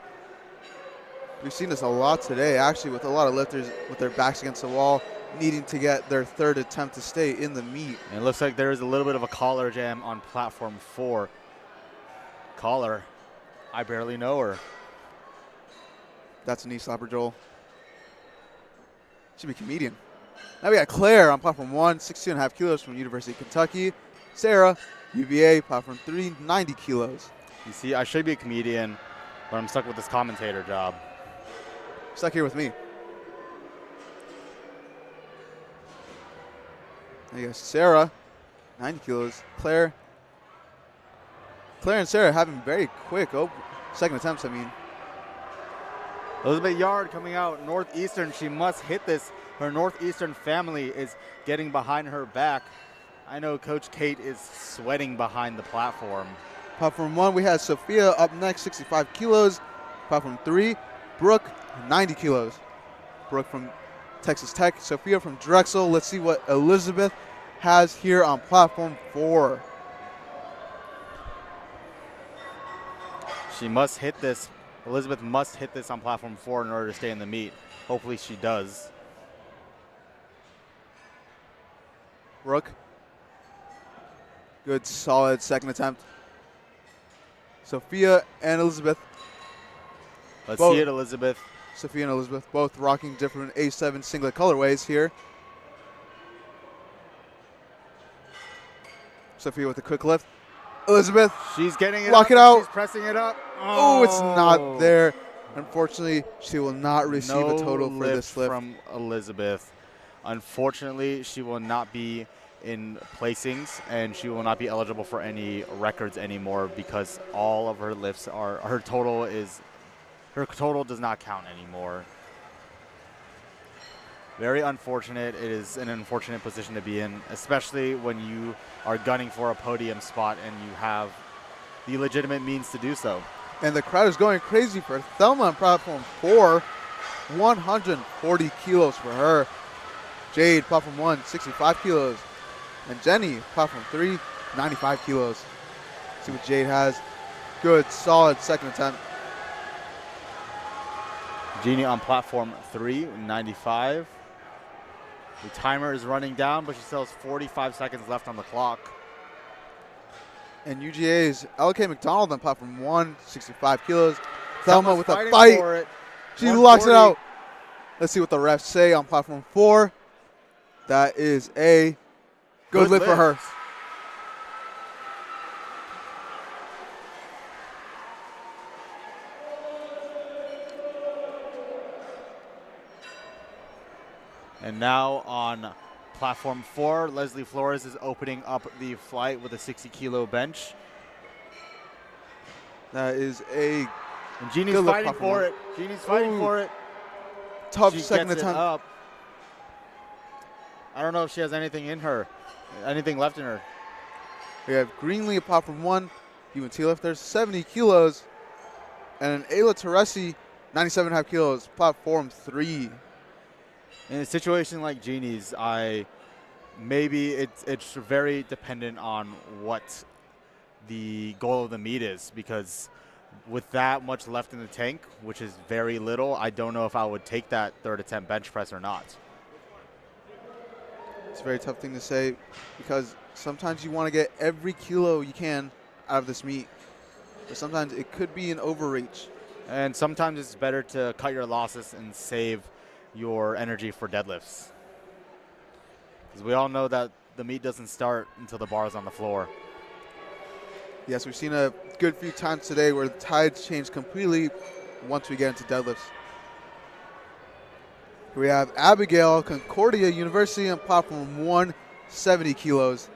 We've seen this a lot today, actually, with a lot of lifters with their backs against the wall, needing to get their 3rd attempt to stay in the meet. And it looks like there is a little bit of a collar jam on platform 4. Collar, I barely know her. That's a knee slapper, Joel. Should be a comedian. Now we got Claire on platform 1, 62.5 kilos from University of Kentucky. Sarah, UVA, platform 3, 90 kilos. You see, I should be a comedian, but I'm stuck with this commentator job. Stuck here with me. There you go, Sarah, 90 kilos. Claire and Sarah having very quick second attempts, I mean. Elizabeth Yard coming out Northeastern. She must hit this. Her Northeastern family is getting behind her back. I know Coach Kate is sweating behind the platform. Platform 1, we had Sophia up next, 65 kilos. Platform 3, Brooke, 90 kilos. Brooke from Texas Tech, Sophia from Drexel. Let's see what Elizabeth has here on platform 4. She must hit this. Elizabeth must hit this on platform 4 in order to stay in the meet. Hopefully she does. Brooke. Good, solid second attempt. Sophia and Elizabeth. Let's Both. see it, Elizabeth. Sophia and Elizabeth both rocking different A7 singlet colorways here. Sophia with a quick lift. Elizabeth. She's getting it Lock up. it out. She's pressing it up. Oh, it's not there. Unfortunately, she will not receive No a total for this lift. from Elizabeth. Unfortunately, she will not be in placings, and she will not be eligible for any records anymore because all of her lifts are her total does not count anymore. Very unfortunate. It is an unfortunate position to be in, especially when you are gunning for a podium spot and you have the legitimate means to do so. And the crowd is going crazy for Thelma on platform 4. 140 kilos for her. Jade, platform 1, 65 kilos. And Jenny, platform 3, 95 kilos. See what Jade has. Good, solid second attempt. Jeannie on platform 3, 95. The timer is running down, but she still has 45 seconds left on the clock. And UGA's LK McDonald on platform 1, 65 kilos. Thelma with a fighting fight. for it. She locks it 140. out. Let's see what the refs say on platform 4. That is a good lift for her. And now on platform 4, Leslie Flores is opening up the flight with a 60-kilo bench. That is a And Jeannie's good lift fighting platform for one. it. Jeannie's fighting for it. tough She second gets it attempt. up. I don't know if she has anything in her, anything left in her. We have Greenlee at platform 1, UNT lifter, 70 kilos. And an Ayla Teresi, 97.5 kilos, platform 3. In a situation like Jeannie's, maybe it's very dependent on what the goal of the meet is, because with that much left in the tank, which is very little, I don't know if I would take that third attempt bench press or not. It's a very tough thing to say because sometimes you want to get every kilo you can out of this meet. But sometimes it could be an overreach. And sometimes it's better to cut your losses and save your energy for deadlifts. Because we all know that the meet doesn't start until the bar is on the floor. Yes, we've seen a good few times today where the tides change completely once we get into deadlifts. We have Abigail, Concordia University on platform 1, 70 kilos.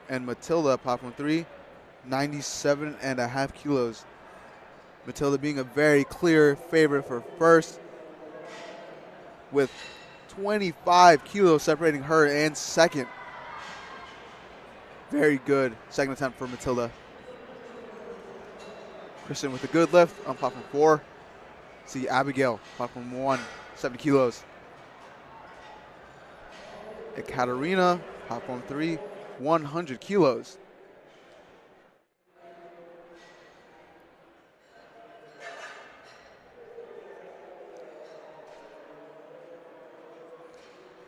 And Matilda, platform 3, 97.5 kilos. Matilda being a very clear favorite for first, with 25 kilos separating her and second. Very good second attempt for Matilda. Kristen with a good lift on platform 4. See Abigail, platform 1, 70 kilos. Ekaterina, platform 3, 100 kilos.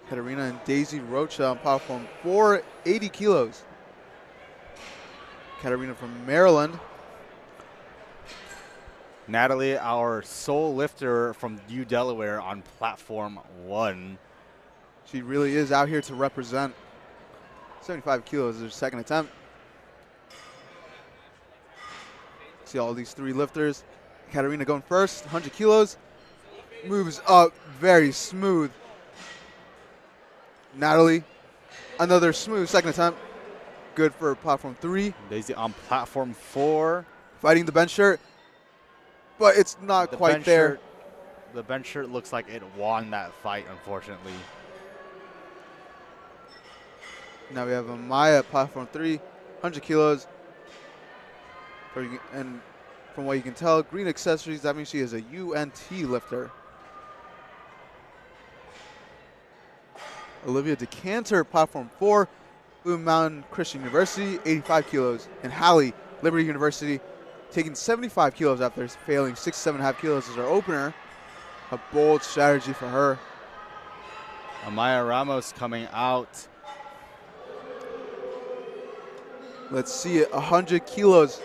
Katerina and Daisy Rocha on platform 4, 80 kilos. Katerina from Maryland. Natalie, our sole lifter from U Delaware on platform 1. She really is out here to represent. 75 kilos is her second attempt. See all these three lifters. Katerina going first, 100 kilos. Moves up, very smooth. Natalie, another smooth second attempt. Good for platform 3. Daisy on platform 4. Fighting the bench shirt, but it's not The quite bench there. shirt the bench shirt looks like it won that fight, unfortunately. Now we have Amaya, platform 3, 100 kilos. And from what you can tell, green accessories, that means she is a UNT lifter. Olivia Decanter, platform 4, Blue Mountain Christian University, 85 kilos. And Hallie, Liberty University, taking 75 kilos after failing 67.5 kilos as her opener. A bold strategy for her. Amaya Ramos coming out. Let's see it, 100 kilos.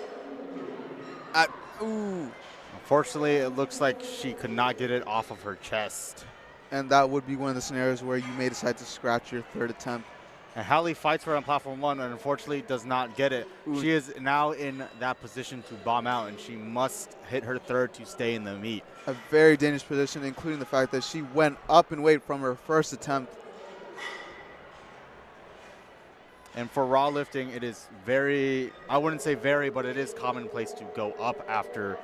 Unfortunately, it looks like she could not get it off of her chest. And that would be one of the scenarios where you may decide to scratch your third attempt. And Hallie fights for it on platform 1 and unfortunately does not get it. Ooh. She is now in that position to bomb out, and she must hit her third to stay in the meet. A very dangerous position, including the fact that she went up in weight from her first attempt. And for raw lifting, it is very, I wouldn't say very, but it is commonplace to go up after,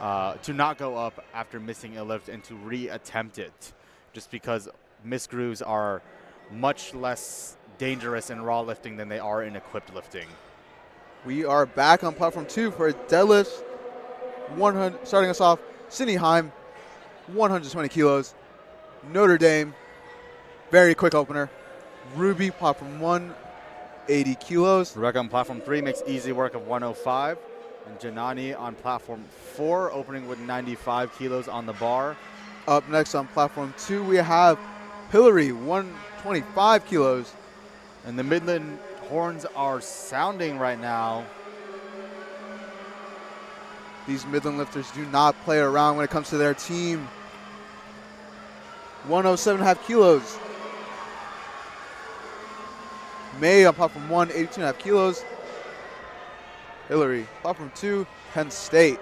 to not go up after missing a lift and to re-attempt it, just because missed grooves are much less dangerous in raw lifting than they are in equipped lifting. We are back on platform 2 for deadlifts. 100, starting us off, Sydney Heim, 120 kilos. Notre Dame, very quick opener. Ruby, platform 1, 80 kilos. Rebecca on platform 3 makes easy work of 105. And Janani on platform 4, opening with 95 kilos on the bar. Up next on platform 2, we have Hillary, 125 kilos. And the Midland horns are sounding right now. These Midland lifters do not play around when it comes to their team. 107.5 kilos. May on platform 1, 82.5 kilos. Hillary, platform 2, Penn State.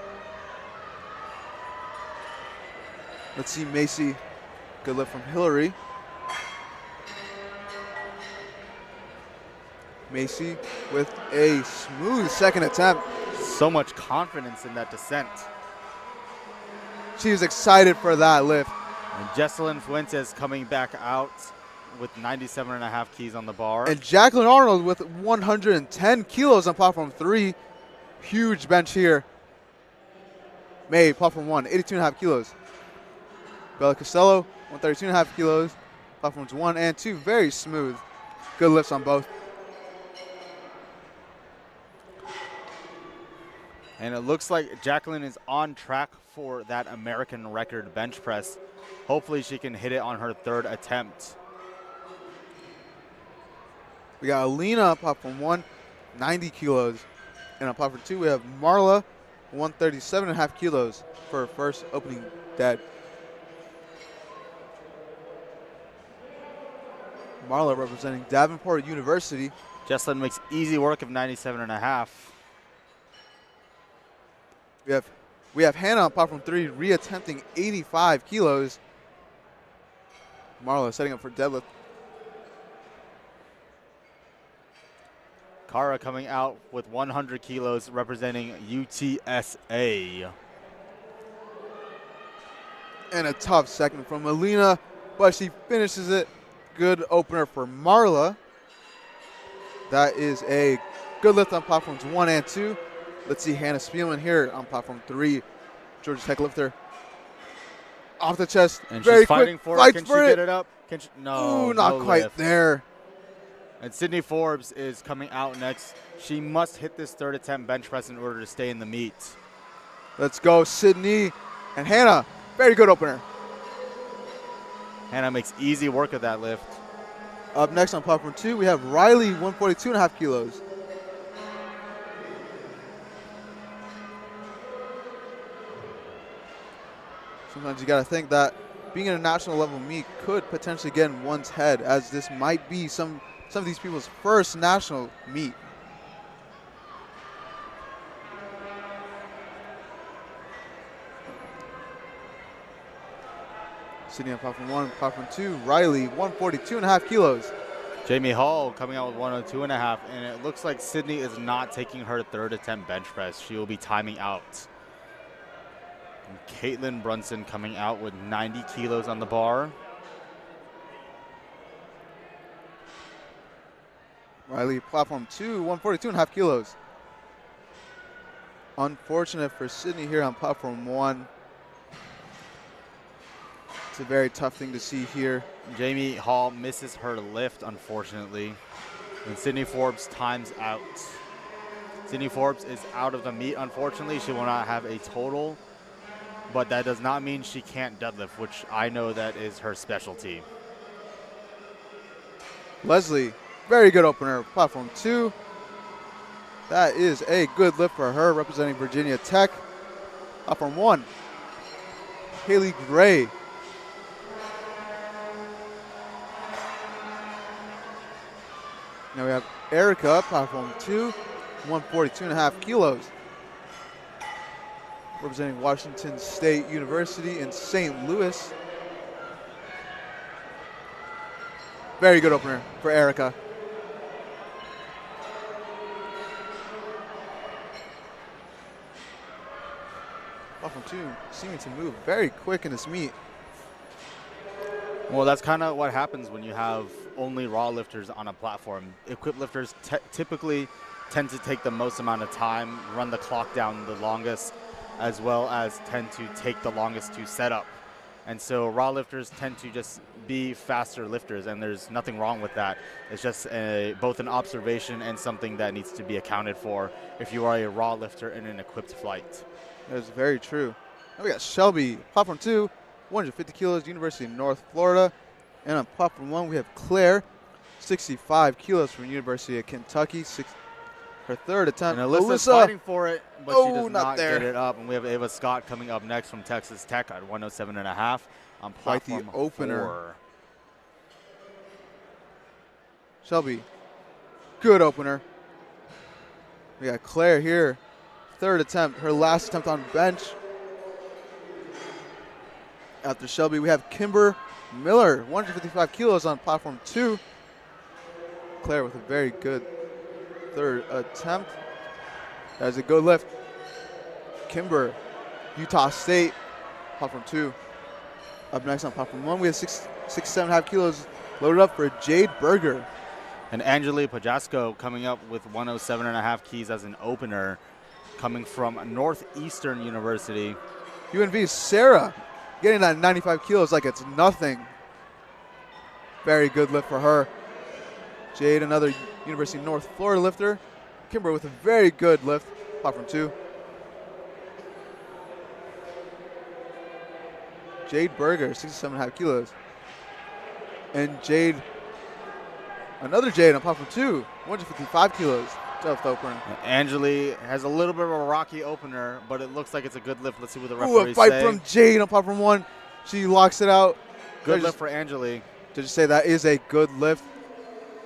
Let's see Macy. Good lift from Hillary. Macy with a smooth second attempt. So much confidence in that descent. She was excited for that lift. And Jesselyn Fuentes coming back out with 97.5 keys on the bar. And Jacqueline Arnold with 110 kilos on platform 3. Huge bench here. May, platform 1, 82.5 kilos. Bella Costello, 132.5 kilos. Platforms 1 and 2, very smooth. Good lifts on both. And it looks like Jacqueline is on track for that American record bench press. Hopefully she can hit it on her third attempt. We got Alina on platform 1, 90 kilos. And on platform 2, we have Marla, 137.5 kilos for her first opening dead. Marla representing Davenport University. Jesselyn makes easy work of 97.5. We have Hannah on platform 3 reattempting 85 kilos. Marla setting up for deadlift. Kara coming out with 100 kilos representing UTSA. And a tough second from Alina, but she finishes it. Good opener for Marla. That is a good lift on platforms 1 and 2. Let's see Hannah Spielman here on platform 3. Georgia Tech lifter. Off the chest. And very she's fighting quick. for it. Fights Can for she it. get it up? Can she? No. Ooh, not no quite lift. there. And Sydney Forbes is coming out next. She must hit this third attempt bench press in order to stay in the meet. Let's go, Sydney. And Hannah, very good opener. Hannah makes easy work of that lift. Up next on platform 2, we have Riley, 142.5 kilos. Sometimes you got to think that being in a national level meet could potentially get in one's head, as this might be some of these people's first national meet. Sydney on platform 1, platform 2, Riley, 142.5 kilos. Jamie Hall coming out with 102.5, and it looks like Sydney is not taking her third attempt bench press. She will be timing out. Caitlin Brunson coming out with 90 kilos on the bar. Riley, platform 2, 142.5 kilos. Unfortunate for Sydney here on platform 1. It's a very tough thing to see here. Jamie Hall misses her lift, unfortunately. And Sydney Forbes times out. Sydney Forbes is out of the meet, unfortunately. She will not have a total, but that does not mean she can't deadlift, which I know that is her specialty. Leslie, very good opener, platform 2. That is a good lift for her, representing Virginia Tech. Platform 1, Haley Gray. Now we have Erica, platform 2, 142.5 kilos. Representing Washington State University in St. Louis. Very good opener for Erica. Platform 2 seeming to move very quick in this meet. Well, that's kind of what happens when you have only raw lifters on a platform. Equipped lifters typically tend to take the most amount of time, run the clock down the longest, as well as tend to take the longest to set up. And so raw lifters tend to just be faster lifters, and there's nothing wrong with that. It's just both an observation and something that needs to be accounted for if you are a raw lifter in an equipped flight. That is very true. Now we got Shelby, platform 2, 150 kilos, University of North Florida. And on platform 1, we have Claire, 65 kilos from University of Kentucky. Her third attempt. And Alyssa's fighting for it, but she does not get it up. And we have Ava Scott coming up next from Texas Tech at 107.5 on platform the opener. 4. Shelby, good opener. We got Claire here, third attempt, her last attempt on bench. After Shelby, we have Kimber Miller, 155 kilos on platform 2. Claire with a very good third attempt. That is a good lift. Kimber, Utah State, platform 2. Up next on platform 1, we have 7.5 kilos loaded up for Jade Berger. And Angeli Pajasco coming up with 107.5 keys as an opener, coming from Northeastern University. UNV Sarah getting that 95 kilos like it's nothing. Very good lift for her. Jade, another University of North Florida lifter. Kimber with a very good lift, platform 2. Jade Berger, 67.5 kilos. And Jade, another Jade on platform 2, 155 kilos. Tough opener. Angeli has a little bit of a rocky opener, but it looks like it's a good lift. Let's see what the referees say. A fight from Jade on platform 1. She locks it out. Good lift for Angeli. Did you say that is a good lift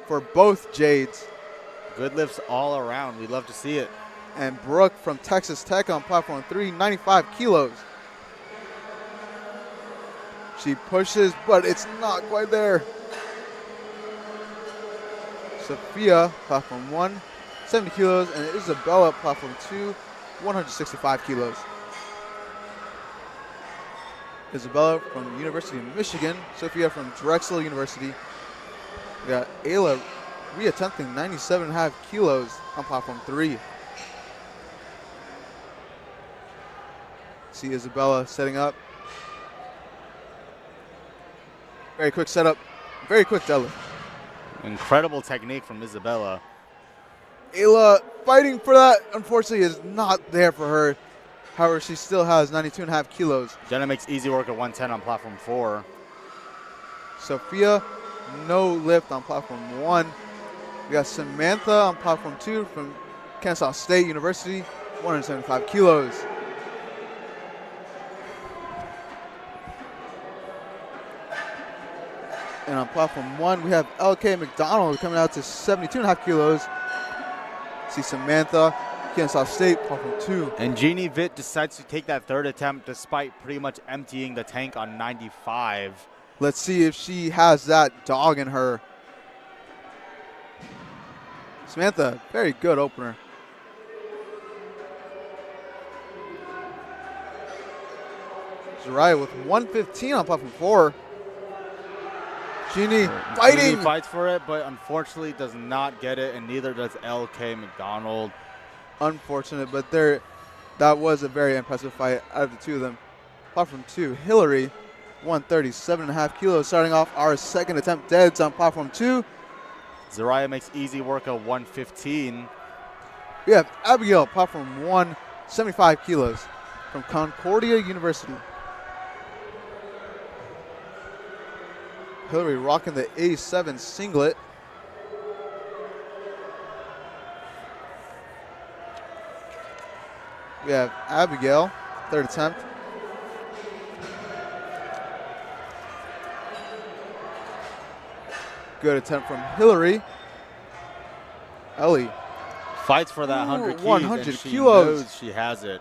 for both Jades? Good lifts all around. We'd love to see it. And Brooke from Texas Tech on platform 3, 95 kilos. She pushes, but it's not quite there. Sophia, platform 1, 70 kilos, and Isabella, platform 2, 165 kilos. Isabella from the University of Michigan. Sophia from Drexel University. We got Ayla reattempting 97.5 kilos on platform 3. See Isabella setting up. Very quick setup. Very quick deadlift. Incredible technique from Isabella. Ayla fighting for that, unfortunately, is not there for her. However, she still has 92.5 kilos. Jenna makes easy work at 110 on platform 4. Sophia, no lift on platform 1. We got Samantha on platform 2 from Kansas State University, 175 kilos. And on platform 1, we have LK McDonald coming out to 72.5 kilos. See Samantha, Kansas State, platform 2. And Jeannie Vitt decides to take that third attempt despite pretty much emptying the tank on 95. Let's see if she has that dog in her. Samantha, very good opener. Zariah with 115 on platform 4. Jeannie fighting. Jeannie fights for it, but unfortunately does not get it, and neither does LK McDonald. Unfortunate, but that was a very impressive fight out of the two of them. Platform 2, Hillary, 137.5 kilos, starting off our second attempt deads on platform 2. Zariah makes easy work of 115. We have Abigail, platform 1, 75 kilos from Concordia University. Hillary rocking the A7 singlet. We have Abigail, third attempt. Good attempt from Hillary. Ellie. Fights for that 100 keys, 100 and she kilos. knows she has it.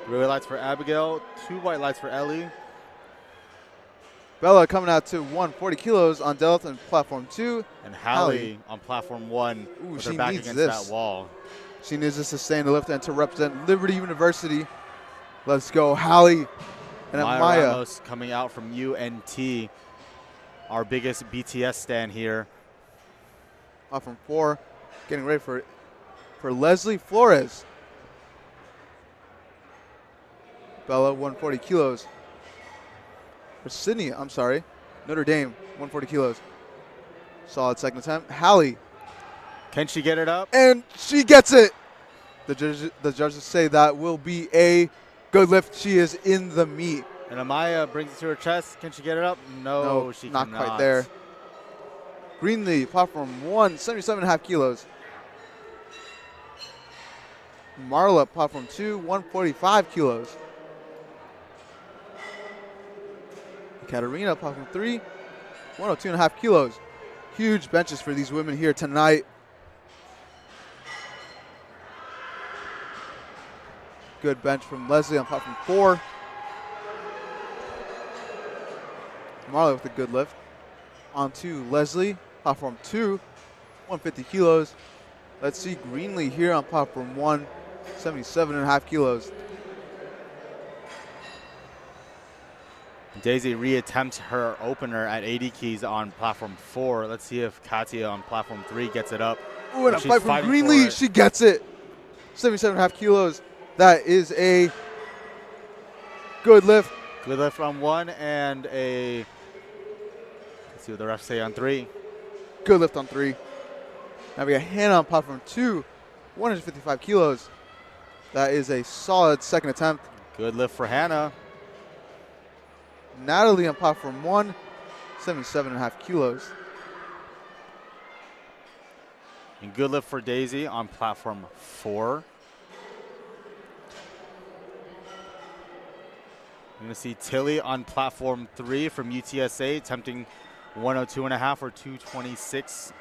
Red lights for Abigail, 2 white lights for Ellie. Bella coming out to 140 kilos on deadlift and platform 2. And Hallie on platform 1 with her back needs against this. that wall. She needs to sustain the lift and to represent Liberty University. Let's go, Hallie. And Maya Maya. Ramos coming out from UNT, our biggest BTS stand here. Platform 4, getting ready for Leslie Flores. Bella, 140 kilos. For Sydney, Notre Dame, 140 kilos. Solid second attempt. Hallie. Can she get it up? And she gets it. The judges say that will be a good lift. She is in the meat. And Amaya brings it to her chest. Can she get it up? No, she not cannot. quite there. Greenlee, platform 1, 77.5 kilos. Marla, platform 2, 145 kilos. Katarina, platform 3, 102.5 kilos. Huge benches for these women here tonight. Good bench from Leslie on platform 4. Marla with a good lift. On to Leslie, platform 2, 150 kilos. Let's see Greenlee here on platform 1, 77.5 kilos. Daisy reattempts her opener at 80 keys on platform 4. Let's see if Katia on platform 3 gets it up. Ooh, and a fight from Greenlee. She gets it. 77.5 kilos. That is a good lift. Good lift on 1 and a, let's see what the refs say on 3. Good lift on 3. Now we got Hannah on platform 2, 155 kilos. That is a solid second attempt. Good lift for Hannah. Natalie on platform 1, 77.5 kilos. And good lift for Daisy on platform 4. You're going to see Tilly on platform 3 from UTSA, attempting 102.5 or 226.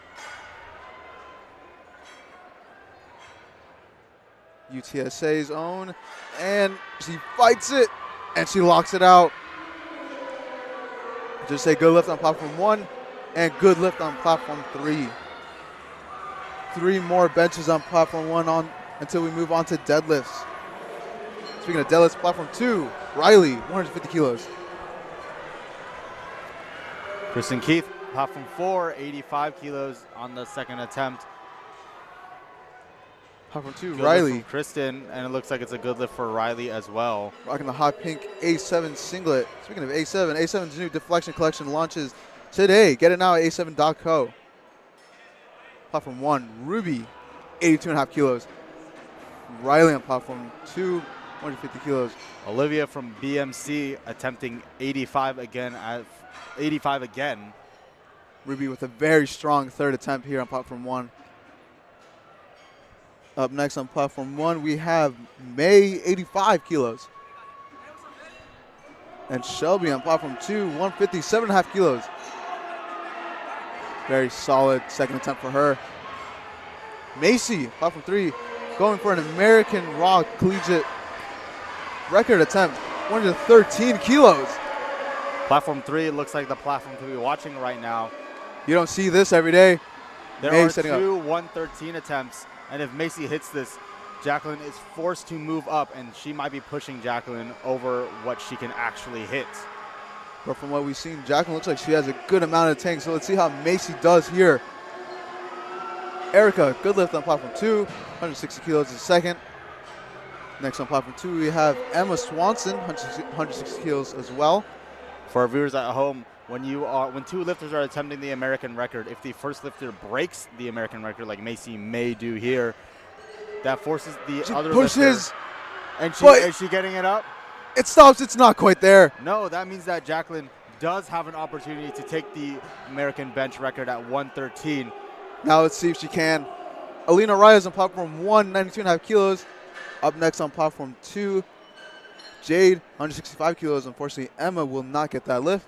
UTSA's own, and she fights it, and she locks it out. Just say good lift on platform 1, and good lift on platform 3. 3 more benches on platform 1 until we move on to deadlifts. Speaking of deadlifts, platform 2, Riley, 150 kilos. Kristen Keith, platform 4, 85 kilos on the second attempt. Platform 2, Good Riley. lift from Kristen, and it looks like it's a good lift for Riley as well. Rocking the hot pink A7 singlet. Speaking of A7, A7's new deflection collection launches today. Get it now at a7.co. Platform 1, Ruby, 82.5 kilos. Riley on platform 2, 150 kilos. Olivia from BMC attempting 85 again. 85 again. Ruby with a very strong third attempt here on platform 1. Up next on platform 1, we have May, 85 kilos. And Shelby on platform 2, 157.5 kilos. Very solid second attempt for her. Macy, platform 3, going for an American Raw Collegiate record attempt, 113 kilos. Platform 3 looks like the platform to be watching right now. You don't see this every day. There May are setting two up. 113 attempts, and if Macy hits this, Jacqueline is forced to move up, and she might be pushing Jacqueline over what she can actually hit. But from what we've seen, Jacqueline looks like she has a good amount of tank. So let's see how Macy does here. Erica, good lift on platform 2, 160 kilos in second. Next on platform 2, we have Emma Swanson, 160 kilos as well. For our viewers at home, when two lifters are attempting the American record, if the first lifter breaks the American record, like Macy may do here, that forces the other pushes, lifter. And is she getting it up? It stops. It's not quite there. No, that means that Jacqueline does have an opportunity to take the American bench record at 113. Now let's see if she can. Alina Reyes on platform 1, 92.5 kilos. Up next on platform 2, Jade, 165 kilos. Unfortunately, Emma will not get that lift.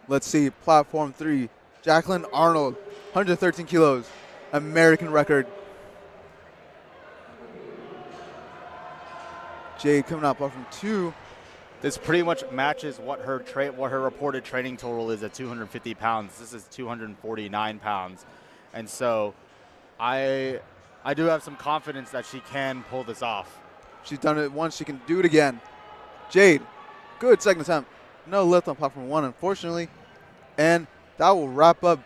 Let's see, platform 3, Jacqueline Arnold, 113 kilos, American record. Jade coming out platform 2. This pretty much matches what her reported training total is at 250 pounds. This is 249 pounds. And so I do have some confidence that she can pull this off. She's done it once, she can do it again. Jade, good second attempt. No lift on platform 1, unfortunately. And that will wrap up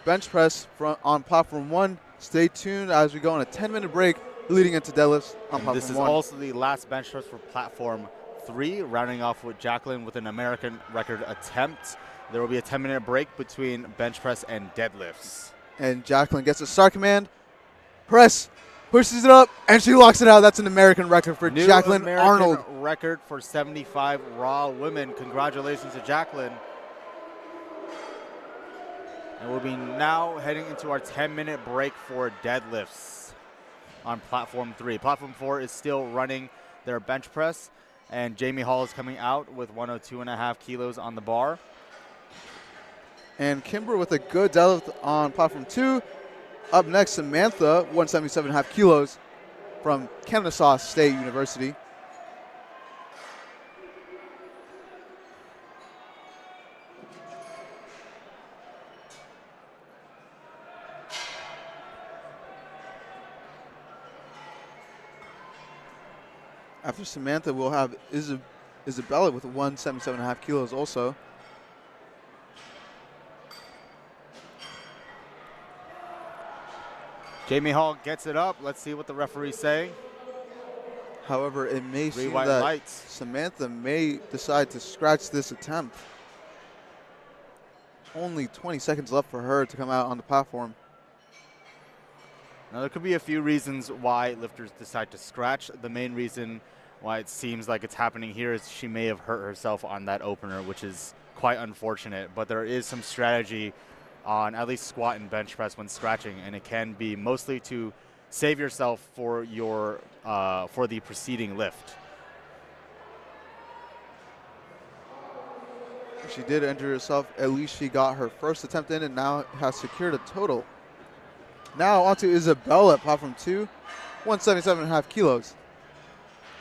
bench press on platform 1. Stay tuned as we go on a 10-minute break leading into deadlifts on platform 1. This is also the last bench press for platform 3, rounding off with Jacqueline with an American record attempt. There will be a 10-minute break between bench press and deadlifts. And Jacqueline gets a start command. Press, pushes it up, and she locks it out. That's an American record for Jacqueline Arnold. Record for 75 raw women. Congratulations to Jacqueline. And we'll be now heading into our 10-minute break for deadlifts on platform 3. Platform 4 is still running their bench press, and Jamie Hall is coming out with 102.5 kilos on the bar. And Kimber with a good deadlift on platform 2. Up next, Samantha, 177.5 kilos from Kennesaw State University. After Samantha, we'll have Isabella with 177.5 kilos also. Jamie Hall gets it up. Let's see what the referee's saying. However, it may seem that lights. Samantha may decide to scratch this attempt. Only 20 seconds left for her to come out on the platform. Now, there could be a few reasons why lifters decide to scratch. The main reason why it seems like it's happening here is she may have hurt herself on that opener, which is quite unfortunate. But there is some strategy on at least squat and bench press when scratching, and it can be mostly to save yourself for your for the preceding lift. She did injure herself. At least she got her first attempt in and now has secured a total. Now on to Isabella, platform 2, 177.5 kilos.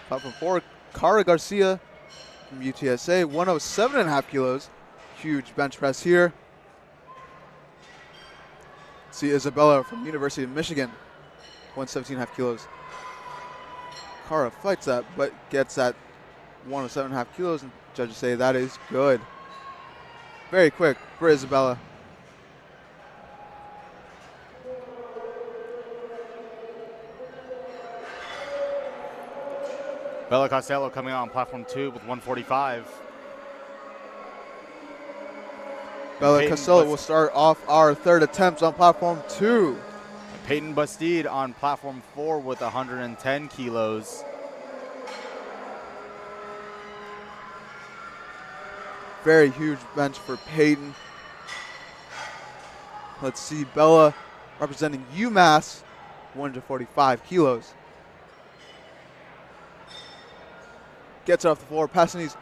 Platform 4, Cara Garcia from UTSA, 107.5 kilos. Huge bench press here. See Isabella from University of Michigan, 117.5 kilos. Cara fights that, but gets that 107.5 kilos, and judges say that is good. Very quick for Isabella. Bella Costello coming out on platform 2 with 145. Bella Costello will start off our third attempt on platform 2. Peyton Bastide on platform 4 with 110 kilos. Very huge bench for Peyton. Let's see Bella representing UMass, 145 kilos. Gets off the floor, passing these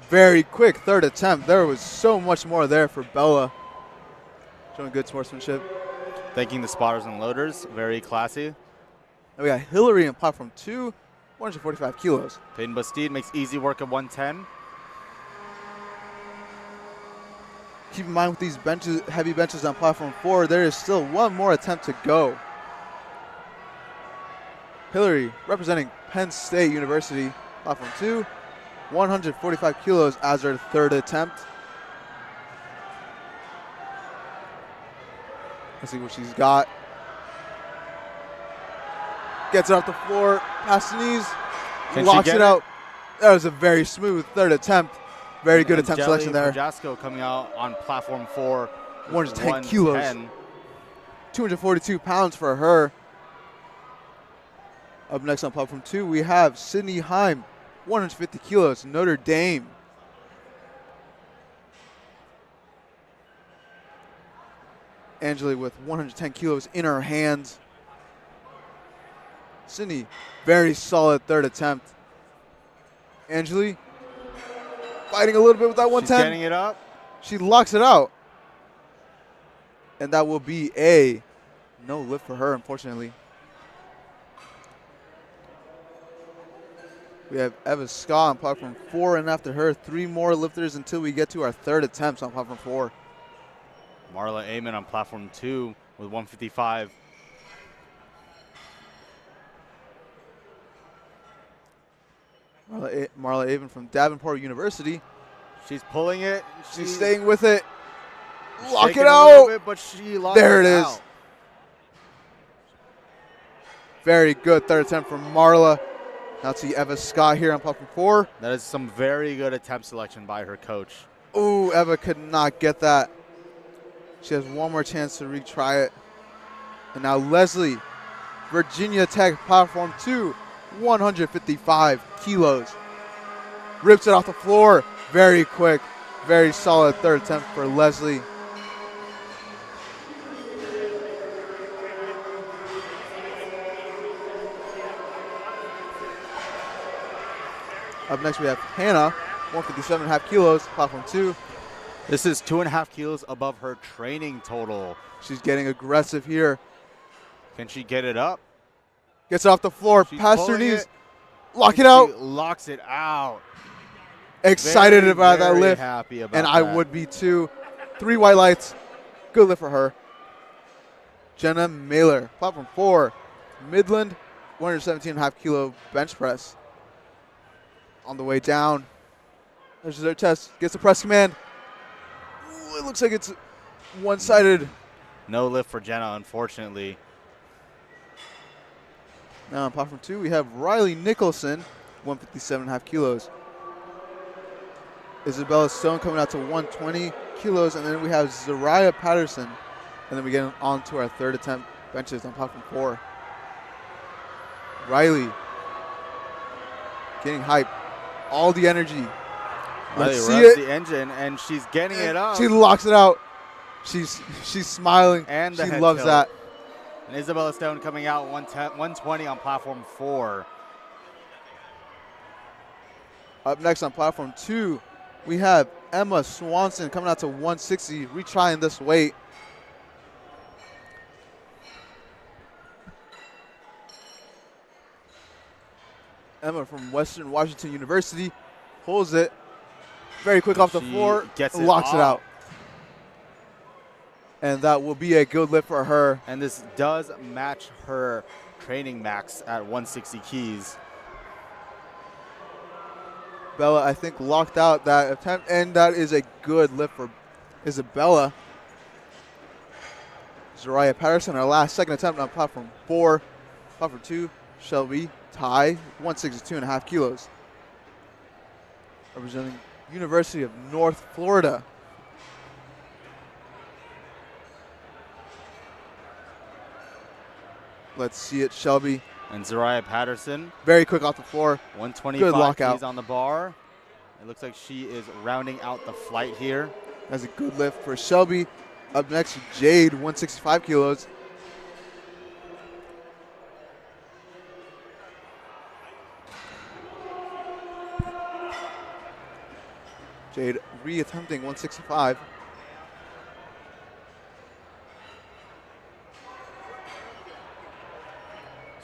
very quick third attempt. There was so much more there for Bella. Showing good sportsmanship. Thanking the spotters and loaders, very classy. And we got Hillary in platform 2, 145 kilos. Peyton Bastide makes easy work of 110. Keep in mind with these benches, heavy benches on platform 4, there is still one more attempt to go. Hillary, representing Penn State University, platform 2, 145 kilos as her third attempt. Let's see what she's got. Gets it off the floor, past the knees, locks it out. That was a very smooth third attempt. Very good attempt selection there. Jasco coming out on platform 4. 110 kilos. 242 pounds for her. Up next on platform 2, we have Sydney Heim, 150 kilos, Notre Dame. Angeli with 110 kilos in her hands. Sydney, very solid third attempt. Angeli, fighting a little bit with that 110. She's getting it up. She locks it out. And that will be a no lift for her, unfortunately. We have Eva Scott on platform 4, and after her, 3 more lifters until we get to our third attempts on platform 4. Marla Amon on platform 2 with 155. Marla Avon from Davenport University. She's pulling it. She's staying with it. Lock shaking it a out. little bit, but she locked There it is. out. Very good third attempt from Marla. Now to Eva Scott here on platform 4. That is some very good attempt selection by her coach. Ooh, Eva could not get that. She has one more chance to retry it. And now Leslie, Virginia Tech platform 2, 155 kilos. Rips it off the floor. Very quick, very solid third attempt for Leslie. Up next, we have Hannah, 157.5 kilos, platform 2. This is 2.5 kilos above her training total. She's getting aggressive here. Can she get it up? Gets it off the floor, She's past her pulling knees. it. Lock it out. She locks it out. Excited Very, about that very lift. happy about And that. I would be too. 3 white lights. Good lift for her. Jenna Mailer, platform 4. Midland, 117.5 kilo bench press. On the way down. There's her test. Gets the press command. Ooh, it looks like it's one-sided. No lift for Jenna, unfortunately. Now on platform 2, we have Riley Nicholson, 157.5 kilos. Isabella Stone coming out to 120 kilos. And then we have Zariah Patterson. And then we get on to our third attempt benches on platform 4. Riley getting hype. All the energy. Riley Let's see revs it. the engine, and she's getting it up. She locks it out. She's smiling. And the she head loves tilt. that. And Isabella Stone coming out 120 on platform 4. Up next on platform 2, we have Emma Swanson coming out to 160, retrying this weight. Emma from Western Washington University pulls it very quick off the floor, locks it out. And that will be a good lift for her. And this does match her training max at 160 keys. Bella, I think, locked out that attempt, and that is a good lift for Isabella. Zariah Patterson, our last second attempt on platform 4. Platform 2, Shelby Ty, 162.5 kilos. Representing University of North Florida. Let's see it, Shelby. And Zariah Patterson. Very quick off the floor. 125 Good lockout. keys on the bar. It looks like she is rounding out the flight here. That's a good lift for Shelby. Up next, Jade, 165 kilos. Jade re-attempting 165.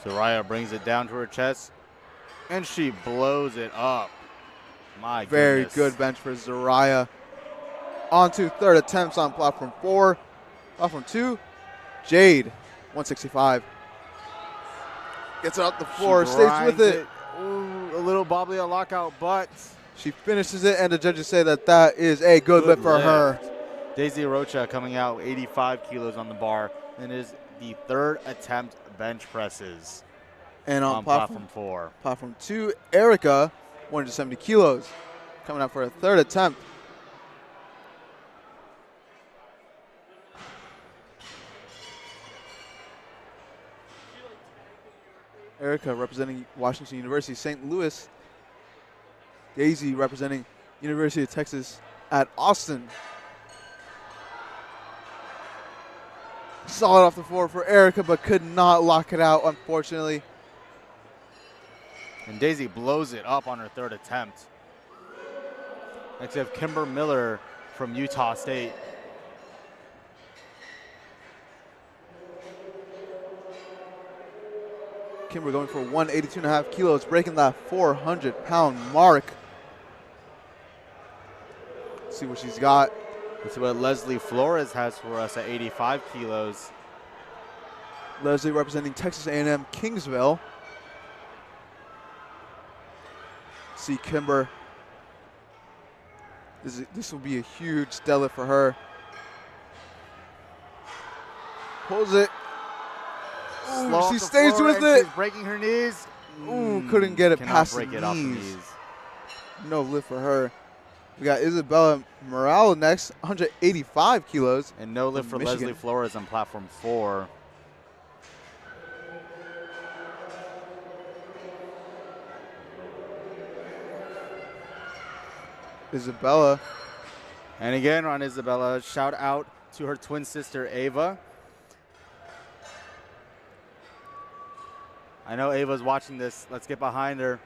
Zariah brings it down to her chest, and she blows it up. My Very goodness. good bench for Zariah. On to third attempts on platform 4. Platform 2, Jade, 165. Gets it off the floor, stays with it. Ooh, a little bobbly a lockout, but She finishes it, and the judges say that that is a good lift for her. Daisy Rocha coming out 85 kilos on the bar, and is the third attempt bench presses And on platform 4. Platform 2, Erica, 170 kilos, coming out for a third attempt. Erica representing Washington University, St. Louis. Daisy representing University of Texas at Austin. Solid off the floor for Erica, but could not lock it out, unfortunately. And Daisy blows it up on her third attempt. Next we have Kimber Miller from Utah State. Kimber going for 182.5 kilos, breaking that 400-pound mark. Let's see what she's got. Let's see what Leslie Flores has for us at 85 kilos. Leslie representing Texas A&M Kingsville. See Kimber. This will be a huge deadlift for her. Pulls it. Ooh, she stays with it. She's breaking her knees. Ooh, couldn't get it past break the it off the knees. No lift for her. We got Isabella Morales next, 185 kilos. And no lift for Michigan. Leslie Flores on platform 4. Isabella. And again on Isabella, shout out to her twin sister Ava. I know Ava's watching this. Let's get behind her.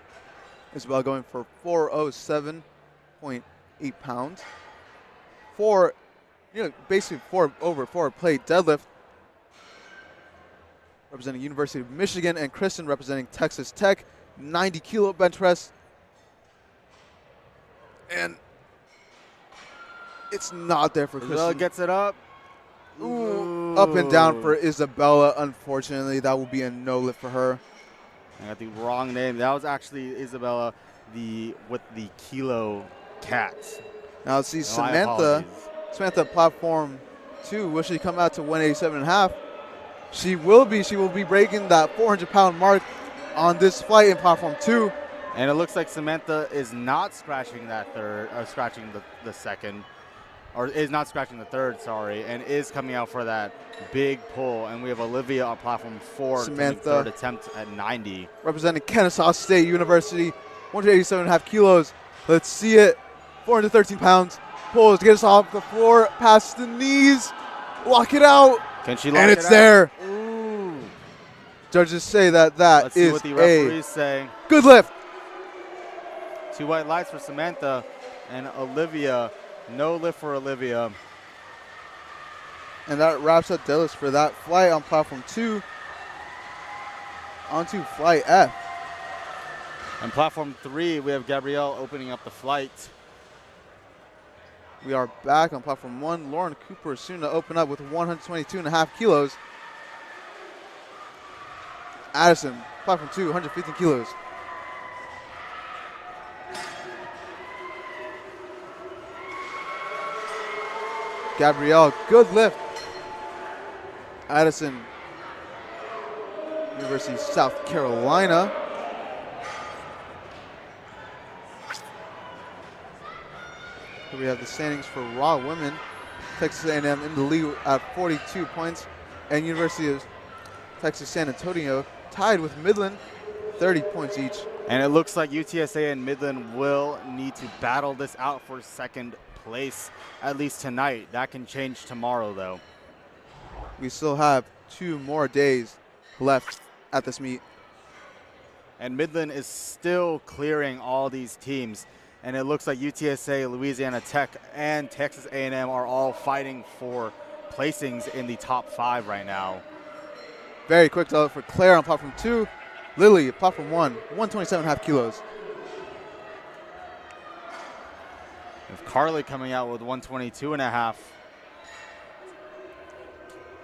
Isabella going for 407.8 pounds. Basically 4 over 4 plate deadlift. Representing University of Michigan, and Kristen representing Texas Tech, 90 kilo bench press. And it's not there for Isabella Kristen. gets it up. Ooh, up and down for Isabella. Unfortunately, that will be a no lift for her. I got the wrong name. That was actually Isabella with the kilo cats. Now let's see My Samantha. apologies. Samantha platform 2. Will she come out to 187.5? She will be. She will be breaking that 400-pound mark on this flight in platform 2. And it looks like Samantha is not scratching that third, or scratching the second, or is not scratching the third, sorry, and is coming out for that big pull. And we have Olivia on platform 4, Samantha. third attempt at 90. Representing Kennesaw State University, 187.5 kilos. Let's see it. 413 pounds. Pulls to get us off the floor, past the knees. Lock it out. Can she lock And it it's out? there. Ooh. Judges say that that Let's see is what the a referees say. good lift. 2 white lights for Samantha, and Olivia, no lift for Olivia. And that wraps up deadlifts for that flight on platform 2. On to flight F. And platform 3, we have Gabrielle opening up the flight. We are back on platform 1. Lauren Cooper is soon to open up with 122.5 kilos. Addison, platform 2, 115 kilos. Gabrielle, good lift. Addison, University of South Carolina. Here we have the standings for raw women. Texas A&M in the lead at 42 points, and University of Texas San Antonio tied with Midland, 30 points each. And it looks like UTSA and Midland will need to battle this out for second place, at least tonight. That can change tomorrow, though. We still have 2 more days left at this meet. And Midland is still clearing all these teams. And it looks like UTSA, Louisiana Tech, and Texas A&M are all fighting for placings in the top 5 right now. Very quick though for Claire on platform 2. Lily, platform 1, 127.5 kilos. With Carly coming out with 122.5.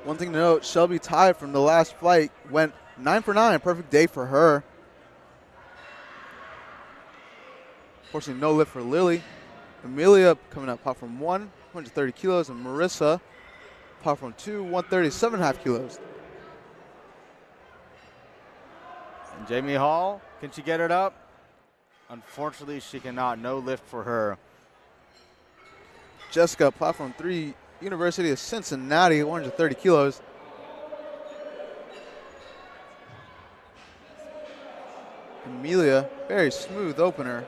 One thing to note, Shelby Tye from the last flight went 9 for 9, perfect day for her. Unfortunately, no lift for Lily. Amelia coming out platform 1, 130 kilos, and Marissa, platform 2, 137.5 kilos. And Jamie Hall, can she get it up? Unfortunately, she cannot. No lift for her. Jessica, platform 3, University of Cincinnati, 130 kilos. Amelia, very smooth opener.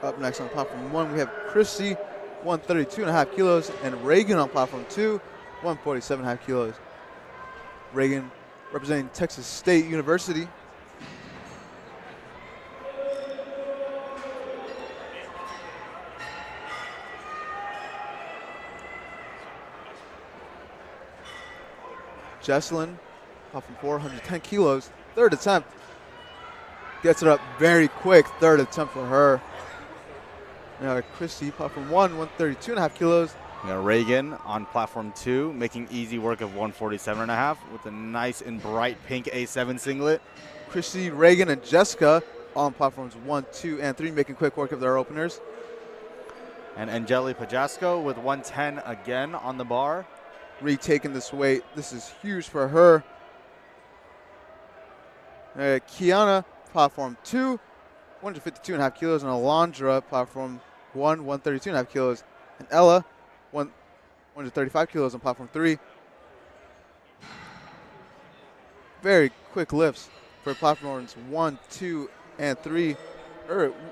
Up next on platform 1, we have Christy, 132.5 kilos, and Reagan on platform 2, 147.5 kilos. Reagan representing Texas State University. Jesselyn, platform 4, 110 kilos, third attempt. Gets it up very quick, third attempt for her. Now Christy, platform 1, 132.5 kilos. We got Reagan on platform 2, making easy work of 147.5 with a nice and bright pink A7 singlet. Christy, Reagan, and Jessica on platforms 1, 2, and 3, making quick work of their openers. And Angeli Pajasco with 110 again on the bar. Retaking this weight. This is huge for her. Kiana, platform 2, 152.5 kilos, and Alondra, platform 1, 132.5 kilos. And Ella, 135 kilos on platform 3. Very quick lifts for platforms 1, 2, and 3.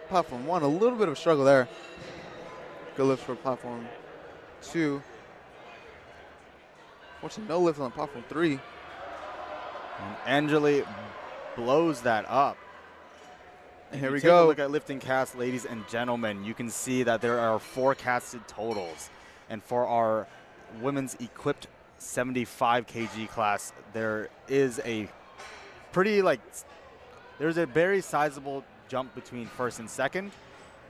Platform 1, a little bit of a struggle there. Good lifts for platform 2. Fortunately, no lift on platform 3. And Angeli blows that up. And here we Take a go. look at LiftingCast, ladies and gentlemen. You can see that there are forecasted totals. And for our women's equipped 75 kg class, there is a there's a very sizable jump between first and second.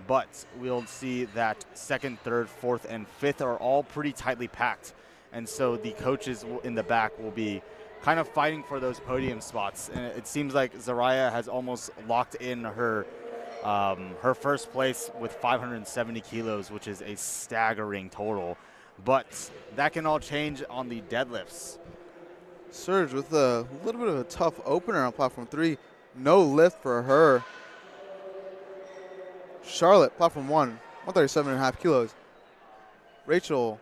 But we'll see that second, third, fourth, and fifth are all pretty tightly packed. And so the coaches in the back will be kind of fighting for those podium spots. And it seems like Zariah has almost locked in her first place with 570 kilos, which is a staggering total. But that can all change on the deadlifts. Surge with a little bit of a tough opener on platform 3. No lift for her. Charlotte, platform 1, 137.5 kilos. Rachel,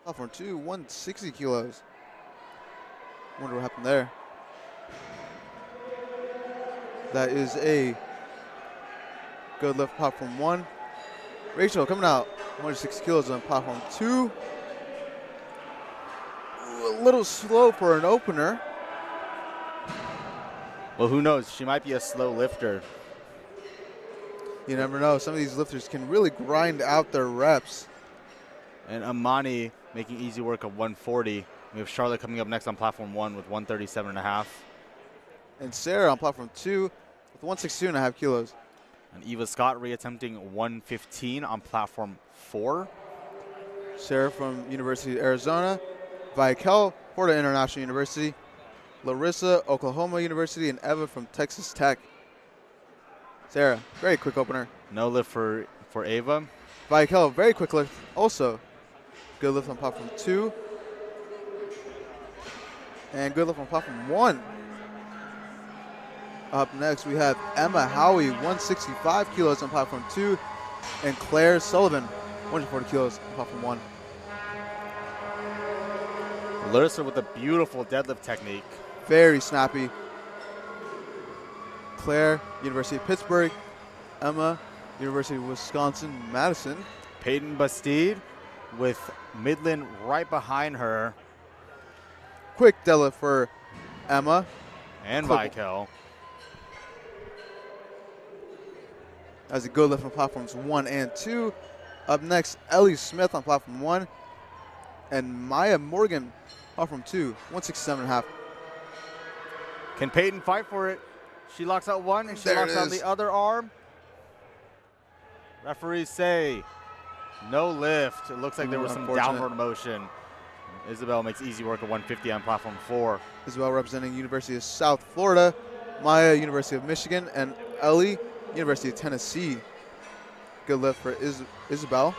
platform 2, 160 kilos. Wonder what happened there. That is a good lift, platform 1. Rachel coming out 160 kilos on platform 2. A little slow for an opener. Well, who knows? She might be a slow lifter. You never know. Some of these lifters can really grind out their reps. And Amani making easy work of 140. We have Charlotte coming up next on platform 1 with 137.5. And Sarah on platform 2 with 162.5 kilos. And Eva Scott reattempting 115 on platform 4. Sarah from University of Arizona. Vikel, Florida International University. Larissa, Oklahoma University. And Eva from Texas Tech. Sarah, very quick opener. No lift for Ava. Vikel, very quick lift also. Good lift on platform 2. And good lift on platform 1. Up next, we have Emma Howie, 165 kilos on platform 2. And Claire Sullivan, 140 kilos on platform 1. Larissa with a beautiful deadlift technique. Very snappy. Claire, University of Pittsburgh. Emma, University of Wisconsin-Madison. Peyton Bastide with Midland right behind her. Quick deadlift for Emma. And Vikel. That's a good lift on platforms 1 and 2. Up next, Ellie Smith on platform 1. And Maya Morgan, platform 2, 167.5. Can Peyton fight for it? She locks out one and she locks on the other arm. Referees say no lift. It looks like there was some downward motion. Isabel makes easy work of 150 on platform 4. Isabel representing University of South Florida, Maya, University of Michigan, and Ellie, University of Tennessee. Good lift for Isabel.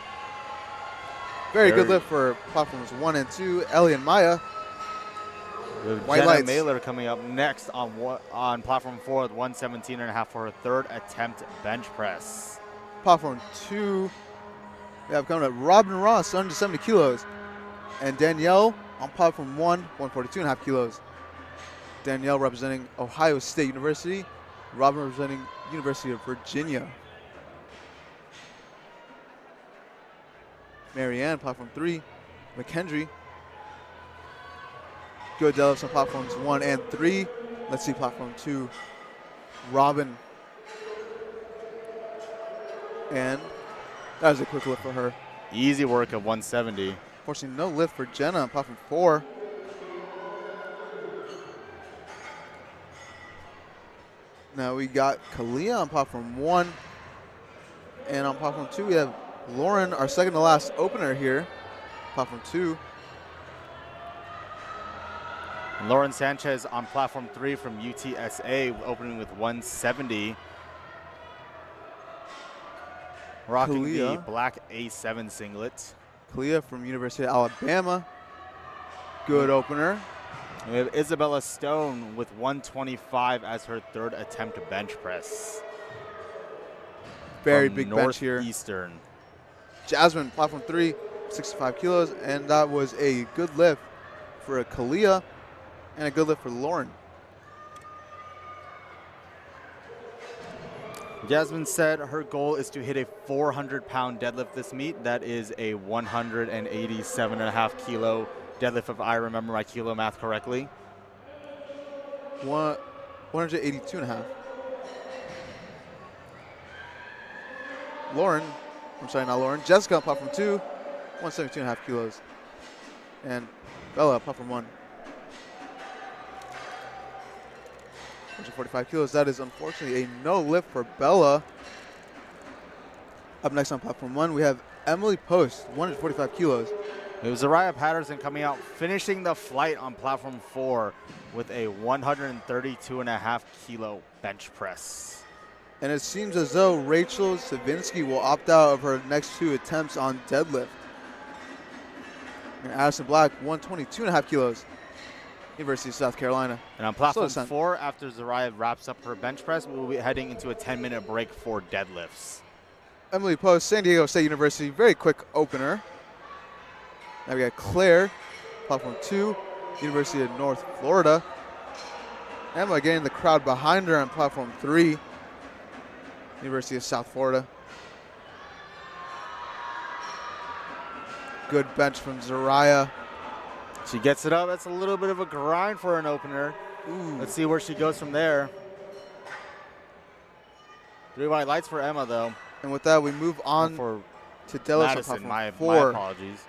Very good lift for platforms 1 and 2, Ellie and Maya. White Jenna lights. Mailer coming up next on platform 4 with 117.5 for her third attempt bench press. Platform 2, we have coming up Robin Ross, under 70 kilos. And Danielle on platform 1, 142.5 kilos. Danielle representing Ohio State University. Robin representing University of Virginia. Marianne, platform 3. McKendry. Good deadlifts on platforms 1 and 3. Let's see platform 2. Robin. And that was a quick lift for her. Easy work of 170. Unfortunately, no lift for Jenna on platform 4. Now we got Kalia on platform 1. And on platform 2, we have Lauren, our second to last opener here. Platform 2. Lauren Sanchez on platform 3 from UTSA, opening with 170. Rocking the Kalia. black A7 singlet. Kalia from University of Alabama. Good opener. And we have Isabella Stone with 125 as her third attempt bench press. Very from big bench here. Northeastern. Jasmine, platform 3, 65 kilos. And that was a good lift for Kalia and a good lift for Lauren. Jasmine said her goal is to hit a 400-pound deadlift this meet. That is a 187.5 kilo deadlift, if I remember my kilo math correctly. 182.5. Jessica on platform 2, 172.5 kilos. And Bella, platform 1, 145 kilos. That is unfortunately a no lift for Bella. Up next on platform 1, we have Emily Post, 145 kilos. It was Zariah Patterson coming out, finishing the flight on platform 4 with a 132.5 kilo bench press. And it seems as though Rachel Savinsky will opt out of her next 2 attempts on deadlift. And Addison Black, 122.5 kilos. University of South Carolina. And on platform 4, after Zariah wraps up her bench press, we'll be heading into a 10-minute break for deadlifts. Emily Post, San Diego State University, very quick opener. Now we got Claire, platform 2, University of North Florida. Emma getting the crowd behind her on platform 3, University of South Florida. Good bench from Zariah. She gets it up. That's a little bit of a grind for an opener. Ooh. Let's see where she goes from there. 3 white lights for Emma, though. And with that, we move on for to deadlifts on Madison. platform My 4. apologies.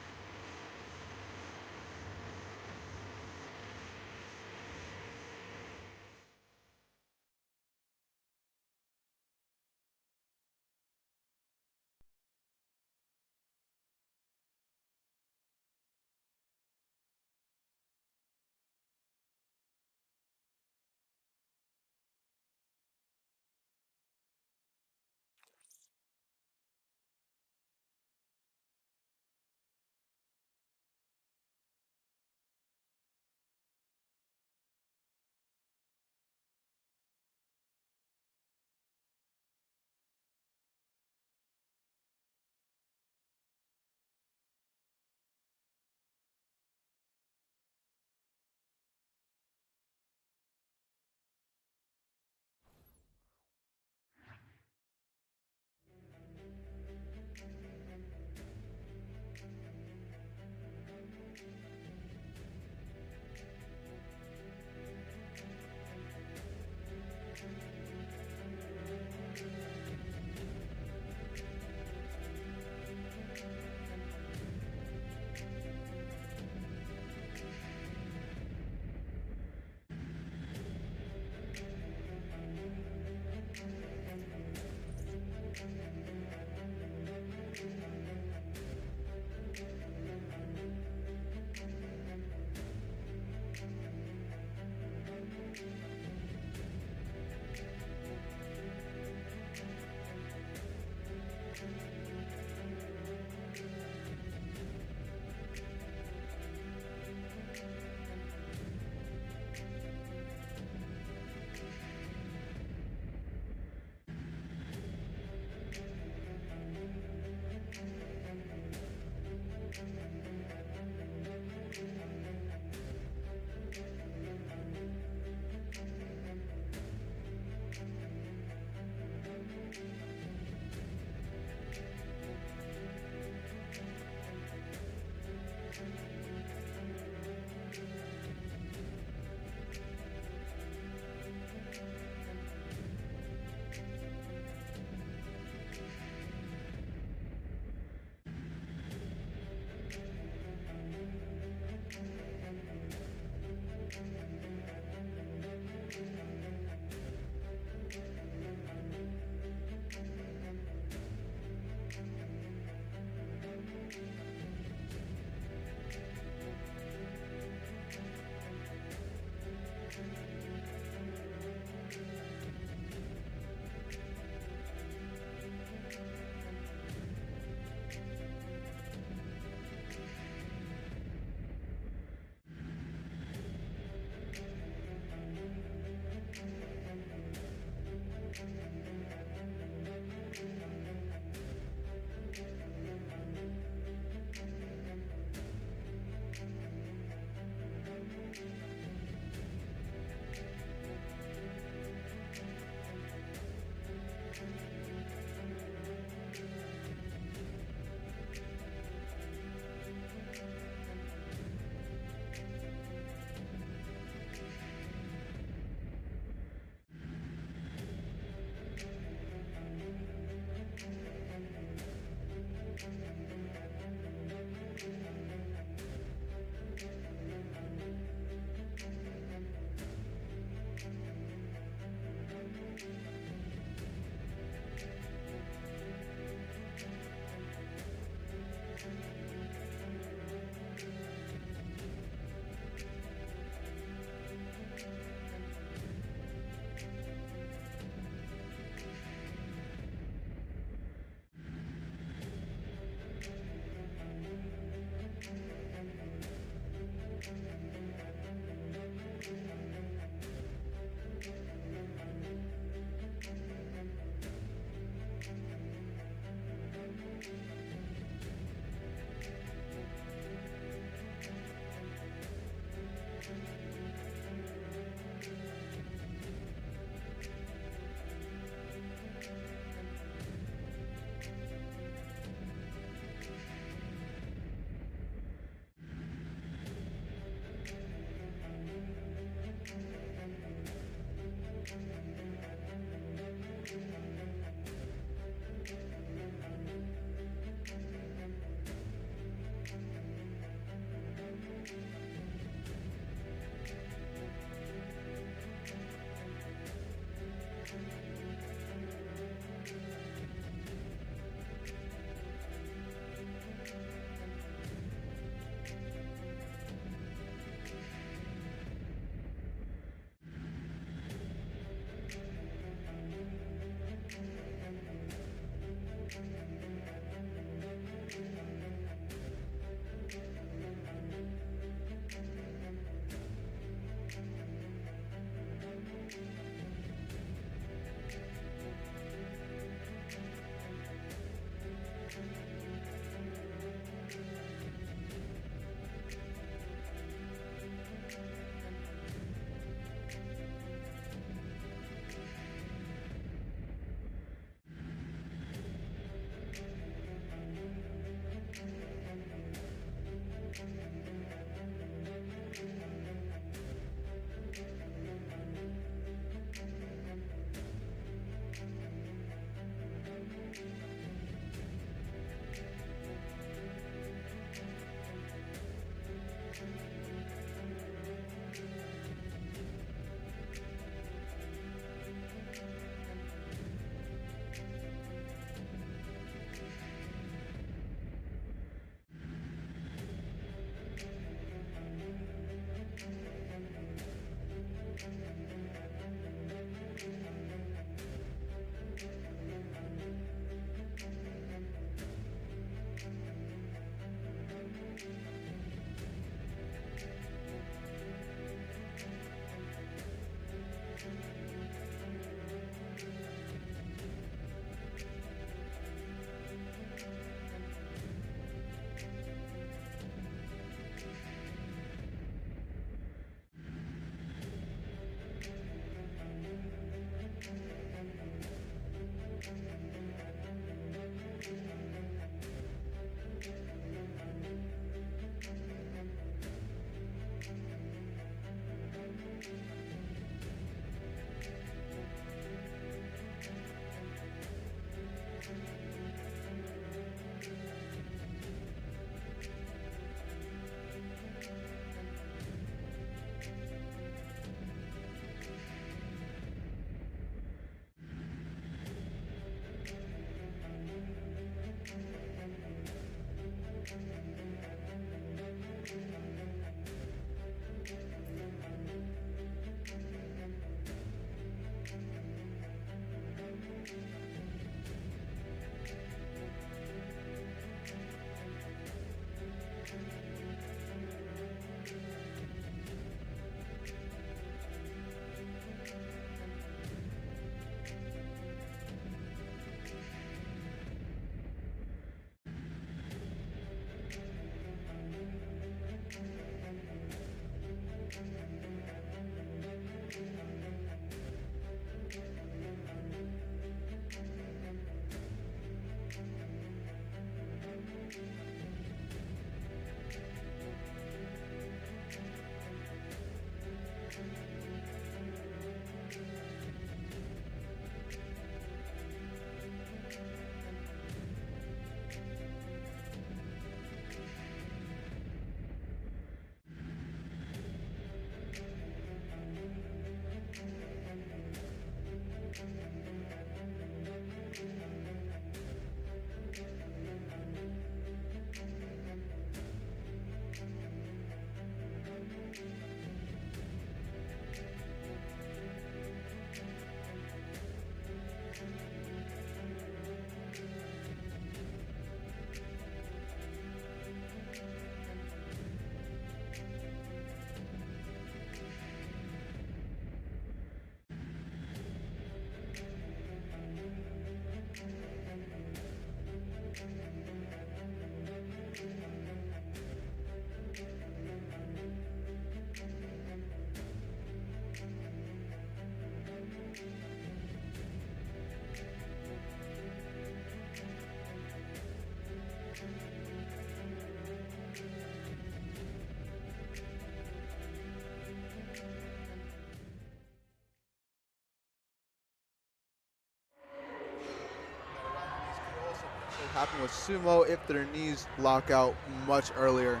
happen with sumo if their knees lock out much earlier,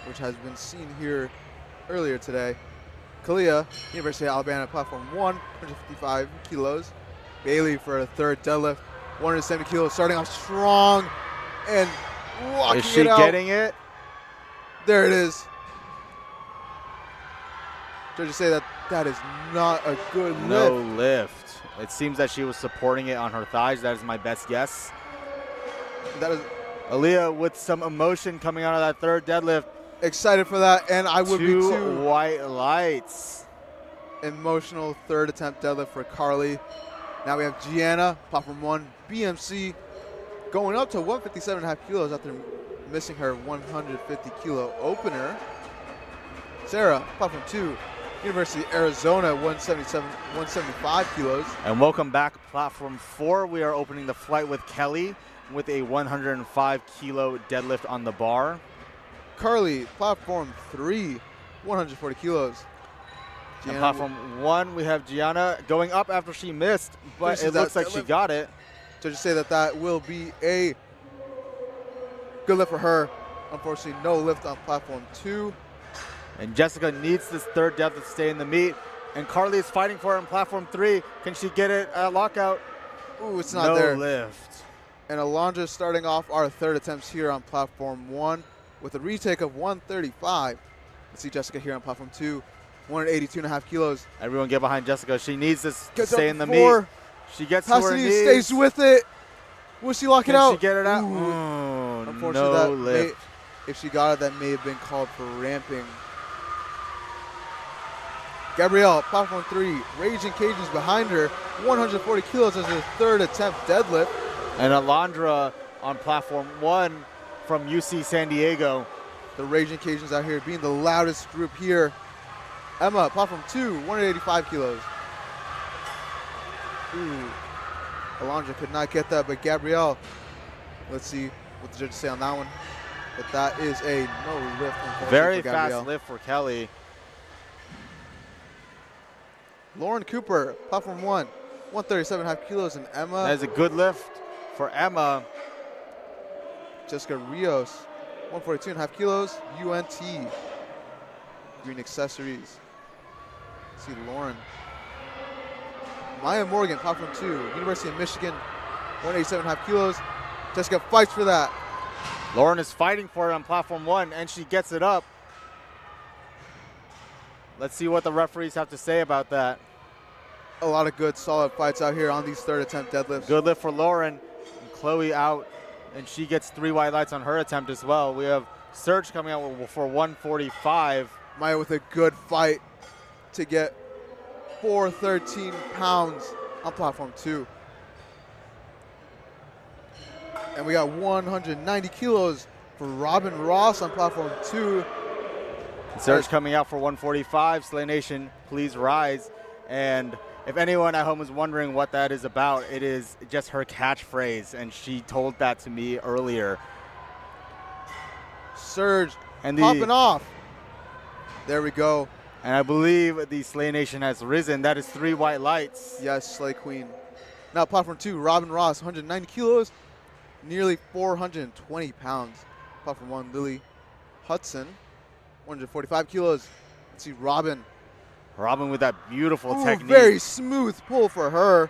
which has been seen here earlier today. Kalia, University of Alabama, platform 1, 155 kilos. Bailey for a third deadlift, 170 kilos, starting off strong and walking it out. Is she getting it? There it is. Judges say that that is not a good lift. No lift. It seems that she was supporting it on her thighs. That is my best guess. That is Aaliyah with some emotion coming out of that third deadlift. excited for that, and I would be Two too. white lights. Emotional third attempt deadlift for Carly. Now we have Gianna, platform 1, BMC, going up to 157.5 kilos after missing her 150 kilo opener. Sarah, platform 2, University of Arizona, 175 kilos. And welcome back, platform 4. We are opening the flight with Kelly with a 105 kilo deadlift on the bar. Carly, platform 3, 140 kilos. And platform 1, we have Gianna going up after she missed, but it looks like she got it. Judges say that that will be a good lift for her. Unfortunately, no lift on platform 2. And Jessica needs this third deadlift to stay in the meet. And Carly is fighting for it on platform 3. Can she get it at lockout? Ooh, it's not there. No lift. And Alondra starting off our third attempts here on platform 1 with a retake of 135. Let's see Jessica here on platform 2, 182.5 kilos. Everyone get behind Jessica. She needs this to Gets stay up in the four. meet. She gets to her Pasadena knees. stays with it. Will she lock it out? Can she get it out? Ooh. Oh, Unfortunately, no that lift. if she got it, that may have been called for ramping. Gabrielle, platform 3, Raging Cajuns behind her, 140 kilos as her third attempt deadlift. And Alondra on platform 1 from UC San Diego. The Raging Cajuns out here being the loudest group here. Emma, platform 2, 185 kilos. Ooh, Alondra could not get that, but Gabrielle, let's see what the judges say on that one. But that is a no lift. Very for Gabrielle. fast lift for Kelly. Lauren Cooper, platform 1, 137.5 kilos, and Emma. That is a good lift for Emma. Jessica Rios, 142.5 kilos, UNT. Green accessories. Let's see Lauren. Maya Morgan, platform 2, University of Michigan, 187.5 kilos. Jessica fights for that. Lauren is fighting for it on platform 1, and she gets it up. Let's see what the referees have to say about that. A lot of good, solid fights out here on these third attempt deadlifts. Good lift for Lauren. And Chloe out, and she gets 3 white lights on her attempt as well. We have Serge coming out for 145. Maya with a good fight to get 413 pounds on platform 2. And we got 190 kilos for Robin Ross on platform 2. Serge coming out for 145. Slay Nation, please rise. And if anyone at home is wondering what that is about, it is just her catchphrase, and she told that to me earlier. Surge And popping off. There we go. And I believe the Slay Nation has risen. That is 3 white lights. Yes, Slay Queen. Now platform 2, Robin Ross, 190 kilos, nearly 420 pounds. Platform 1, Lily Hudson, 145 kilos. Let's see Robin. Robin with that beautiful Ooh, technique. very smooth pull for her.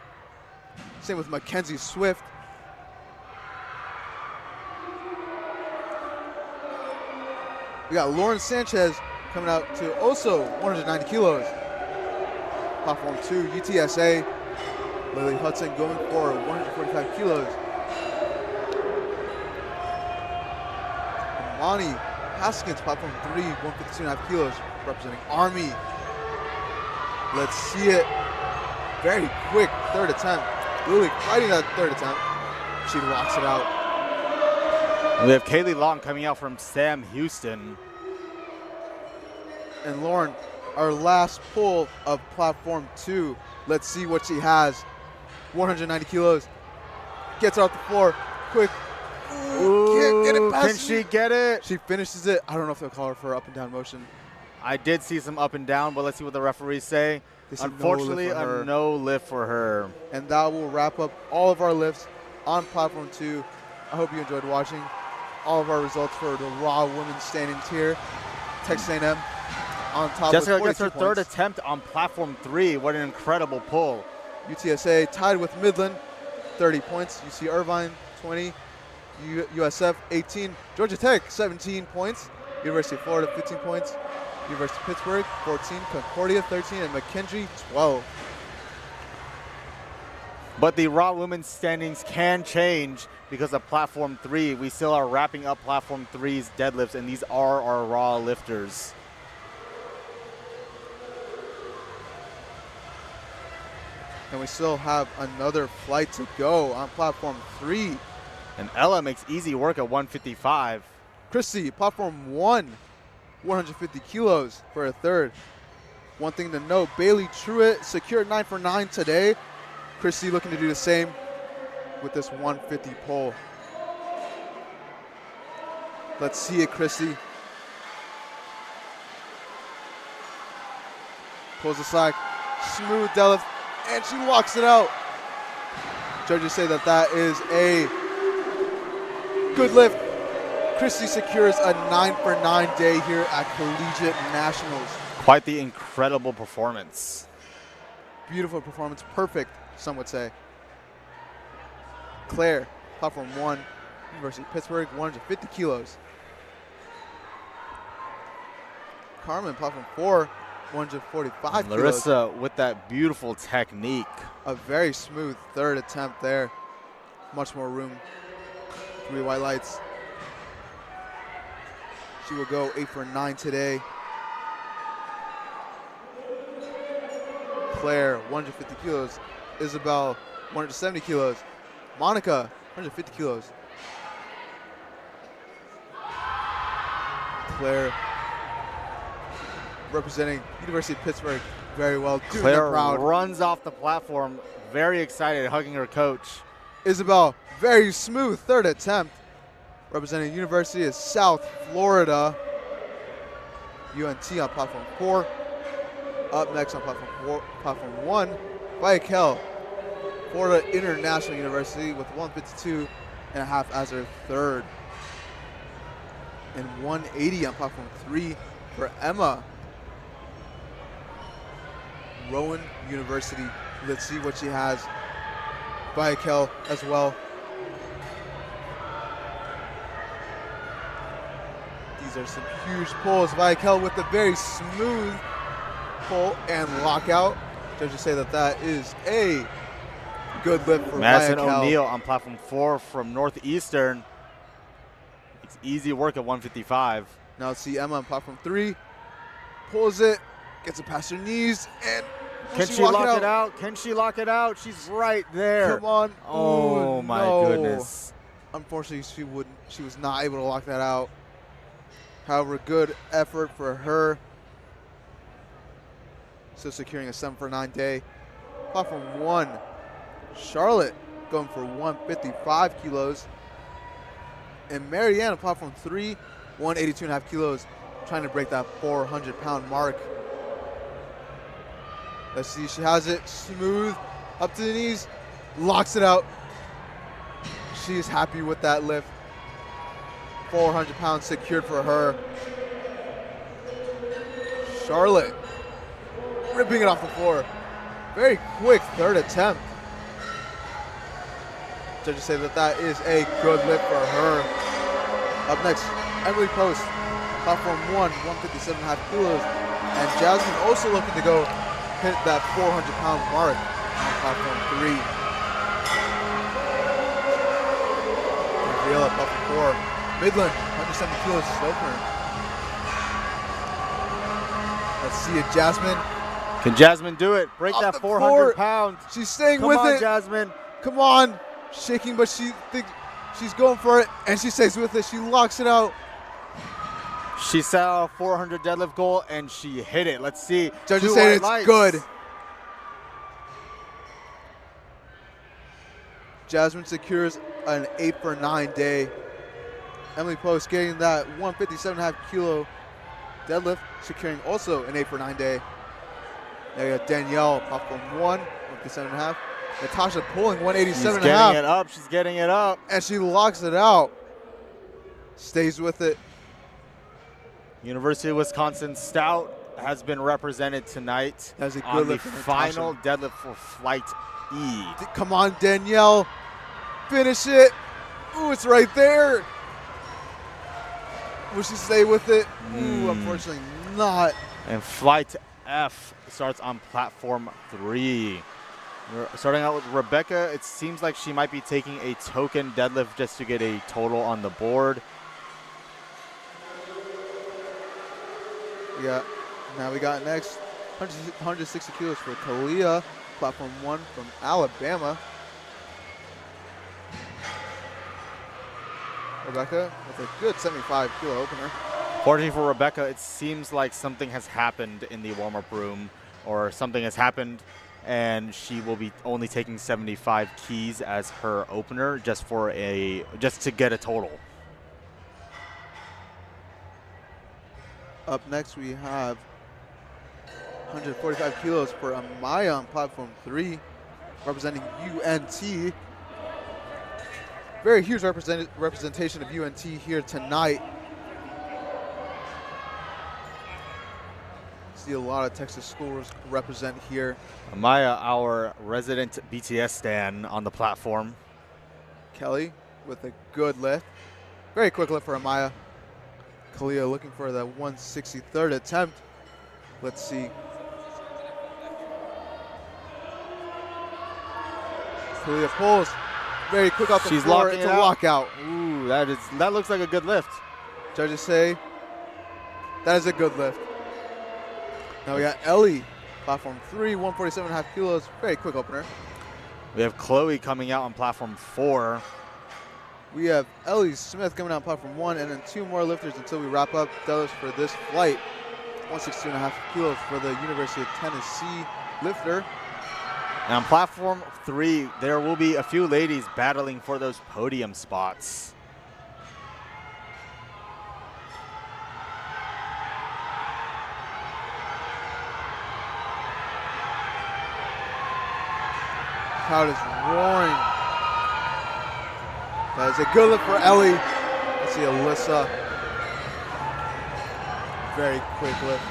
Same with Mackenzie Swift. We got Lauren Sanchez coming out to also 190 kilos. Platform 2, UTSA. Lily Hudson going for 145 kilos. Imani Haskins, platform 3, 152.5 kilos, representing Army. Let's see it. Very quick third attempt. Lily fighting that third attempt. She locks it out. We have Kaylee Long coming out from Sam Houston. And Lauren, our last pull of platform 2. Let's see what she has. 190 kilos. Gets off the floor. Quick. Ooh, can't get it past. Can she get it? She finishes it. I don't know if they'll call her for up and down motion. I did see some up and down, but let's see what the referees say. They said Unfortunately, no lift for her. a no lift for her. And that will wrap up all of our lifts on platform 2. I hope you enjoyed watching all of our results for the raw women's standing tier. Texas A&M on top Jessica with 42 gets her third points. attempt on platform 3. What an incredible pull. UTSA tied with Midland, 30 points. UC Irvine, 20. USF, 18. Georgia Tech, 17 points. University of Florida, 15 points. University of Pittsburgh, 14. Concordia, 13. And McKendree, 12. But the raw women's standings can change because of platform 3. We still are wrapping up platform 3's deadlifts, and these are our raw lifters. And we still have another flight to go on platform 3. And Ella makes easy work at 155. Christy, platform 1, 150 kilos for a third. One thing to note, Bailey Truitt secured 9 for 9 today. Christy looking to do the same with this 150 pull. Let's see it, Christy. Pulls the slack, smooth deadlift, and she locks it out. Judges say that that is a good lift. Christy secures a 9 for 9 day here at Collegiate Nationals. Quite the incredible performance. Beautiful performance, perfect, some would say. Claire, platform 1, University of Pittsburgh, 150 kilos. Carmen, platform 4, 145 kilos. Larissa with that beautiful technique. A very smooth third attempt there. Much more room. 3 white lights. She will go 8 for 9 today. Claire, 150 kilos. Isabel, 170 kilos. Monica, 150 kilos. Claire, representing University of Pittsburgh very well. Doing Claire them proud. runs off the platform, very excited, hugging her coach. Isabel, very smooth third attempt. Representing University of South Florida. UNT on platform 4. Up next on platform 1, Viakel, Florida International University with 152.5 as her third. And 180 on platform 3 for Emma. Rowan University. Let's see what she has. Viakel as well. These are some huge pulls. Viakel with a very smooth pull and lockout. Judges say that that is a good lift for Madison Viakel. O'Neill on platform 4 from Northeastern. It's easy work at 155. Now let's see Emma on platform 3. Pulls it, gets it past her knees, and Can she lock it out? Can she lock it out? She's right there. Come on. Oh, Ooh, my no. goodness. Unfortunately, she was not able to lock that out. However, good effort for her. Still securing a 7 for 9 day. Platform 1, Charlotte going for 155 kilos. And Marianne on platform 3, 182.5 kilos, trying to break that 400-pound mark. Let's see, she has it smooth, up to the knees, locks it out. She's happy with that lift. 400 pounds secured for her. Charlotte ripping it off the floor. Very quick third attempt. Judges say that that is a good lift for her. Up next, Emily Post, platform 1, 157.5 kilos. And Jasmine also looking to go hit that 400-pound mark on platform 3. Gabriella, platform 4. Midland, 170 kilos is opener. Let's see it, Jasmine. Can Jasmine do it? Break Off that the 400 floor. pounds. She's staying Come with on, it. Jasmine. Come on. Shaking, but she thinks she's going for it, and she stays with it. She locks it out. She set out a 400 deadlift goal, and she hit it. Let's see. Judges Two say white it's lights. good. Jasmine secures an 8 for 9 day. Emily Post getting that 157.5 kilo deadlift, securing also an 8 for 9 day. Now you got Danielle, platform 1, 157.5. Natasha pulling 187 She's and a half. getting it up. She's getting it up. And she locks it out. Stays with it. University of Wisconsin Stout has been represented tonight That was a good on the lift from final deadlift for Flight E. Come on, Danielle. Finish it. Ooh, it's right there. Will she stay with it? Ooh, unfortunately not. And Flight F starts on platform 3. We're starting out with Rebecca. It seems like she might be taking a token deadlift just to get a total on the board. Yeah. Now we got next 160 kilos for Kalia, platform 1 from Alabama. Rebecca with a good 75 kilo opener. Fortunately for Rebecca, it seems like something has happened in the warm-up room, or something has happened, and she will be only taking 75 keys as her opener just to get a total. Up next we have 145 kilos for Amaya on platform 3, representing UNT. Very huge representation of UNT here tonight. See a lot of Texas schools represent here. Amaya, our resident BTS stan on the platform. Kelly with a good lift. Very quick lift for Amaya. Kalia looking for the 163rd attempt. Let's see. Kalia pulls. Very quick off the She's floor. locking It's it a out. lockout. Ooh, that looks like a good lift. Judges say that is a good lift. Now we got Ellie, platform 3, 147.5 kilos. Very quick opener. We have Chloe coming out on platform 4. We have Ellie Smith coming out on platform 1, and then 2 more lifters until we wrap up those for this flight. 162.5 kilos for the University of Tennessee lifter. And on platform 3, there will be a few ladies battling for those podium spots. Crowd is roaring. That is a good lift for Ellie. Let's see Alyssa. Very quick lift.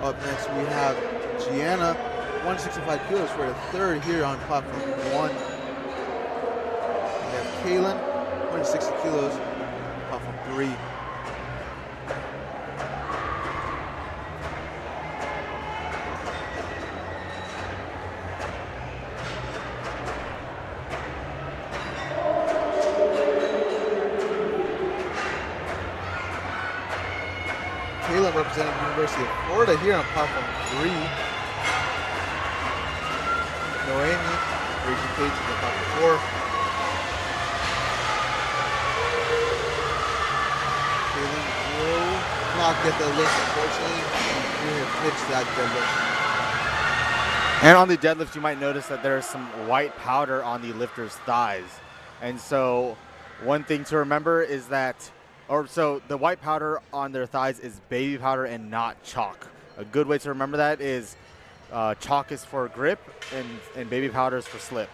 Up next we have Gianna, 165 kilos for the 3rd here on platform 1. We have Kaylin, 160 kilos, platform 3. Kaylin representing the University of Florida here on platform 3. Noemi, Rachel Cage on platform 4. Kaylin will not get the lift, unfortunately. We have pitched that deadlift. And on the deadlift, you might notice that there is some white powder on the lifter's thighs. And so one thing to remember is that so the white powder on their thighs is baby powder and not chalk. A good way to remember that is chalk is for grip and baby powder is for slip.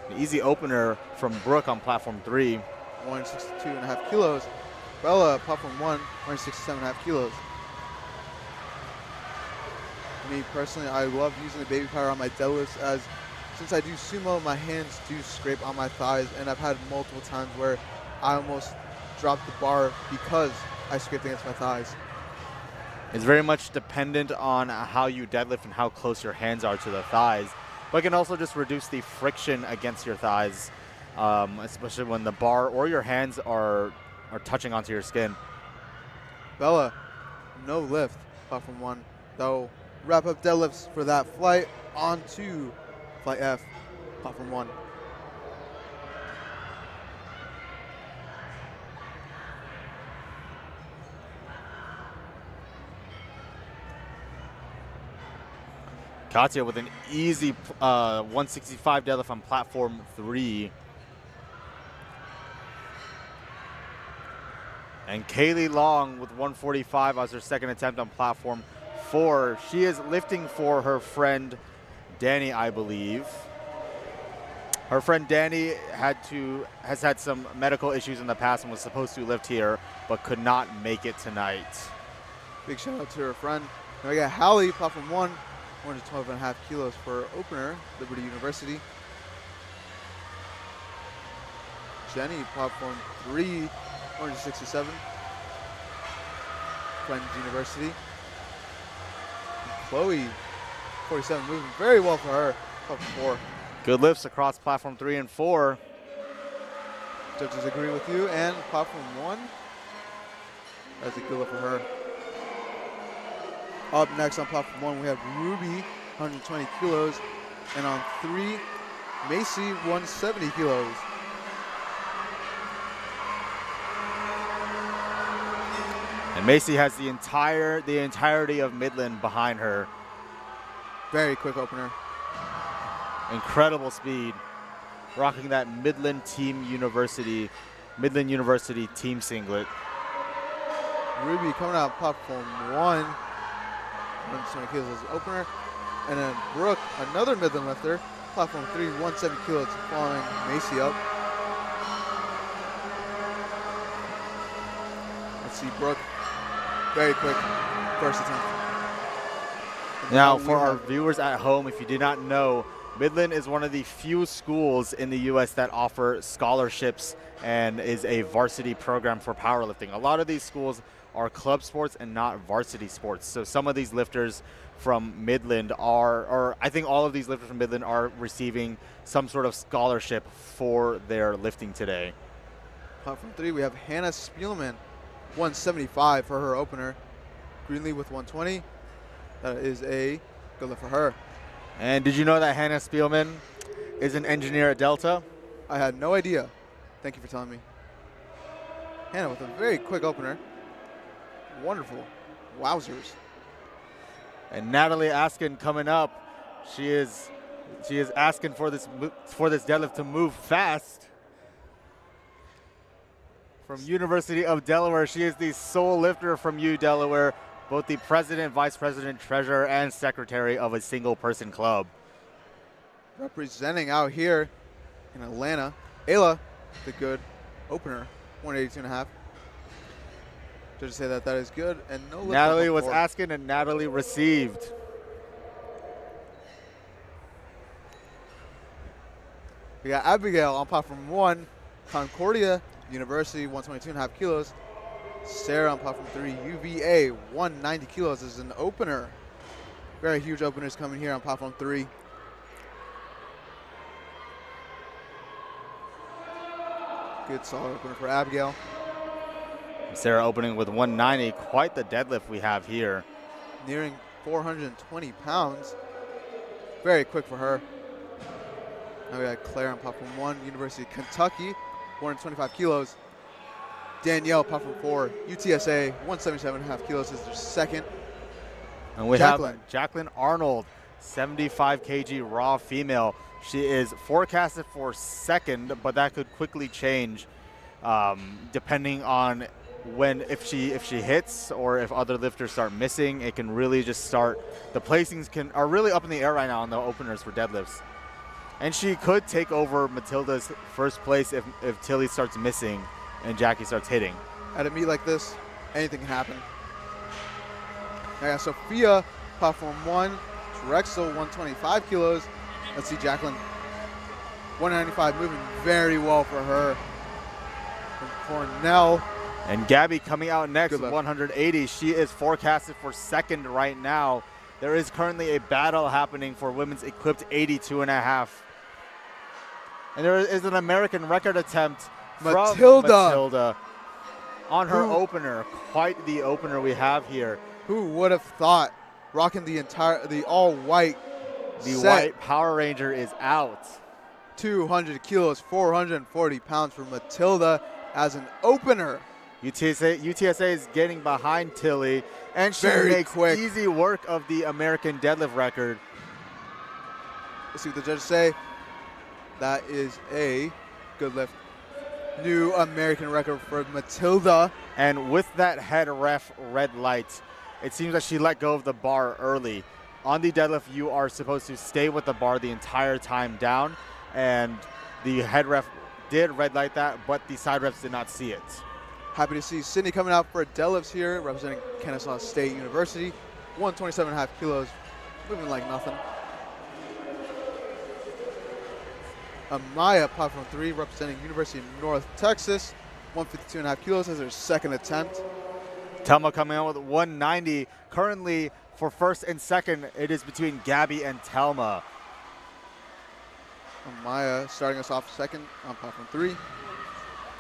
An easy opener from Brooke on platform 3. 162.5 kilos. Bella, platform 1, 167.5 kilos. Me personally, I love using the baby powder on my deadlifts, as since I do sumo, my hands do scrape on my thighs, and I've had multiple times where I almost dropped the bar because I scraped against my thighs. It's very much dependent on how you deadlift and how close your hands are to the thighs, but it can also just reduce the friction against your thighs, especially when the bar or your hands are touching onto your skin. Bella, no lift, platform 1. Though wrap up deadlifts for that flight on to Flight F, platform 1. Katya with an easy 165 deadlift on platform 3. And Kaylee Long with 145 as her second attempt on platform 4. She is lifting for her friend Danny, I believe. Her friend Danny has had some medical issues in the past and was supposed to lift here, but could not make it tonight. Big shout out to her friend. Now we got Hallie, platform 1, 112.5 kilos for opener, Liberty University. Jenny, platform 3, 167, Friends University. And Chloe, 47, moving very well for her, platform 4. Good lifts across platform 3 and 4. Judges agree with you. And platform 1, that's a good lift for her. Up next on platform 1, we have Ruby, 120 kilos. And on 3, Macy, 170 kilos. And Macy has the entirety of Midland behind her. Very quick opener. Incredible speed. Rocking that Midland University team singlet. Ruby coming out platform 1, 120 kilos as opener. And then Brooke, another Midland lifter, platform 3, 170 kilos, following Macy up. Let's see Brooke. Very quick first attempt. Now, for our viewers at home, if you did not know, Midland is one of the few schools in the U.S. that offer scholarships and is a varsity program for powerlifting. A lot of these schools are club sports and not varsity sports. So some of these lifters from Midland or I think all of these lifters from Midland are receiving some sort of scholarship for their lifting today. Platform 3, we have Hannah Spielman, 175 for her opener. Greenlee with 120. That is a good lift for her. And did you know that Hannah Spielman is an engineer at Delta? I had no idea. Thank you for telling me. Hannah with a very quick opener. Wonderful. Wowzers. And Natalie Askin coming up. She is asking for this deadlift to move fast. From University of Delaware, she is the sole lifter from U Delaware, both the president, vice president, treasurer, and secretary of a single-person club. Representing out here in Atlanta, Ayla, the good opener, 182.5. Just say that is good, and no lift. Natalie was asking, and Natalie received. We got Abigail on platform 1, Concordia University, 122.5 kilos. Sarah on platform 3, UVA, 190 kilos is an opener. Very huge openers coming here on platform 3. Good solid opener for Abigail. Sarah opening with 190, quite the deadlift we have here. Nearing 420 pounds. Very quick for her. Now we got Claire on platform 1, University of Kentucky, 125 kilos. Danielle, platform 4, UTSA, 177.5 kilos is their second. And we have Jacqueline Arnold, 75 kg raw female. She is forecasted for second, but that could quickly change depending on if she hits or if other lifters start missing. It can really just start. The placings are really up in the air right now on the openers for deadlifts. And she could take over Matilda's first place if Tilly starts missing and Jackie starts hitting. At a meet like this, anything can happen. I got Sophia, platform 1, Drexel, 125 kilos. Let's see Jacqueline, 195, moving very well for her. From Cornell. And Gabby coming out next with 180. She is forecasted for second right now. There is currently a battle happening for women's equipped 82.5. And there is an American record attempt from Matilda on her opener. Quite the opener we have here. Who would have thought? Rocking the all-white set. White Power Ranger is out. 200 kilos, 440 pounds for Matilda as an opener. UTSA is getting behind Tilly, and she makes easy work of the American deadlift record. Let's see what the judges say. That is a good lift. New American record for Matilda. And with that head ref red light, it seems that she let go of the bar early. On the deadlift, you are supposed to stay with the bar the entire time down, and the head ref did red light that, but the side refs did not see it. Happy to see Sydney coming out for deadlifts here, representing Kennesaw State University. 127.5 kilos, moving like nothing. Amaya, platform 3, representing University of North Texas. 152.5 kilos as her second attempt. Telma coming out with 190. Currently, for first and second, it is between Gabby and Telma. Amaya starting us off second on platform 3.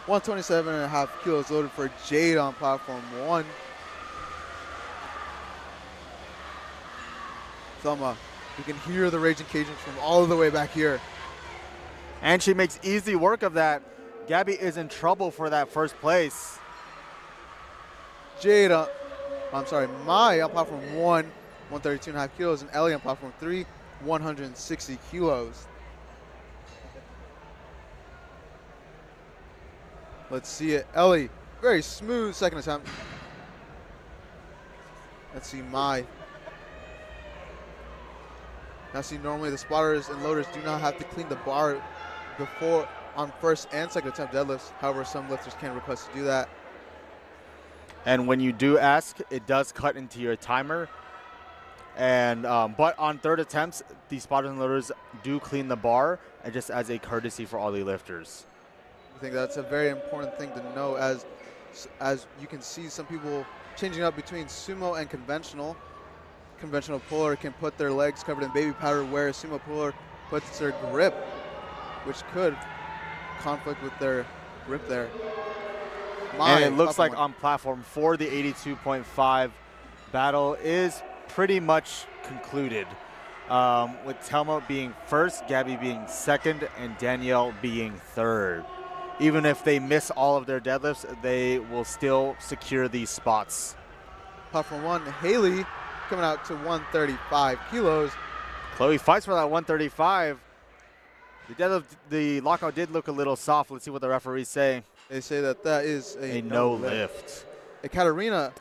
127.5 kilos loaded for Jade on platform 1. Thelma, you can hear the Raging Cajuns from all the way back here. And she makes easy work of that. Gabby is in trouble for that first place. Maya on platform 1, 132.5 kilos, and Ellie on platform 3, 160 kilos. Let's see it. Ellie, very smooth second attempt. Let's see Mai. Now see, normally the spotters and loaders do not have to clean the bar before on first and second attempt deadlifts. However, some lifters can request to do that. And when you do ask, it does cut into your timer. And but on third attempts, the spotters and loaders do clean the bar, and just as a courtesy for all the lifters. I think that's a very important thing to know, as you can see some people changing up between sumo and conventional. Conventional puller can put their legs covered in baby powder, whereas sumo puller puts their grip, which could conflict with their grip there. And it looks like on platform 4, the 82.5 battle is pretty much concluded, with Telma being first, Gabby being second, and Danielle being third. Even if they miss all of their deadlifts, they will still secure these spots. Platform 1, Haley coming out to 135 kilos. Chloe fights for that 135. The lockout did look a little soft. Let's see what the referees say. They say that that is a no lift. Ekaterina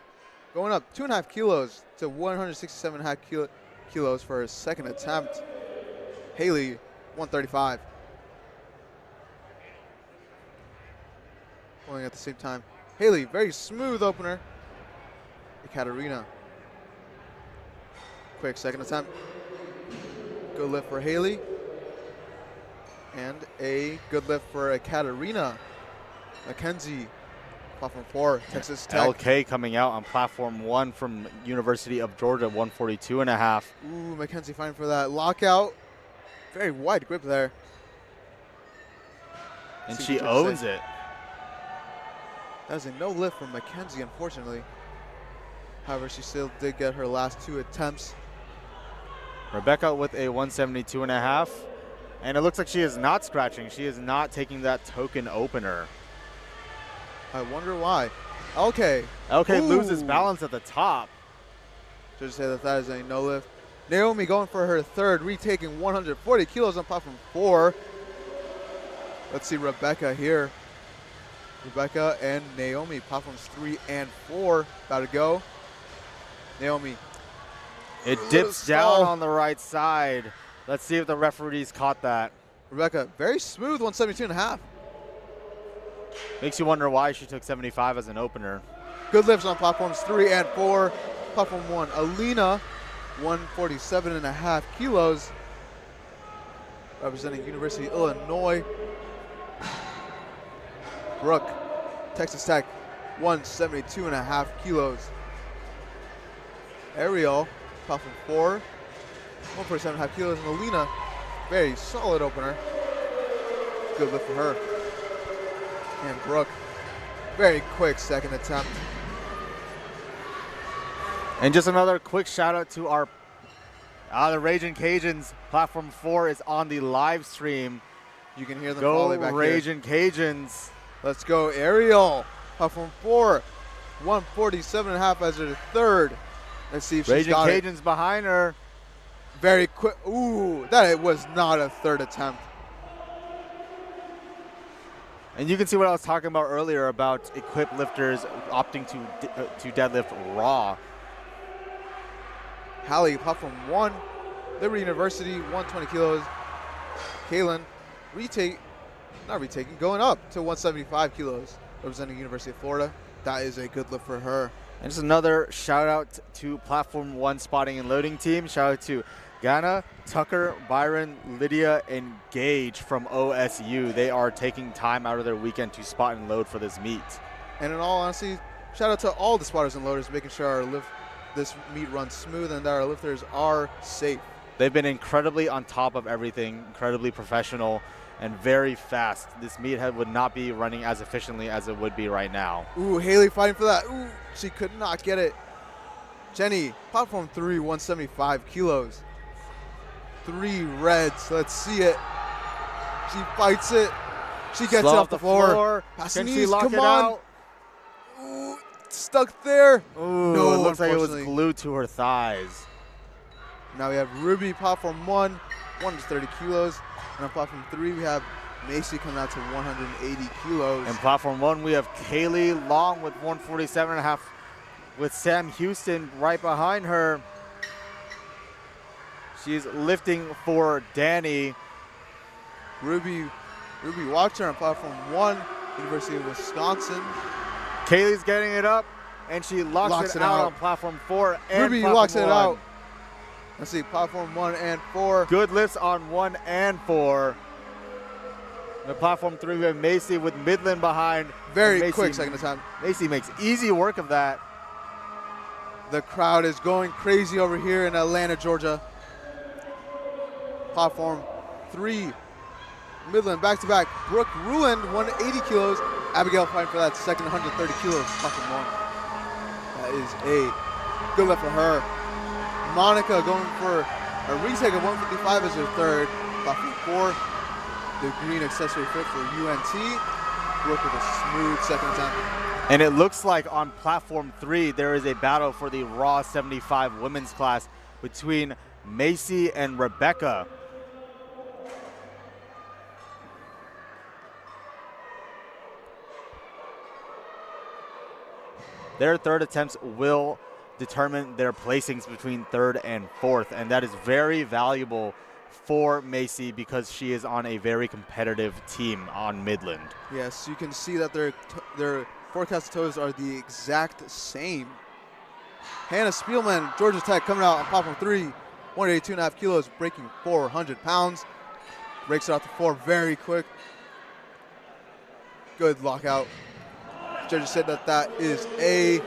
going up 2.5 kilos to 167.5 kilos for her second attempt. Haley, 135. Pulling at the same time. Haley, very smooth opener. Ekaterina. Quick second attempt. Good lift for Haley. And a good lift for Ekaterina. Mackenzie, platform 4, Texas Tech. LK coming out on platform 1 from University of Georgia, 142.5. Ooh, Mackenzie fighting for that lockout. Very wide grip there. And she owns it. That was a no lift from Mackenzie, unfortunately. However, she still did get her last 2 attempts. Rebecca with a 172.5. And it looks like she is not scratching. She is not taking that token opener. I wonder why. Okay. LK loses balance at the top. Just say that that is a no lift. Naomi going for her third, retaking 140 kilos on platform 4. Let's see Rebecca here. Rebecca and Naomi, platforms 3 and 4, about to go. Naomi. It dips down on the right side. Let's see if the referees caught that. Rebecca, very smooth, 172.5. Makes you wonder why she took 75 as an opener. Good lifts on platforms 3 and 4. Platform 1, Alina, 147.5 kilos. Representing University of Illinois. Brooke, Texas Tech, 172.5 kilos. Ariel, platform 4, 147.5 kilos. And Alina, very solid opener. Good lift for her. And Brooke, very quick second attempt. And just another quick shout out to our the Raging Cajuns. Platform 4 is on the live stream. You can hear them go back Raging Cajuns. Let's go Ariel. Platform 4, 147.5 as her third. Let's see if she's Raging got Cajuns behind her. Very quick. Ooh, that was not a third attempt. And you can see what I was talking about earlier about equipped lifters opting to deadlift raw. Hallie, platform 1, Liberty University, 120 kilos. Kaylin, going up to 175 kilos, representing University of Florida. That is a good lift for her. And just another shout out to Platform 1 spotting and loading team. Shout out to Ghana, Tucker, Byron, Lydia, and Gage from OSU. They are taking time out of their weekend to spot and load for this meet. And in all honesty, shout out to all the spotters and loaders, making sure this meet runs smooth and that our lifters are safe. They've been incredibly on top of everything, incredibly professional, and very fast. This meet would not be running as efficiently as it would be right now. Ooh, Haley fighting for that. Ooh, she could not get it. Jenny, platform 3, 175 kilos. 3 reds. Let's see it. She fights it. She gets Slow it off the floor. Can she lock come it on. out? Ooh, stuck there. Ooh, No, it looks like it was unfortunately. glued to her thighs. Now we have Ruby, platform 1, 130 kilos. And on platform 3, we have Macy coming out to 180 kilos. And platform 1, we have Kaylee Long with 147.5 with Sam Houston right behind her. She's lifting for Danny. Ruby Watcher on platform 1, University of Wisconsin. Kaylee's getting it up, and she locks it out on platform 4 and Ruby platform locks it 1. out. Let's see, platform 1 and 4. Good lifts on 1 and 4. The platform 3, we have Macy with Midland behind. Very quick second attempt. Macy makes easy work of that. The crowd is going crazy over here in Atlanta, Georgia. Platform 3, Midland back-to-back. Brooke Ruland, 180 kilos. Abigail fighting for that second 130 kilos, platform 1. That is a good lift for her. Monica going for a retake of 155 as her third. Platform 4, the green accessory fit for UNT. Brooke with a smooth second attempt. And it looks like on platform 3, there is a battle for the Raw 75 women's class between Macy and Rebecca. Their third attempts will determine their placings between 3rd and 4th, and that is very valuable for Macy because she is on a very competitive team on Midland. Yes, you can see that their forecasted totals are the exact same. Hannah Spielman, Georgia Tech, coming out on platform 3, 182.5 kilos, breaking 400 pounds. Breaks it out to 4 very quick. Good lockout. Judges said that is a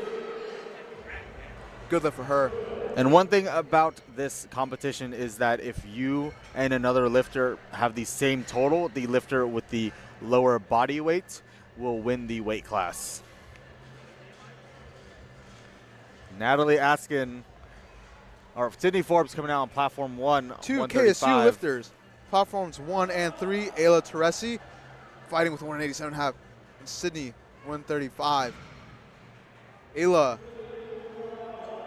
good lift for her. And one thing about this competition is that if you and another lifter have the same total, the lifter with the lower body weight will win the weight class. Natalie Askin, or Sydney Forbes coming out on platform 1. 2 KSU lifters, platforms 1 and 3. Ayla Teresi fighting with 187.5, and Sydney 135. Ayla,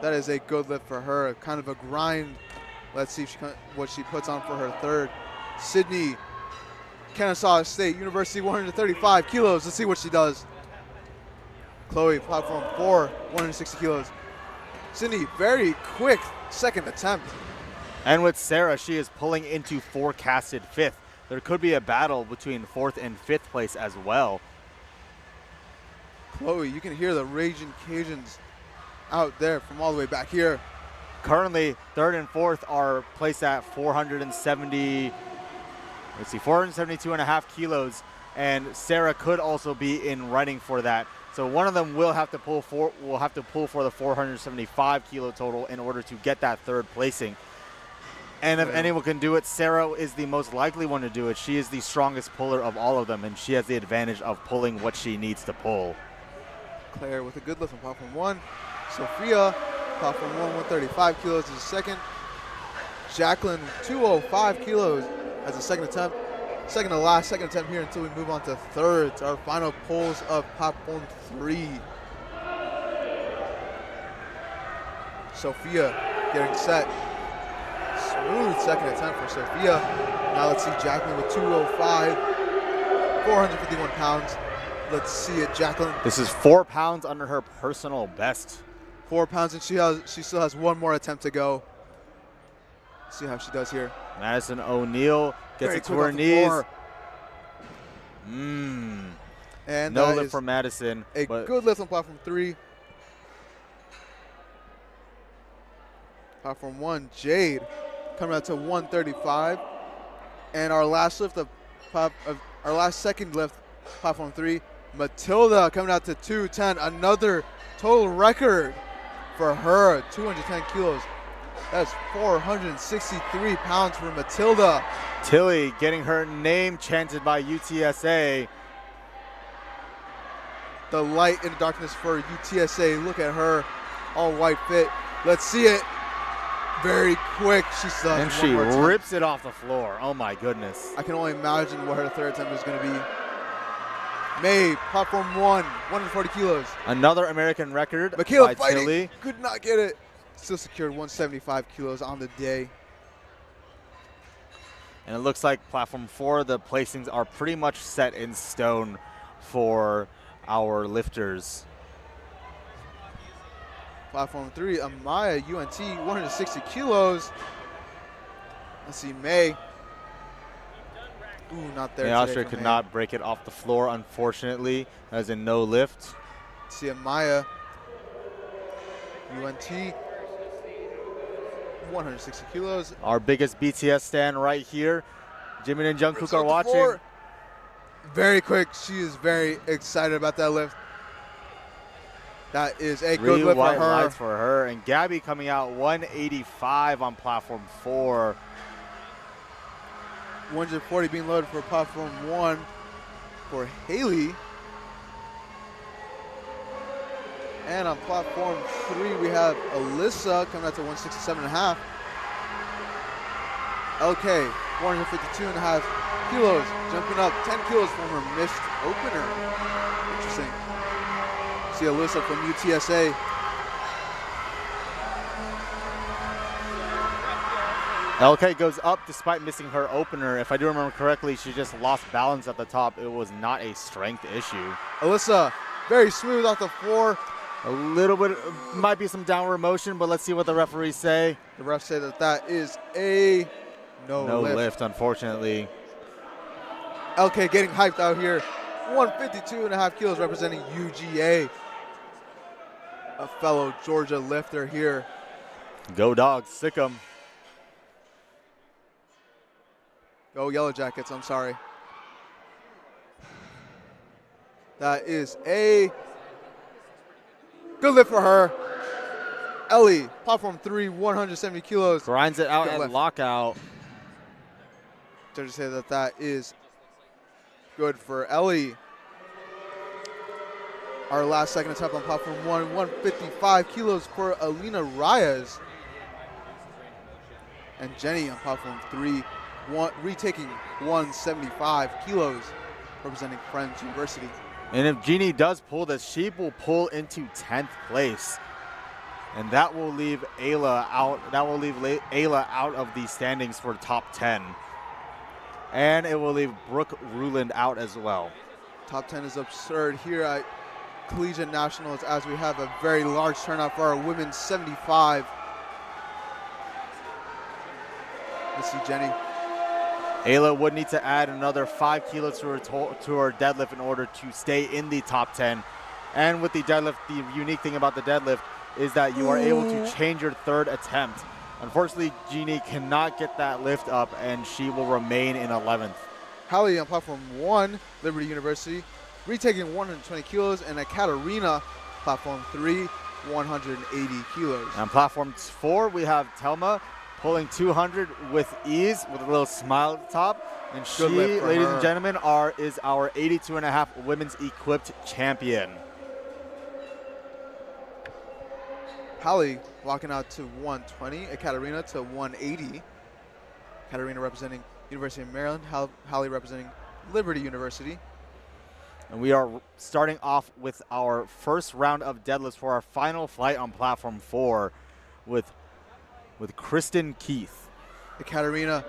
that is a good lift for her, kind of a grind. Let's see what she puts on for her third. Sydney, Kennesaw State University, 135 kilos. Let's see what she does. Chloe, platform 4, 160 kilos. Sydney, very quick second attempt. And with Sarah, she is pulling into forecasted 5th. There could be a battle between 4th and 5th place as well. Chloe, you can hear the raging Cajuns out there from all the way back here. Currently, 3rd and 4th are placed at 472.5 kilos, and Sarah could also be in running for that. So one of them will have to pull for the 475 kilo total in order to get that 3rd placing. And if anyone can do it, Sarah is the most likely one to do it. She is the strongest puller of all of them, and she has the advantage of pulling what she needs to pull. Claire with a good lift on platform 1. Sophia, platform 1, 135 kilos as a second. Jacqueline, 205 kilos as a second attempt. Second to last, second attempt here until we move on to thirds. Our final pulls of platform 3. Sophia getting set. Smooth second attempt for Sophia. Now let's see Jacqueline with 205. 451 pounds. Let's see it, Jacqueline. This is 4 pounds under her personal best. 4 pounds, and she still has one more attempt to go. Let's see how she does here. Madison O'Neill gets it to her knees. And no lift from Madison. A good lift on platform 3. Platform 1, Jade coming out to 135. And our last lift our last second lift, platform 3, Matilda coming out to 210. Another total record for her, 210 kilos. That's 463 pounds for Matilda. Tilly getting her name chanted by UTSA. The light in the darkness for UTSA. Look at her, all white fit. Let's see it. Very quick. She still has And one she more attempt. rips it off the floor. Oh my goodness. I can only imagine what her third attempt is going to be. May, platform 1, 140 kilos. Another American record Michaela by fighting, Tilly. could not get it. Still secured 175 kilos on the day. And it looks like platform 4, the placings are pretty much set in stone for our lifters. Platform 3, Amaya, UNT, 160 kilos. Let's see, May. Ooh, not there. The today Austria for could May. not break it off the floor, unfortunately, as in no lift. Let's see, Amaya, UNT, 160 kilos. Our biggest BTS stand right here. Jimin and Jungkook Brings are out the watching. floor. Very quick. She is very excited about that lift. That is a good 3 lift for white her. lights for her. And Gabby coming out 185 on platform 4. 140 being loaded for platform 1 for Haley. And on platform 3, we have Alyssa coming out to 167.5. LK, 152.5 kilos, jumping up 10 kilos from her missed opener. Interesting. See Alyssa from UTSA. LK goes up despite missing her opener. If I do remember correctly, she just lost balance at the top. It was not a strength issue. Alyssa, very smooth off the floor. A little bit, might be some downward motion, but let's see what the referees say. The refs say that that is a no lift. Unfortunately. LK getting hyped out here. 152.5 kilos representing UGA. A fellow Georgia lifter here. Go Dogs, sick 'em. Go Yellow Jackets, I'm sorry. That is a good lift for her. Ellie, platform 3, 170 kilos. Grinds it out Good at lift. lockout. Judges say that that is good for Ellie. Our last second attempt on platform 1, 155 kilos for Alina Reyes. And Jenny on platform 3, retaking 175 kilos, representing Friends University. And if Jeannie does pull this, she will pull into 10th place. And that will leave Ayla out. That will leave Ayla out of the standings for top 10. And it will leave Brooke Ruland out as well. Top 10 is absurd here at Collegiate Nationals as we have a very large turnout for our women's 75. Let's see Jenny. Ayla would need to add another 5 kilos to her deadlift in order to stay in the top 10. And with the deadlift, the unique thing about the deadlift is that you are able to change your third attempt. Unfortunately, Jeannie cannot get that lift up, and she will remain in 11th. Hallie on platform 1, Liberty University, retaking 120 kilos, and Ekaterina, platform 3, 180 kilos. On platform 4, we have Telma pulling 200 with ease, with a little smile at the top. And she, Good lift for ladies her. and gentlemen, is our 82.5 women's equipped champion. Hallie walking out to 120, Ekaterina to 180. Ekaterina representing University of Maryland, Hallie representing Liberty University. And we are starting off with our first round of deadlifts for our final flight on platform 4 with Kristen Keith. Ekaterina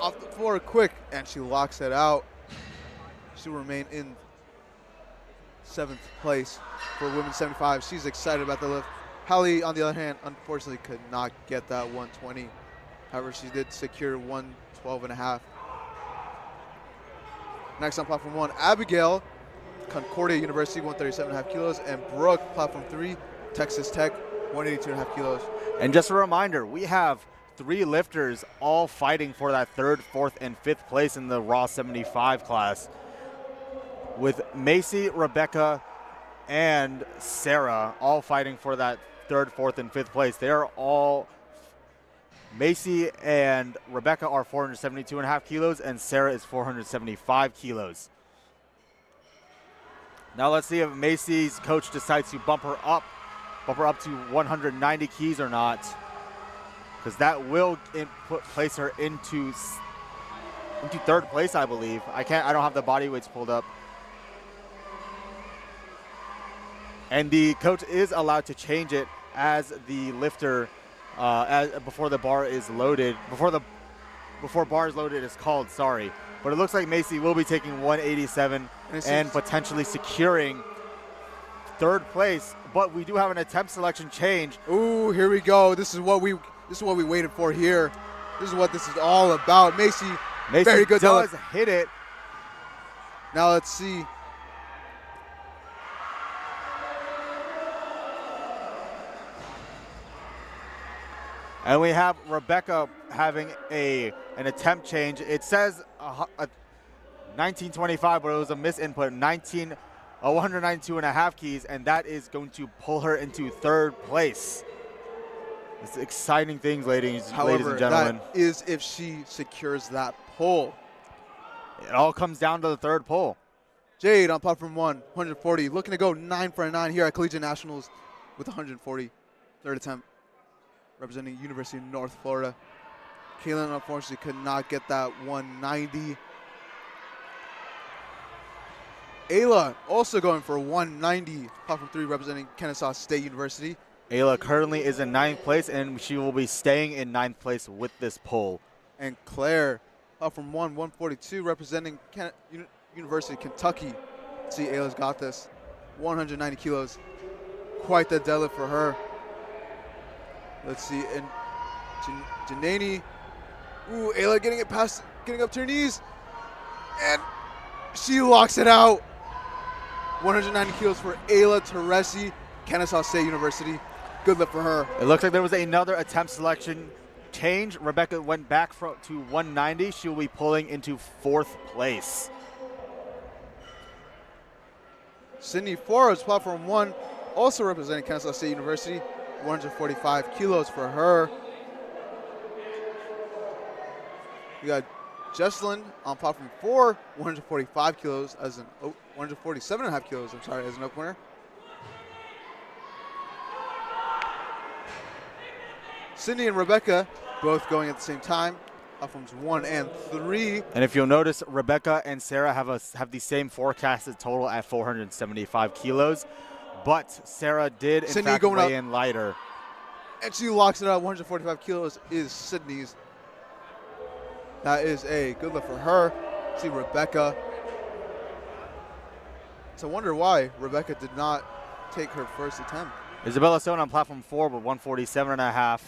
off the floor quick, and she locks it out. She will remain in 7th place for women's 75. She's excited about the lift. Hallie, on the other hand, unfortunately could not get that 120. However, she did secure 112.5. Next on platform 1, Abigail, Concordia University, 137.5 kilos, and Brooke, platform 3, Texas Tech, 182.5 kilos. And just a reminder, we have 3 lifters all fighting for that 3rd, 4th, and 5th place in the Raw 75 class, with Macy, Rebecca, and Sarah all fighting for that 3rd, 4th, and 5th place. They're all, Macy and Rebecca are 472.5 kilos, and Sarah is 475 kilos. Now let's see if Macy's coach decides to bump her up to 190 keys or not, because that will place her into 3rd place, I believe. I don't have the body weights pulled up. And the coach is allowed to change it as the lifter, before the bar is loaded, before bar is loaded is called, sorry. But it looks like Macy will be taking 187 and potentially securing 3rd place. But we do have an attempt selection change. Ooh, here we go. This is what we waited for here. This is what this is all about. Macy very good does deadlift. hit it. Now let's see. And we have Rebecca having an attempt change. It says 1925, but it was a misinput. 192.5 keys, and that is going to pull her into 3rd place. It's exciting things, ladies and gentlemen. That is if she secures that pole. It all comes down to the 3rd pole. Jade on platform 1, 140, looking to go 9 for a 9 here at Collegiate Nationals with 140, 3rd attempt, representing University of North Florida. Kaylin unfortunately could not get that 190. Ayla also going for 190, platform 3, representing Kennesaw State University. Ayla currently is in 9th place, and she will be staying in 9th place with this pole. And Claire, platform 1, 142, representing University of Kentucky. Let's see, Ayla's got this. 190 kilos. Quite the deadlift for her. Let's see, and Janani. Ooh, Ayla getting up to her knees. And she locks it out. 190 kilos for Ayla Teresi, Kennesaw State University. Good lift for her. It looks like there was another attempt selection change. Rebecca went back to 190. She will be pulling into 4th place. Sydney Forbes, platform 1, also representing Kennesaw State University. 145 kilos for her. We got Jesselyn on platform 4, 145 kilos as an 147.5 kilos, I'm sorry, as an opener. Sydney and Rebecca both going at the same time, platforms 1 and 3. And if you'll notice, Rebecca and Sarah have the same forecasted total at 475 kilos, but Sarah did in fact weigh in lighter. And she locks it out. 145 kilos is Sydney's. That is a good lift for her. See Rebecca. It's a wonder why Rebecca did not take her first attempt. Isabella Stone on platform 4 with 147.5.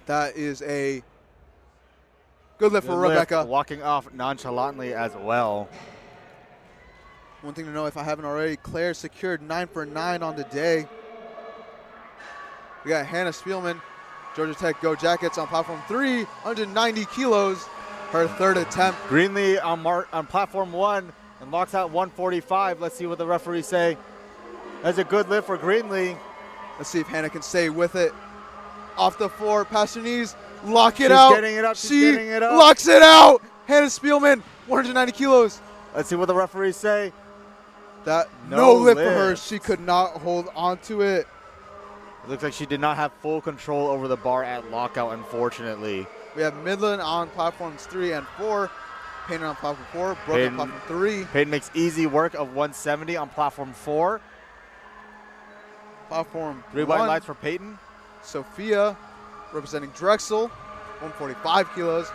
That is a good lift for Rebecca. Walking off nonchalantly as well. One thing to know, if I haven't already, Claire secured 9 for 9 on the day. We got Hannah Spielman, Georgia Tech Go Jackets on platform 3, 190 kilos, her 3rd attempt. Greenlee on platform 1 and locks out 145. Let's see what the referees say. That's a good lift for Greenlee. Let's see if Hannah can stay with it. Off the floor, past her knees, lock it out. She's getting it up. She's getting it up. Locks it out. Hannah Spielman, 190 kilos. Let's see what the referees say. That no lift for her. She could not hold on to it. It looks like she did not have full control over the bar at lockout, unfortunately. We have Midland on platforms 3 and 4. Payton on platform 4. Brooke on platform 3. Payton makes easy work of 170 on platform 4. Platform 3 white lights for Payton. Sophia representing Drexel, 145 kilos.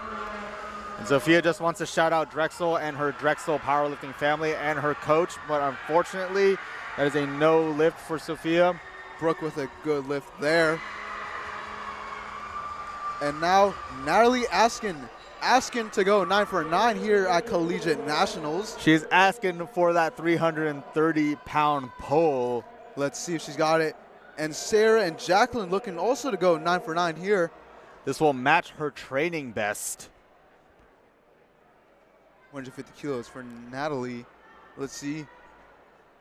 And Sophia just wants to shout out Drexel and her Drexel powerlifting family and her coach, but unfortunately, that is a no lift for Sophia. Brooke with a good lift there. And now Natalie asking to go 9 for 9 here at Collegiate Nationals. She's asking for that 330-pound pole. Let's see if she's got it. And Sarah and Jacqueline looking also to go 9 for 9 here. This will match her training best. 150 kilos for Natalie. Let's see.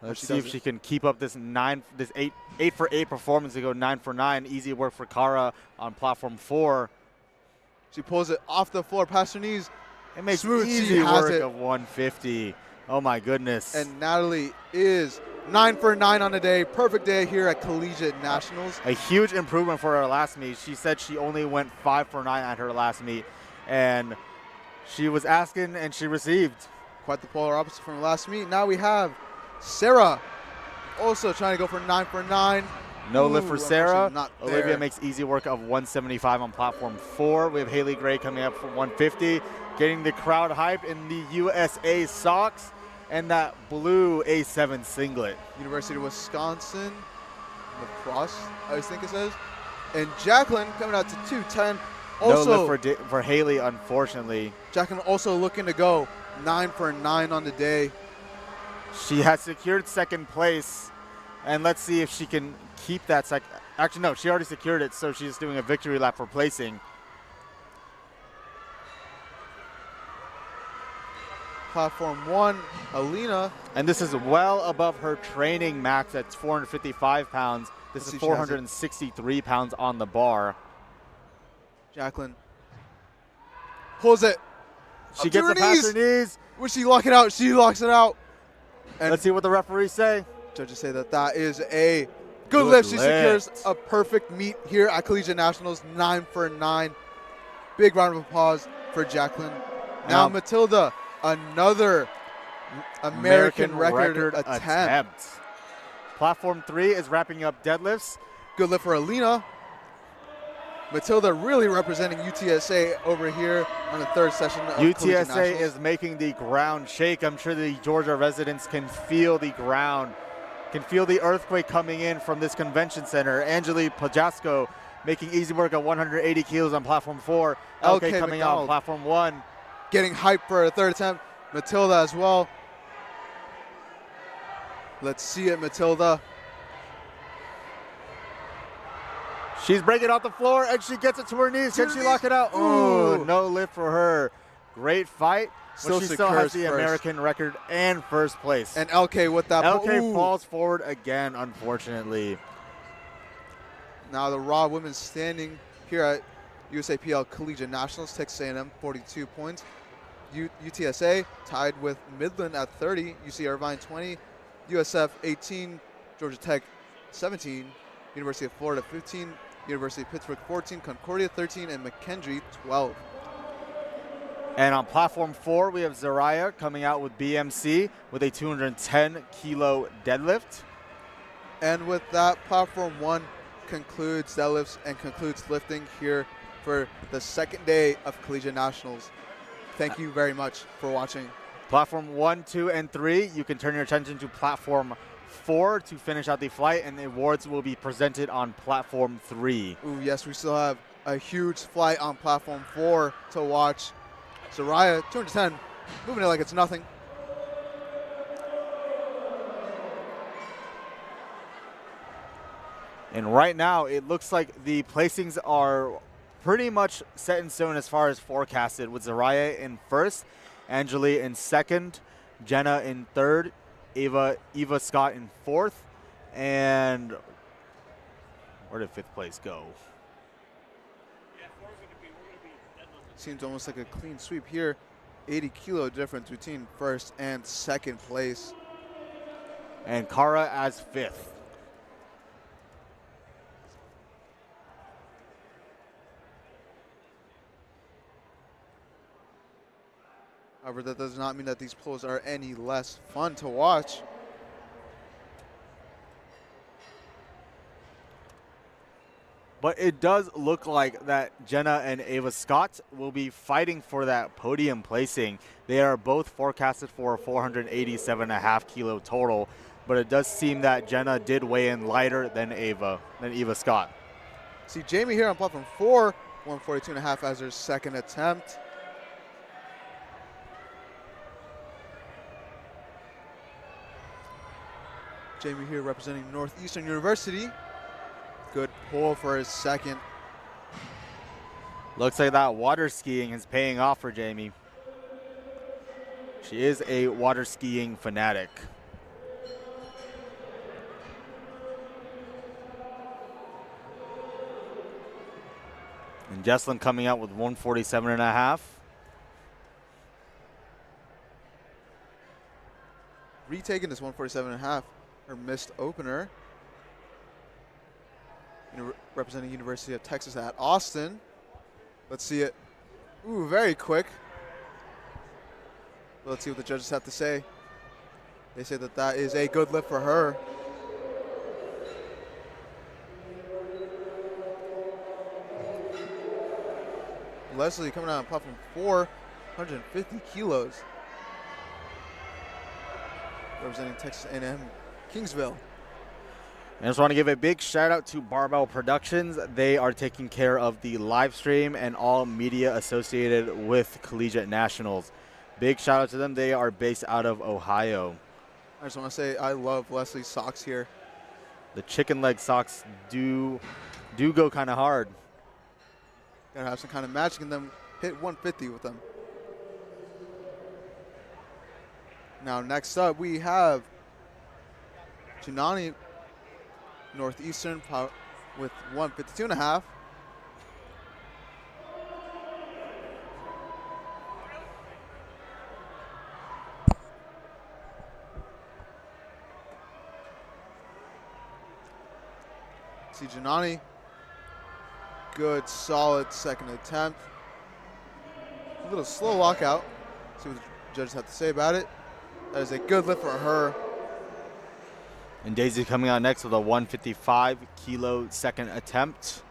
Let's see if she can keep up this 8 for 8 performance to go 9 for 9. Easy work for Kara on platform 4. She pulls it off the floor past her knees. It makes Smooth. easy work of 150. Oh my goodness. And Natalie is 9 for 9 on the day. Perfect day here at Collegiate Nationals. A huge improvement for her last meet. She said she only went 5 for 9 at her last meet. And she was asking and she received. Quite the polar opposite from the last meet. Now we have Sarah also trying to go for 9 for 9. No lift for Sarah. Not Olivia there. makes easy work of 175 on platform 4. We have Haley Gray coming up for 150, getting the crowd hyped in the USA socks and that blue A7 singlet. University of Wisconsin lacrosse, I think it says. And Jacqueline coming out to 210. Also, no lift for Haley, unfortunately. Jacqueline also looking to go 9 for 9 on the day. She has secured second place, and let's see if she can keep that Actually, no, she already secured it, so she's doing a victory lap for placing. Platform 1, Alina. And this is well above her training max at 455 pounds. This is 463 pounds on the bar. Jacqueline pulls it. She gets it past her knees. Would she lock it out? She locks it out. And let's see what the referees say. Judges say that is a good lift. She secures a perfect meet here at Collegiate Nationals, 9 for 9. Big round of applause for Jacqueline. Now Matilda, another American record attempt. Platform 3 is wrapping up deadlifts. Good lift for Alina. Matilda really representing UTSA over here on the third session of UTSA is making the ground shake. I'm sure the Georgia residents can feel the ground, can feel the earthquake coming in from this convention center. Angeli Pajasco making easy work at 180 kilos on platform 4. LK coming out on platform 1. Getting hyped for a third attempt. Matilda as well. Let's see it, Matilda. She's breaking off the floor, and she gets it to her knees. Can she lock it out? Ooh, no lift for her. Great fight. But she still has the American record and first place. And LK with that. LK falls forward again, unfortunately. Now the Raw women's standing here at USAPL Collegiate Nationals. Texas A&M 42 points. UTSA tied with Midland at 30. UC Irvine 20. USF 18. Georgia Tech 17. University of Florida 15. University of Pittsburgh 14. Concordia 13. And McKendree 12. And on platform 4, we have Zariah coming out with BMC with a 210-kilo deadlift. And with that, platform 1 concludes deadlifts and concludes lifting here for the second day of Collegiate Nationals. Thank you very much for watching. Platform 1, 2, and 3, you can turn your attention to platform 4 to finish out the flight, and the awards will be presented on platform 3. Ooh, yes, we still have a huge flight on platform 4 to watch. Zariah, 210, moving it like it's nothing. And right now, it looks like the placings are pretty much set in stone as far as forecasted, with Zariah in first, Angeli in second, Jenna in third, Eva Scott in fourth, and where did fifth place go? Seems almost like a clean sweep here. 80-kilo difference between first and second place. And Kara as fifth. However, that does not mean that these pulls are any less fun to watch. But it does look like that Jenna and Ava Scott will be fighting for that podium placing. They are both forecasted for 487.5 kilo total, but it does seem that Jenna did weigh in lighter than Eva Scott. See Jamie here on platform 4, 142.5 as her second attempt. Jamie here representing Northeastern University. Good pull for his second. Looks like that water skiing is paying off for Jamie. She is a water skiing fanatic. And Jesslyn coming out with 147.5. Retaking this 147.5, her missed opener. Representing University of Texas at Austin. Let's see it. Ooh, very quick. Let's see what the judges have to say. They say that that is a good lift for her. Leslie coming out on platform 4, 150 kilos. Representing Texas A&M Kingsville. I just want to give a big shout out to Barbell Productions. They are taking care of the live stream and all media associated with Collegiate Nationals. Big shout out to them. They are based out of Ohio. I just want to say I love Leslie's socks here. The chicken leg socks do go kind of hard. Gotta have some kind of magic in them. Hit 150 with them. Now next up we have Junani Northeastern with 152.5. See Junani, good solid second attempt. A little slow lockout. See what the judges have to say about it. That is a good lift for her. And Daisy coming out next with a 155 kilo second attempt.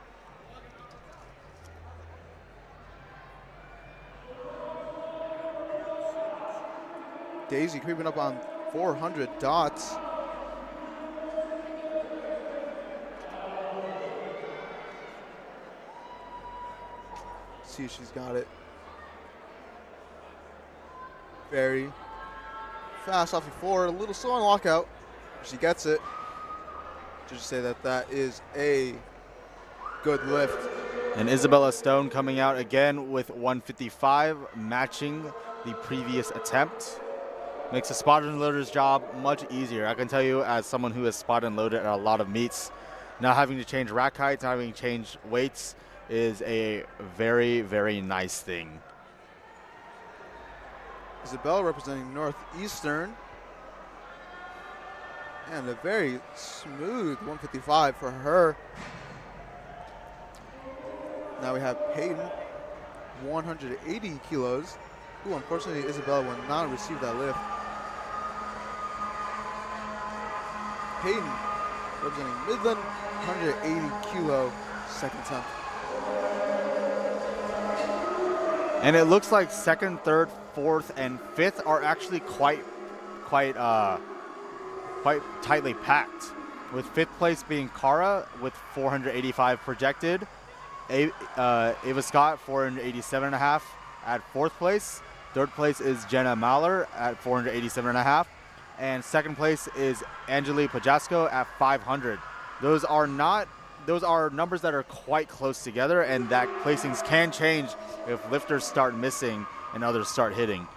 Daisy creeping up on 400 dots. See if she's got it. Very fast off the floor, a little slow on lockout. She gets it. Just say that that is a good lift. And Isabella Stone coming out again with 155, matching the previous attempt. Makes the spot and loader's job much easier. I can tell you, as someone who has spot and loaded at a lot of meets, not having to change rack heights, not having to change weights is a very, very nice thing. Isabella representing Northeastern. And a very smooth 155 for her. Now we have Peyton, 180 kilos. Ooh, unfortunately, Isabella will not receive that lift. Peyton, representing Midland, 180 kilo second attempt. And it looks like second, third, fourth, and fifth are actually quite tightly packed, with fifth place being Cara with 485 projected, Ava Scott 487.5 at fourth place. Third place is Jenna Maller at 487.5, and second place is Angeli Pajasco at 500. Those are numbers that are quite close together, and that placings can change if lifters start missing and others start hitting.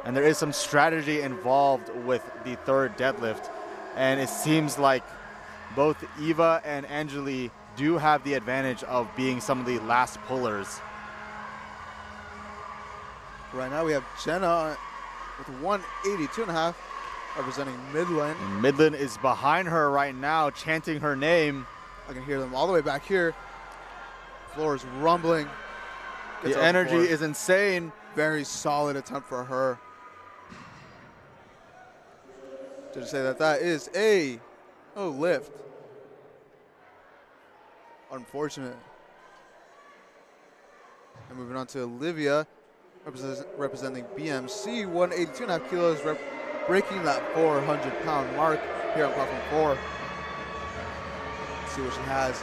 And there is some strategy involved with the third deadlift. And it seems like both Eva and Angeli do have the advantage of being some of the last pullers. Right now we have Jenna with 182.5 representing Midland. And Midland is behind her right now, chanting her name. I can hear them all the way back here. Floor is rumbling. The energy is insane. Very solid attempt for her. To say that that is a lift. Unfortunate. And moving on to Olivia, representing BMC, 182.5 kilos, breaking that 400-pound mark here on platform 4. Let's see what she has.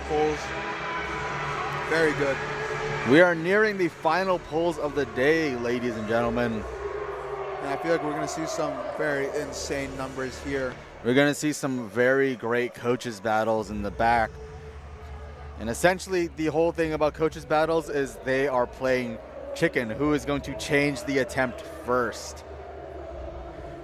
Pulls. Very good. We are nearing the final pulls of the day, ladies and gentlemen. And I feel like we're going to see some very insane numbers here. We're going to see some very great coaches battles in the back. And essentially, the whole thing about coaches battles is they are playing chicken. Who is going to change the attempt first?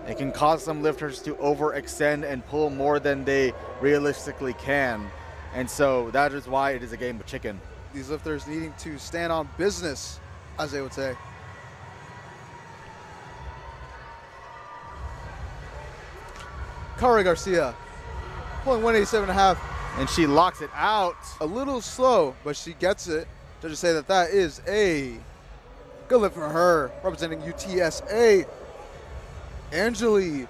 It can cause some lifters to overextend and pull more than they realistically can. And so that is why it is a game of chicken. These lifters needing to stand on business, as they would say. Cara Garcia, pulling 187.5. And she locks it out. A little slow, but she gets it. Judges say that that is a good lift for her. Representing UTSA, Angeli,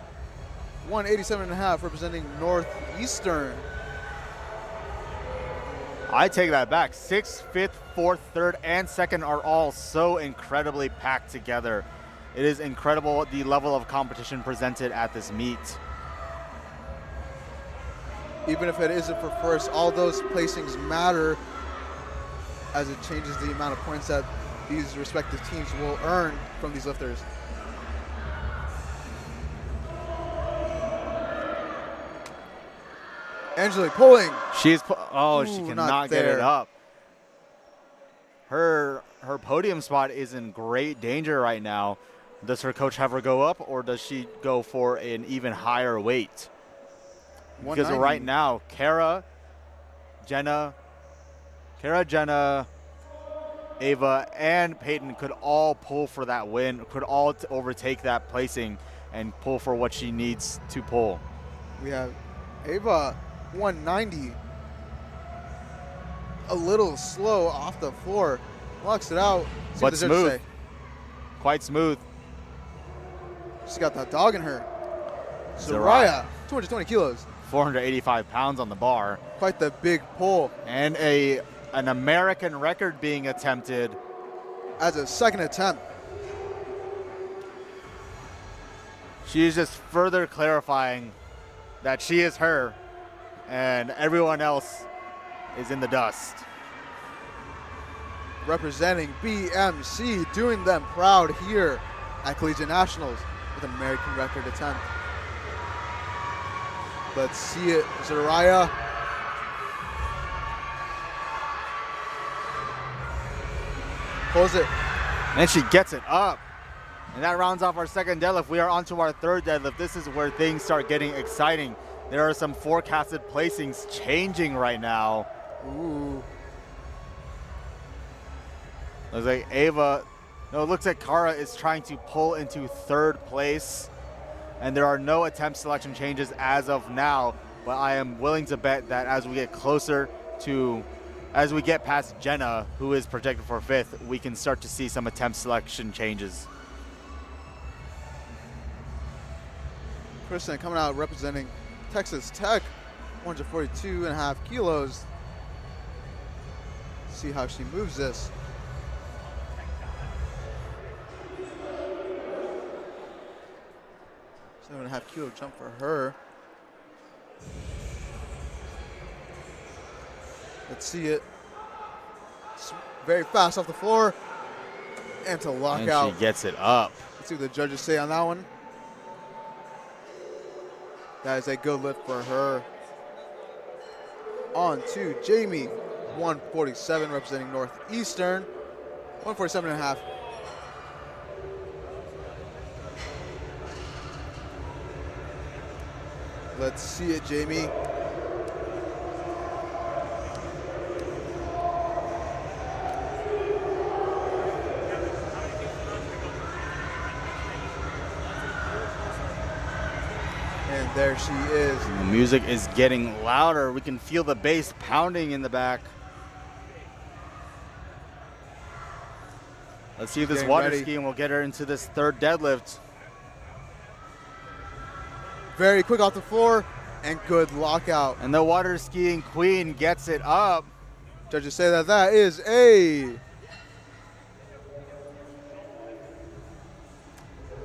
187.5, representing Northeastern. I take that back. 6th, 5th, 4th, 3rd, and 2nd are all so incredibly packed together. It is incredible the level of competition presented at this meet. Even if it isn't for first, all those placings matter as it changes the amount of points that these respective teams will earn from these lifters. Angeli pulling. She Ooh, cannot get it up. Her podium spot is in great danger right now. Does her coach have her go up, or does she go for an even higher weight? Because right now, Kara, Jenna, Ava, and Peyton could all pull for that win, could all overtake that placing and pull for what she needs to pull. We have Ava, 190. A little slow off the floor. Locks it out. See what But the judges smooth. say. Quite smooth. She's got that dog in her. Zaraya, 220 kilos. 485 pounds on the bar. Quite the big pull. And an American record being attempted. As a second attempt. She is just further clarifying that she is her and everyone else is in the dust. Representing BMC, doing them proud here at Collegiate Nationals with an American record attempt. Let's see it, Zaraya. Pulls it. And she gets it up. And that rounds off our second deadlift. We are on to our third deadlift. This is where things start getting exciting. There are some forecasted placings changing right now. Ooh. Looks like it looks like Cara is trying to pull into third place. And there are no attempt selection changes as of now. But I am willing to bet that as we get past Jenna, who is projected for 5th, we can start to see some attempt selection changes. Kristen coming out representing Texas Tech, 142.5 kilos. See how she moves this. Seven and a half kilo jump for her. Let's see it. It's very fast off the floor. And to lock And out. she gets it up. Let's see what the judges say on that one. That is a good lift for her. On to Jamie, 147, representing Northeastern, 147.5. Let's see it, Jamie. And there she is. The music is getting louder. We can feel the bass pounding in the back. Let's see if this Getting water ready. skiing will get her into this third deadlift. very quick off the floor, and good lockout. And the water skiing queen gets it up. Judges say that that is a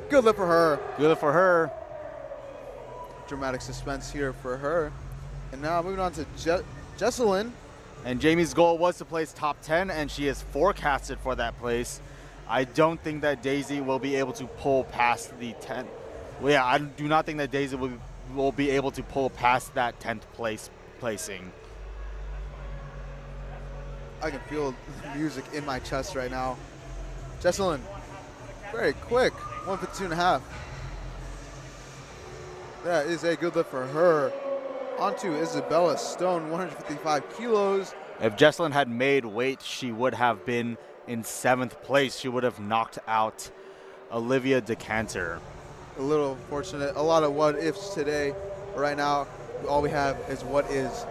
good lift for her. Good for her. Dramatic suspense here for her. And now moving on to Jesselyn. And Jamie's goal was to place top 10, and she is forecasted for that place. I don't think that Daisy will be able to pull past the 10th. Well, yeah, I do not think that Daisy will be able to pull past that 10th placing. I can feel the music in my chest right now. Jesselyn, very quick, 152.5. That is a good lift for her. Onto Isabella Stone, 155 kilos. If Jesselyn had made weight, she would have been in 7th place. She would have knocked out Olivia Decanter. A little unfortunate. A lot of what ifs today. Right now, all we have is what is.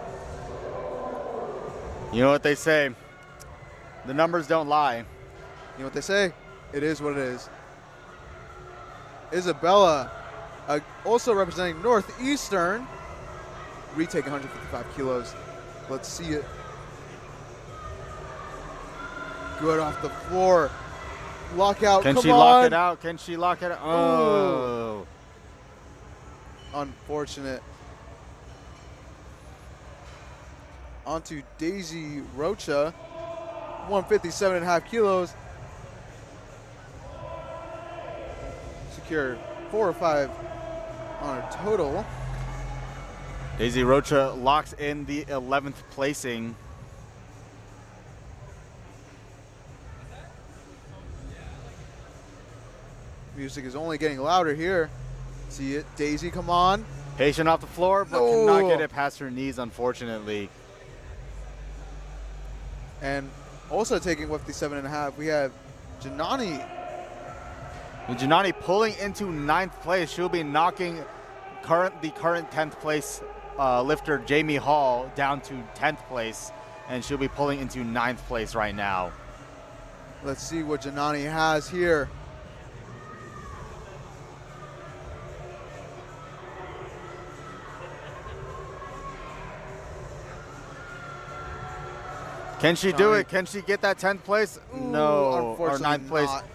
You know what they say? The numbers don't lie. You know what they say? It is what it is. Isabella, also representing Northeastern, retaking 155 kilos. Let's see it. Good off the floor. Lockout. Can Come she on. lock it out? Can she lock it out? Oh. Unfortunate. Onto Daisy Rocha, 157.5 kilos. Secure 4 or 5 on her total. Daisy Rocha locks in the 11th placing. Music is only getting louder here. See it, Daisy, come on. Patient off the floor, but cannot get it past her knees, unfortunately. And also taking 57.5, we have Janani. And Janani pulling into 9th place. She'll be knocking the current 10th place lifter Jamie Hall down to 10th place, and she'll be pulling into 9th place right now. Let's see what Janani has here. Can she do it? Can she get that 10th place? Ooh, no. Or unfortunately 9th place? not.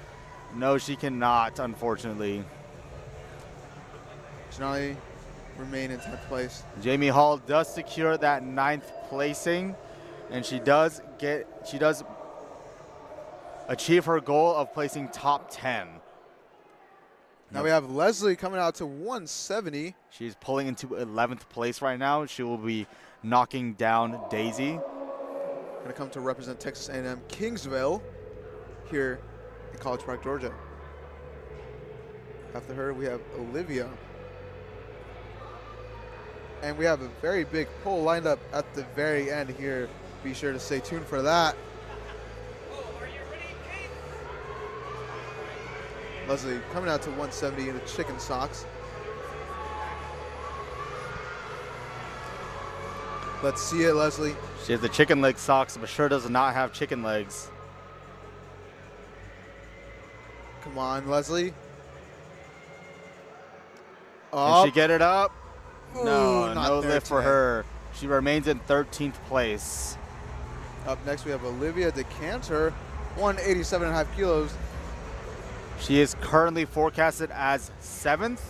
No, she cannot, unfortunately. Janani remain in 10th place. Jamie Hall does secure that 9th placing, and she does achieve her goal of placing top 10. Now we have Leslie coming out to 170. She's pulling into 11th place right now. She will be knocking down Daisy. Going to come to represent Texas A&M Kingsville here in College Park, Georgia. After her, we have Olivia. And we have a very big pull lined up at the very end here. Be sure to stay tuned for that. Leslie coming out to 170 in the chicken socks. Let's see it, Leslie. She has the chicken leg socks, but sure does not have chicken legs. Come on, Leslie. Can she get it up? Ooh, No, not no there lift for today. her. She remains in 13th place. Up next, we have Olivia Decanter, 187.5 kilos. She is currently forecasted as 7th,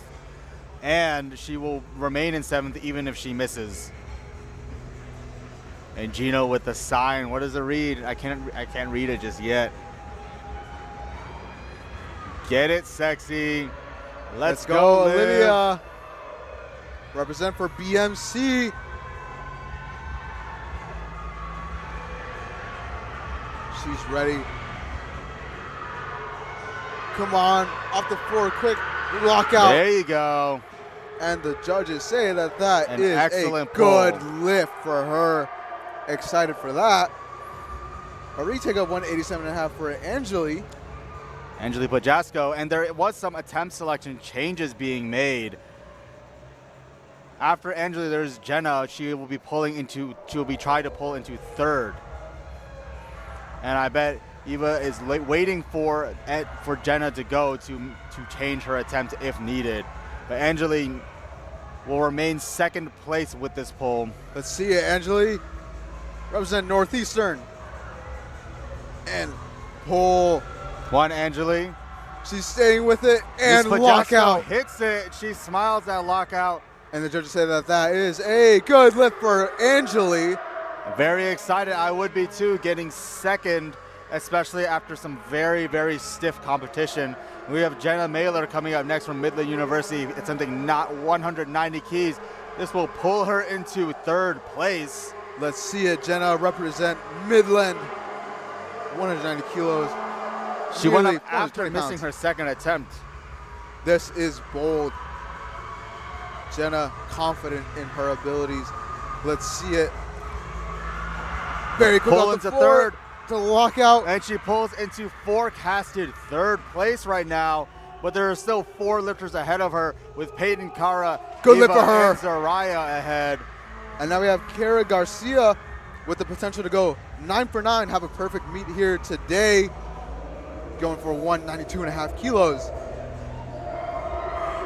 and she will remain in 7th even if she misses. And Gino with the sign. What does it read? I can't read it just yet. Get it, sexy. Let's go, Liv. Olivia. Represent for BMC. She's ready. Come on, off the floor, quick lockout. There you go. And the judges say that that An is excellent a good pull. lift for her. Excited for that. A retake of 187.5 for Angeli. Angeli Pajasco, and there was some attempt selection changes being made. After Angeli, there's Jenna. She will be trying to pull into 3rd. And I bet Eva is waiting for Jenna to go to change her attempt if needed. But Angeli will remain second place with this pull. Let's see it, Angeli. Represent Northeastern. And pull. One, Angeli. She's staying with it, and Miss Podesta lockout. hits it. She smiles at lockout. And the judges say that that is a good lift for Angeli. Very excited. I would be too, getting second, especially after some very, very stiff competition. We have Jenna Mailer coming up next from Midland University. It's something not 190 keys. This will pull her into third place. Let's see it. Jenna represent Midland. 190 kilos. She went Nearly up after 420 missing pounds. her second attempt. This is bold. Jenna confident in her abilities. Let's see it. Very quick Pull off the into floor third. to lock out. And she pulls into forecasted third place right now. But there are still 4 lifters ahead of her with Peyton Cara, Good Eva, lift for her. and Zaraya ahead. And now we have Kara Garcia with the potential to go 9 for 9, have a perfect meet here today. Going for 192.5 kilos.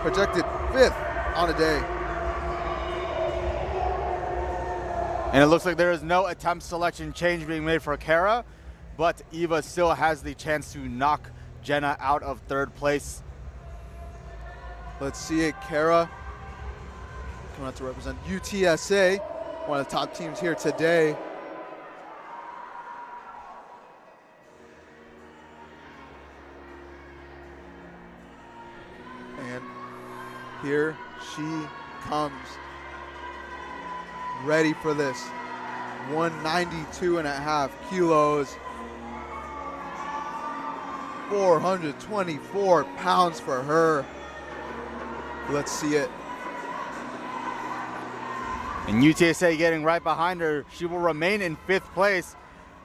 Projected 5th on a day. And it looks like there is no attempt selection change being made for Kara, but Eva still has the chance to knock Jenna out of third place. Let's see it. Kara coming out to represent UTSA, one of the top teams here today. And here she comes. Ready for this. 192.5 kilos. 424 pounds for her. Let's see it. And UTSA getting right behind her. She will remain in 5th place.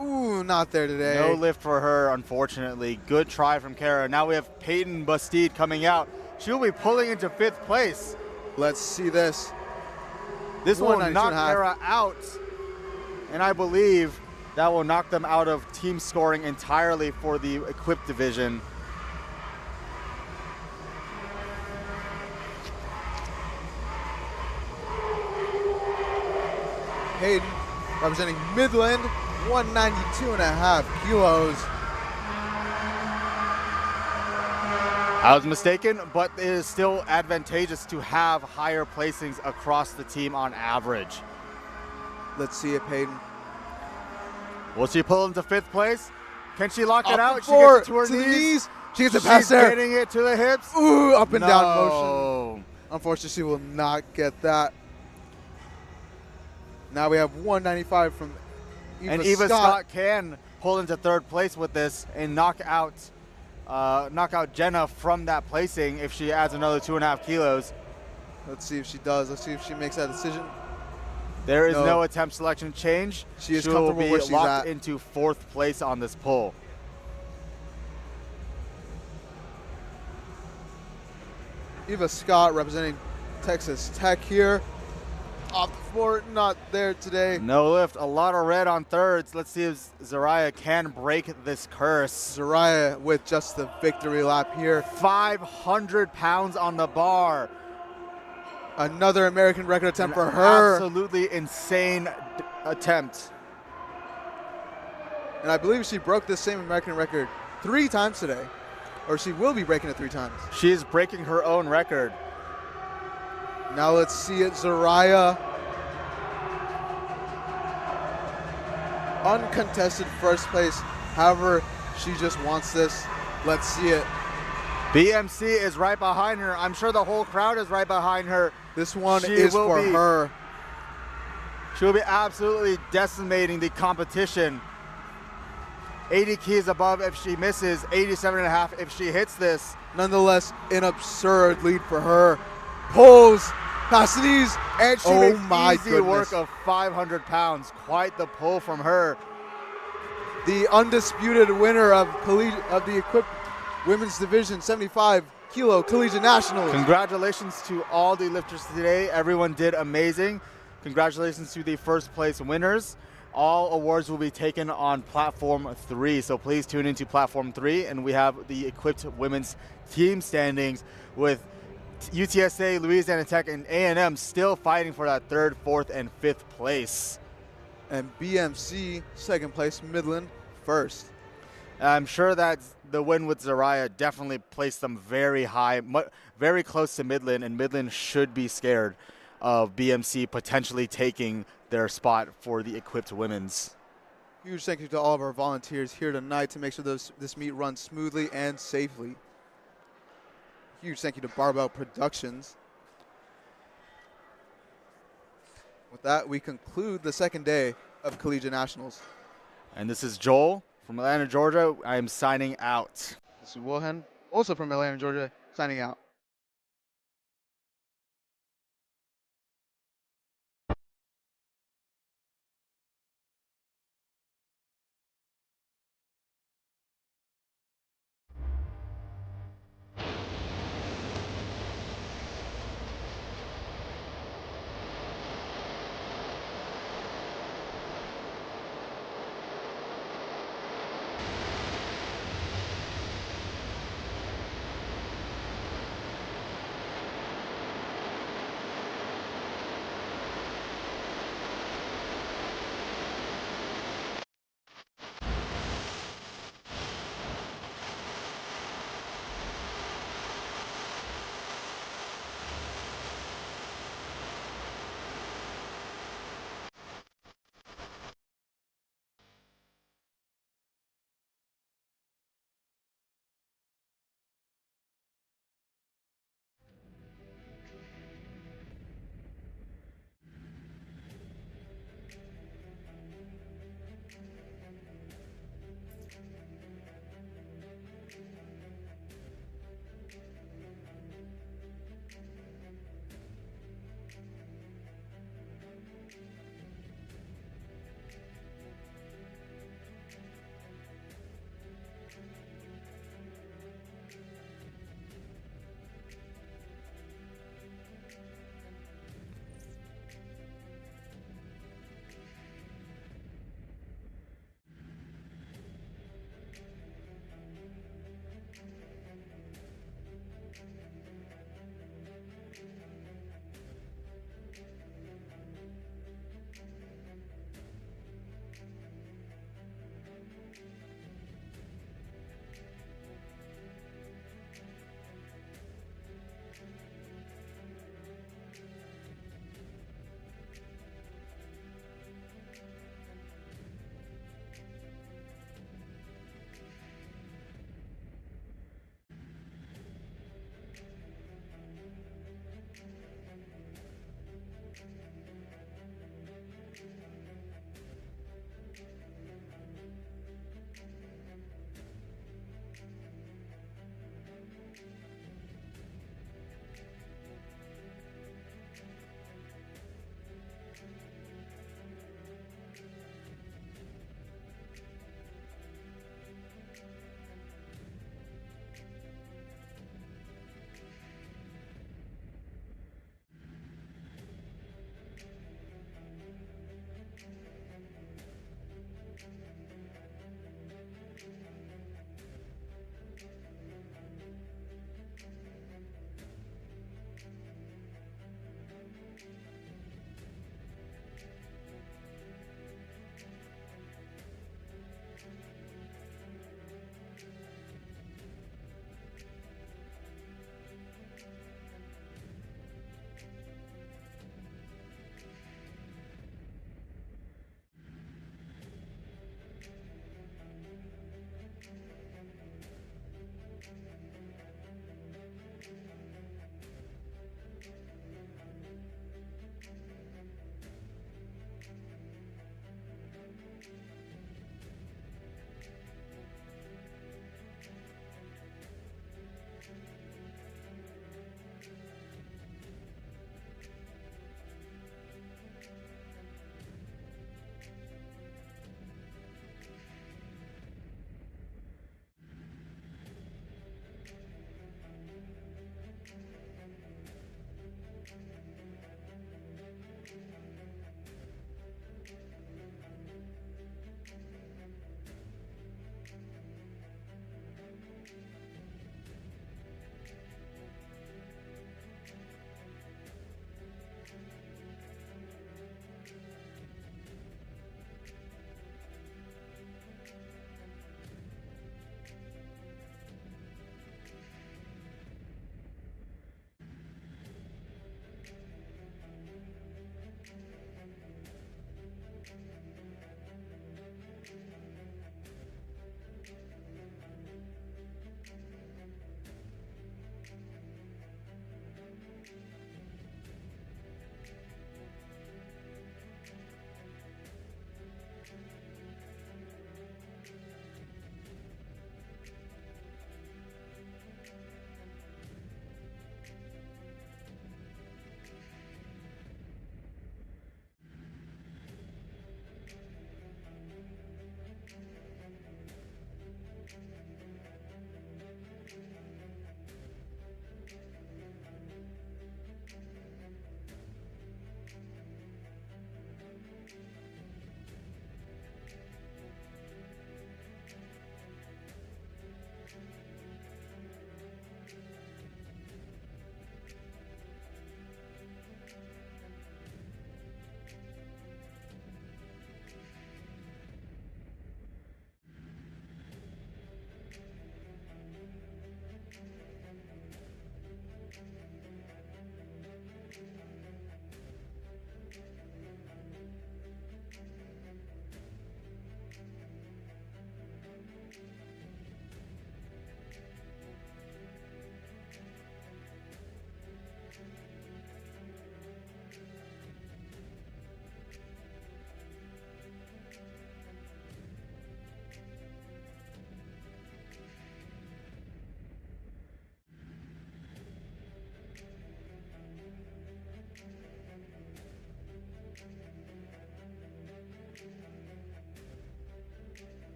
Ooh, not there today. No lift for her, unfortunately. Good try from Kara. Now we have Peyton Bastide coming out. She will be pulling into 5th place. Let's see this. This will knock 192.5. Kara out. And I believe that will knock them out of team scoring entirely for the equipped division. Hayden representing Midland, 192.5 kilos. I was mistaken, but it is still advantageous to have higher placings across the team on average. Let's see it, Peyton. Will she pull into 5th place? Can she lock Up it out? and She gets it to forward, her the knees. She gets it past She's there. getting it to the hips. Ooh, up and down motion. No. Unfortunately, she will not get that. Now we have 195 from Eva And Eva Scott. Scott can pull into 3rd place with this and knock out Jenna from that placing if she adds another 2.5 kilos. Let's see if she does. Let's see if she makes that decision. There is no attempt selection change. She is will comfortable be where she's locked at. into 4th place on this pull. Eva Scott representing Texas Tech here. Off the floor, not there today. No lift, a lot of red on thirds. Let's see if Zaraya can break this curse. Zaraya with just the victory lap here. 500 pounds on the bar. Another American record attempt An for her. Absolutely insane attempt. And I believe she broke this same American record 3 times today. Or she will be breaking it 3 times. She is breaking her own record. Now let's see it, Zaraya. Uncontested first place. However, she just wants this. Let's see it. BMC is right behind her. I'm sure the whole crowd is right behind her. This one She is will for be- her. She will be absolutely decimating the competition. 80 keys above if she misses, 87.5 if she hits this. Nonetheless, an absurd lead for her. Pulls, past the knees. And she Oh makes my easy goodness. work of 500 pounds. Quite the pull from her. The undisputed winner of the equipped women's division 75 kilo collegiate nationals. Congratulations to all the lifters today. Everyone did amazing. Congratulations to the first place winners. All awards will be taken on platform 3, so please tune into platform 3, and we have the equipped women's team standings with UTSA, Louisiana Tech, and A&M still fighting for that 3rd, 4th, and 5th place. And BMC, 2nd place, Midland, 1st. I'm sure that the win with Zariah definitely placed them very high, very close to Midland, and Midland should be scared of BMC potentially taking their spot for the equipped women's. Huge thank you to all of our volunteers here tonight to make sure this meet runs smoothly and safely. Huge thank you to Barbell Productions. With that, we conclude the 2nd day of Collegiate Nationals. And this is Joel from Atlanta, Georgia. I am signing out. This is Wilhelm, also from Atlanta, Georgia, signing out.